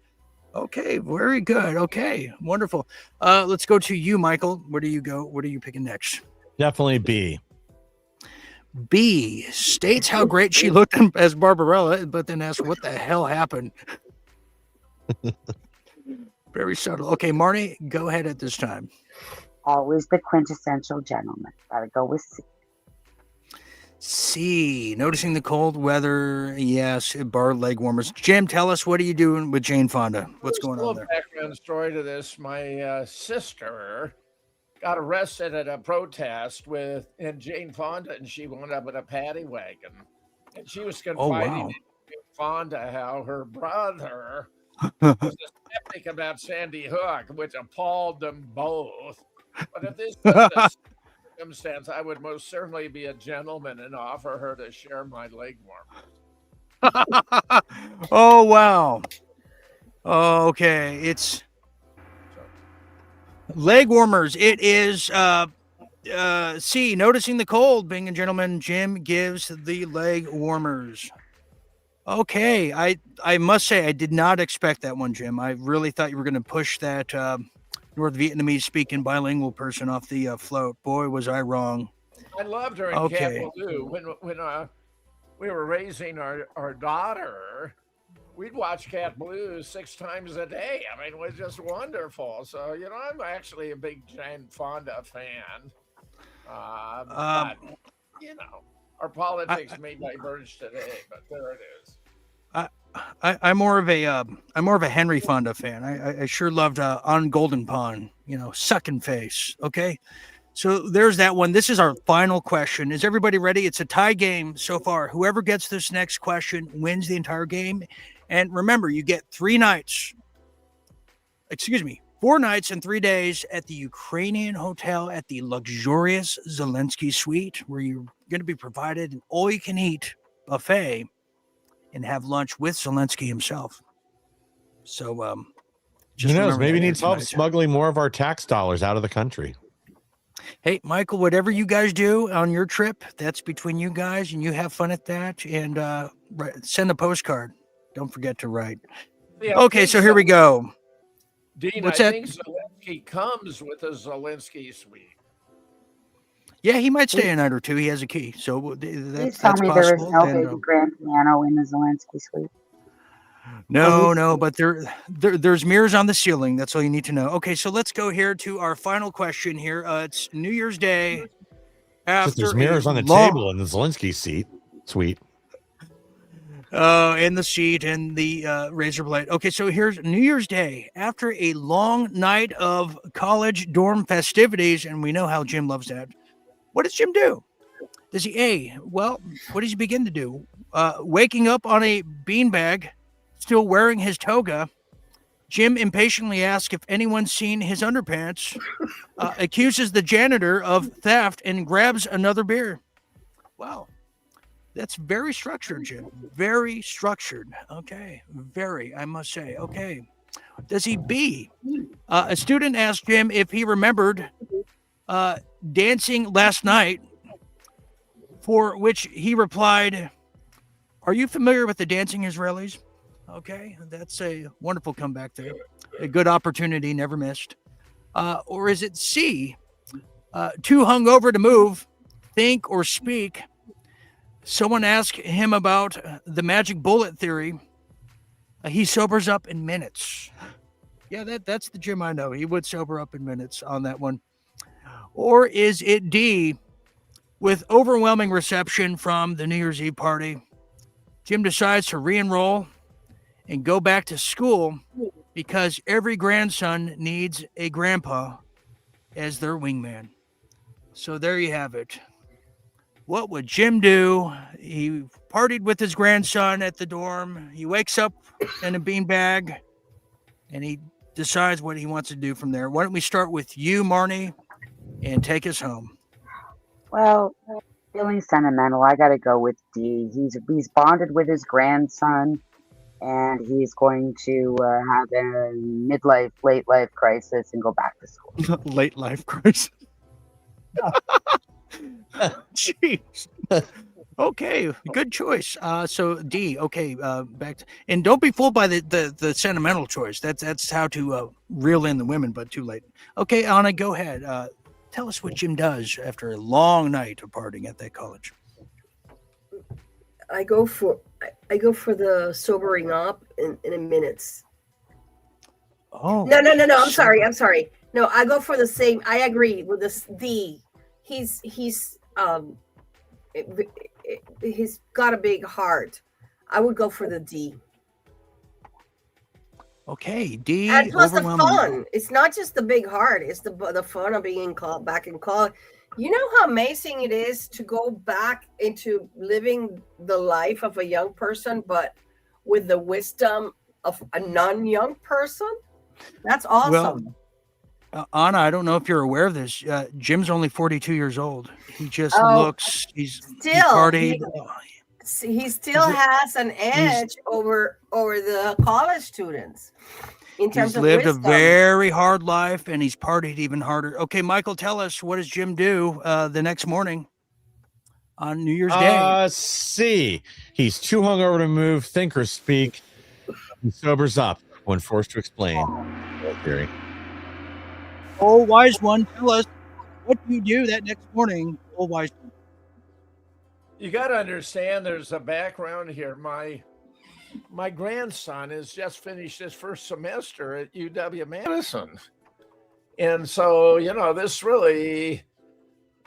very good. Okay, wonderful. Let's go to you, Michael. Where do you go? What are you picking next? Definitely B. B, states how great she looked as Barbarella, but then asks what the hell happened. Very subtle. Okay, Marnie, go ahead at this time. Always the quintessential gentleman. Gotta go with C. C, noticing the cold weather. Yes, borrowed leg warmers. Jim, tell us, what are you doing with Jane Fonda? What's going on there? Background story to this. My sister got arrested at a protest and Jane Fonda, and she wound up in a paddy wagon. And she was confiding in Jane Fonda how her brother was a skeptic about Sandy Hook, which appalled them both. But if this was a circumstance, I would most certainly be a gentleman and offer her to share my leg warmers. Oh, wow. Okay, it's leg warmers. It is C, noticing the cold, being a gentleman, Jim gives the leg warmers. Okay, I must say I did not expect that one, Jim. I really thought you were going to push that North Vietnamese speaking bilingual person off the float. Boy, was I wrong. I loved her in Camp Ballou we were raising our daughter, we'd watch Cat Blues 6 times a day. I mean, it was just wonderful. So, I'm actually a big giant Fonda fan. But, our politics may diverge today, but there it is. I'm more of a Henry Fonda fan. I sure loved On Golden Pond, Sucking Face. Okay. So there's that one. This is our final question. Is everybody ready? It's a tie game so far. Whoever gets this next question wins the entire game. And remember, you get 4 nights and 3 days at the Ukrainian hotel at the luxurious Zelensky Suite, where you're going to be provided an all-you-can-eat buffet and have lunch with Zelensky himself. So, who knows? Maybe he needs help smuggling more of our tax dollars out of the country. Hey, Michael, whatever you guys do on your trip, that's between you guys, and you have fun at that. And send a postcard. Don't forget to write. Yeah, okay, so here we go. Dean, What's I that? think Zelensky comes with a Zelensky suite. Yeah, he might stay a night or two. He has a key, so Please that's tell me possible. there is no baby grand piano in the Zelensky suite. No, but there's mirrors on the ceiling. That's all you need to know. Okay, so let's go here to our final question here. It's New Year's Day. There's mirrors on the table in the Zelensky suite. In the seat and the razor blade. Okay, so here's New Year's Day. After a long night of college dorm festivities, and we know how Jim loves that, what does Jim do? Does he, what does he begin to do? Waking up on a beanbag, still wearing his toga, Jim impatiently asks if anyone's seen his underpants, accuses the janitor of theft, and grabs another beer. Wow. That's very structured, Jim. Very structured. Okay. Very, I must say. Okay. Does he B? A student asked Jim if he remembered dancing last night, for which he replied, "Are you familiar with the Dancing Israelis?" Okay. That's a wonderful comeback there. A good opportunity, never missed. Or is it C? Too hungover to move, think, or speak. Someone asked him about the magic bullet theory. He sobers up in minutes. Yeah, that's the Jim I know. He would sober up in minutes on that one. Or is it D? With overwhelming reception from the New Year's Eve party, Jim decides to re-enroll and go back to school because every grandson needs a grandpa as their wingman. So there you have it. What would Jim do? He partied with his grandson at the dorm. He wakes up in a beanbag, and he decides what he wants to do from there. Why don't we start with you, Marnie, and take us home? Well, feeling sentimental, I got to go with D. He's bonded with his grandson, and he's going to have a late life crisis and go back to school. Late life crisis. Jeez. Okay, good choice. So D. Okay, back to, and don't be fooled by the sentimental choice. That's how to reel in the women, but too late. Okay, Anna, go ahead. Tell us what Jim does after a long night of partying at that college. I go for the sobering up in minutes. Oh no! I'm sorry. No, I go for the same. I agree with this D. He's got a big heart. I would go for the D. Okay, D. And plus the fun. It's not just the big heart. It's the fun of being back in college. You know how amazing it is to go back into living the life of a young person, but with the wisdom of a non-young person? That's awesome. Well, Anna, I don't know if you're aware of this. Jim's only 42 years old. He just looks. He's partied. He still has an edge over the college students in terms of lived wisdom. A very hard life, and he's partied even harder. Okay, Michael, tell us, what does Jim do the next morning on New Year's Day? C. He's too hungover to move, think, or speak. He sobers up when forced to explain. Theory. Oh, wise one, tell us, what do you do that next morning? Oh, wise one. You got to understand there's a background here. My grandson has just finished his first semester at UW-Madison. And so, this really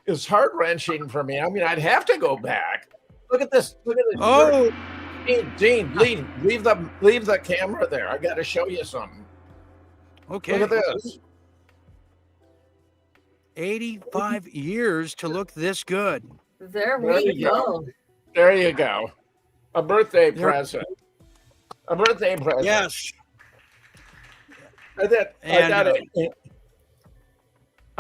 is heart-wrenching for me. I mean, I'd have to go back. Look at this. Look at this. Oh, Dean, leave the camera there. I got to show you something. okay. Look at this. 85 years to look this good. There we go. There you go. A birthday present. A birthday present. Yes. I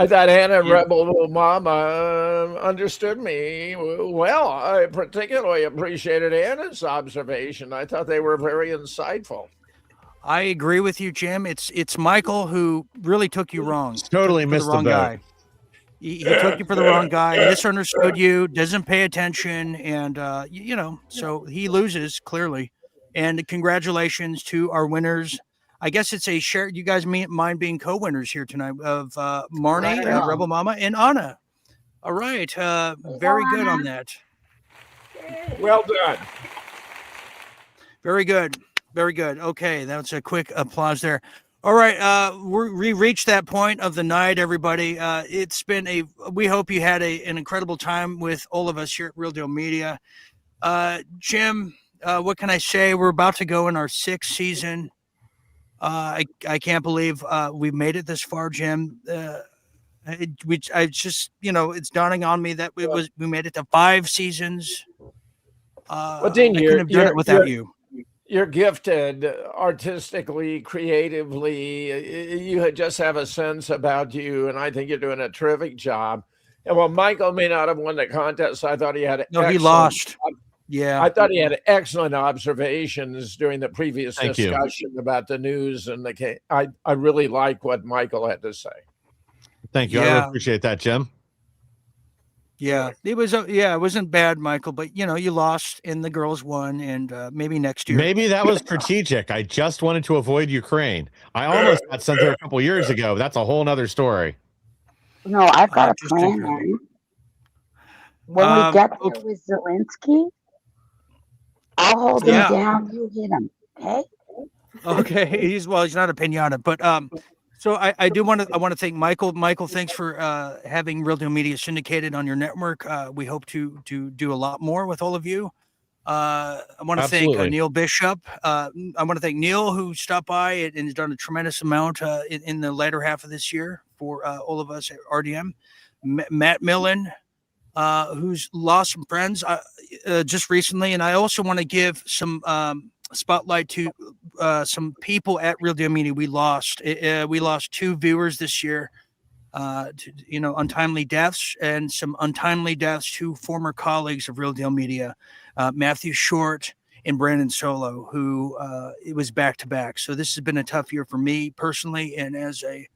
thought Hannah Rebel Mama understood me well. I particularly appreciated Anna's observation. I thought they were very insightful. I agree with you, Jim. It's Michael who really took you wrong. Totally missed the wrong guy. He took you for the wrong guy, misunderstood you, doesn't pay attention, and so he loses clearly. And congratulations to our winners. I guess it's a share. You guys mind being co-winners here tonight of Marnie, Rebel Mama, and Anna. All right, very good on that. Well done. Very good. Very good. Okay, that's a quick applause there. All right, we reached that point of the night, everybody. It's been we hope you had an incredible time with all of us here at Real Deal Media. Jim, what can I say? We're about to go in our 6th season. I can't believe we've made it this far, Jim. I just, it's dawning on me that we made it to 5 seasons. Well, Dean, I couldn't have done it without you. You're gifted artistically, creatively. You just have a sense about you, and I think you're doing a terrific job. And while Michael may not have won the contest, I thought he had he lost. Yeah, I thought he had excellent observations during the previous discussion about the news and the case. I really like what Michael had to say. Thank you. I really appreciate that, Jim. Yeah, it wasn't bad, Michael, but you lost and the girls won, and maybe next year. Maybe that was strategic. I just wanted to avoid Ukraine. I almost got sent there a couple years ago. That's a whole nother story. No, I've got a plan, man. When we get there with Zelensky, I'll hold him down. You hit him, okay? Okay, he's not a pinata, but so I want to thank Michael. Michael, thanks for having Real Deal Media syndicated on your network. We hope to do a lot more with all of you. I want to thank Neil Bishop. I want to thank Neil, who stopped by and has done a tremendous amount in the latter half of this year for all of us at RDM. Matt Millen, who's lost some friends just recently, and I also want to give some spotlight to some people at Real Deal Media. We lost 2 viewers this year to untimely deaths, and some untimely deaths to former colleagues of Real Deal Media, Matthew Short and Brandon Solo, who it was back to back. So this has been a tough year for me personally, and as a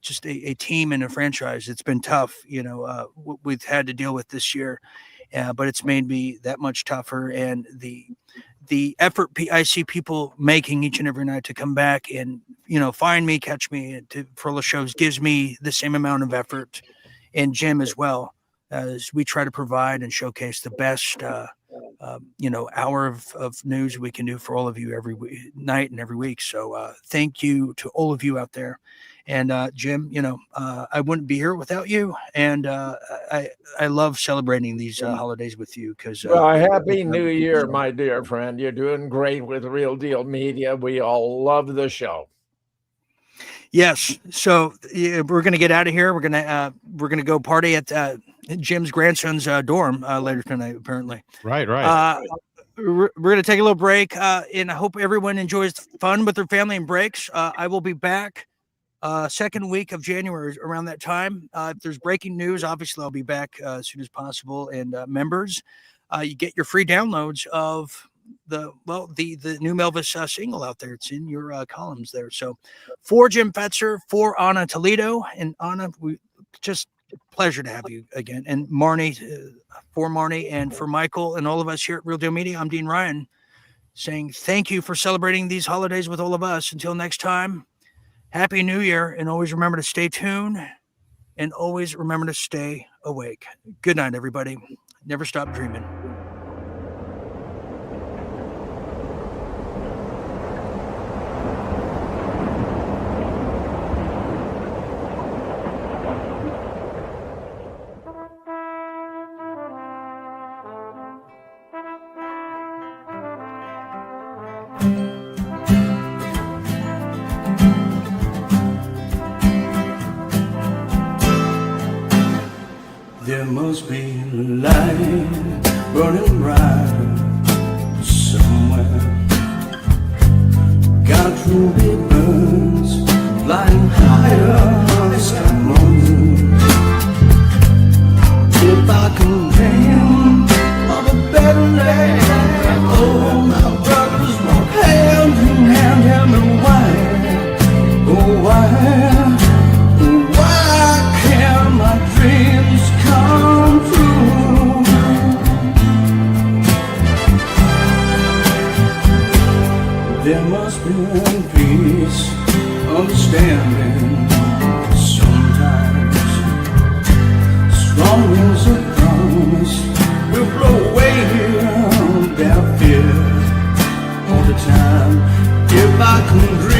just a team and a franchise, it's been tough. What we've had to deal with this year. But it's made me that much tougher, and the effort I see people making each and every night to come back and find me, catch me for the shows gives me the same amount of effort, and Jim as well, as we try to provide and showcase the best hour of news we can do for all of you every night and every week. So thank you to all of you out there. And Jim, I wouldn't be here without you. And I love celebrating these holidays with you because. Happy New Year, my dear friend. You're doing great with Real Deal Media. We all love the show. Yes. So we're going to get out of here. We're going to go party at Jim's grandson's dorm later tonight, apparently. Right. We're going to take a little break, and I hope everyone enjoys fun with their family and breaks. I will be back second week of January around that time. If there's breaking news, obviously I'll be back as soon as possible. And members, you get your free downloads of the new Melvis single out there. It's in your columns there. So for Jim Fetzer, for Anna Toledo, and Anna, we just pleasure to have you again. And Marnie, for Marnie, and for Michael and all of us here at Real Deal Media, I'm Dean Ryan, saying thank you for celebrating these holidays with all of us. Until next time, Happy New Year, and always remember to stay tuned and always remember to stay awake. Good night, everybody. Never stop dreaming. There must be a light burning bright somewhere. God truly burns, flying higher this morning. If I can dream of a better land, oh, my brothers walk hand in hand, tell me why, oh, why can't my dreams come true? There must be peace, understanding. Sometimes strong winds of promise will blow away their fear all the time. If I can dream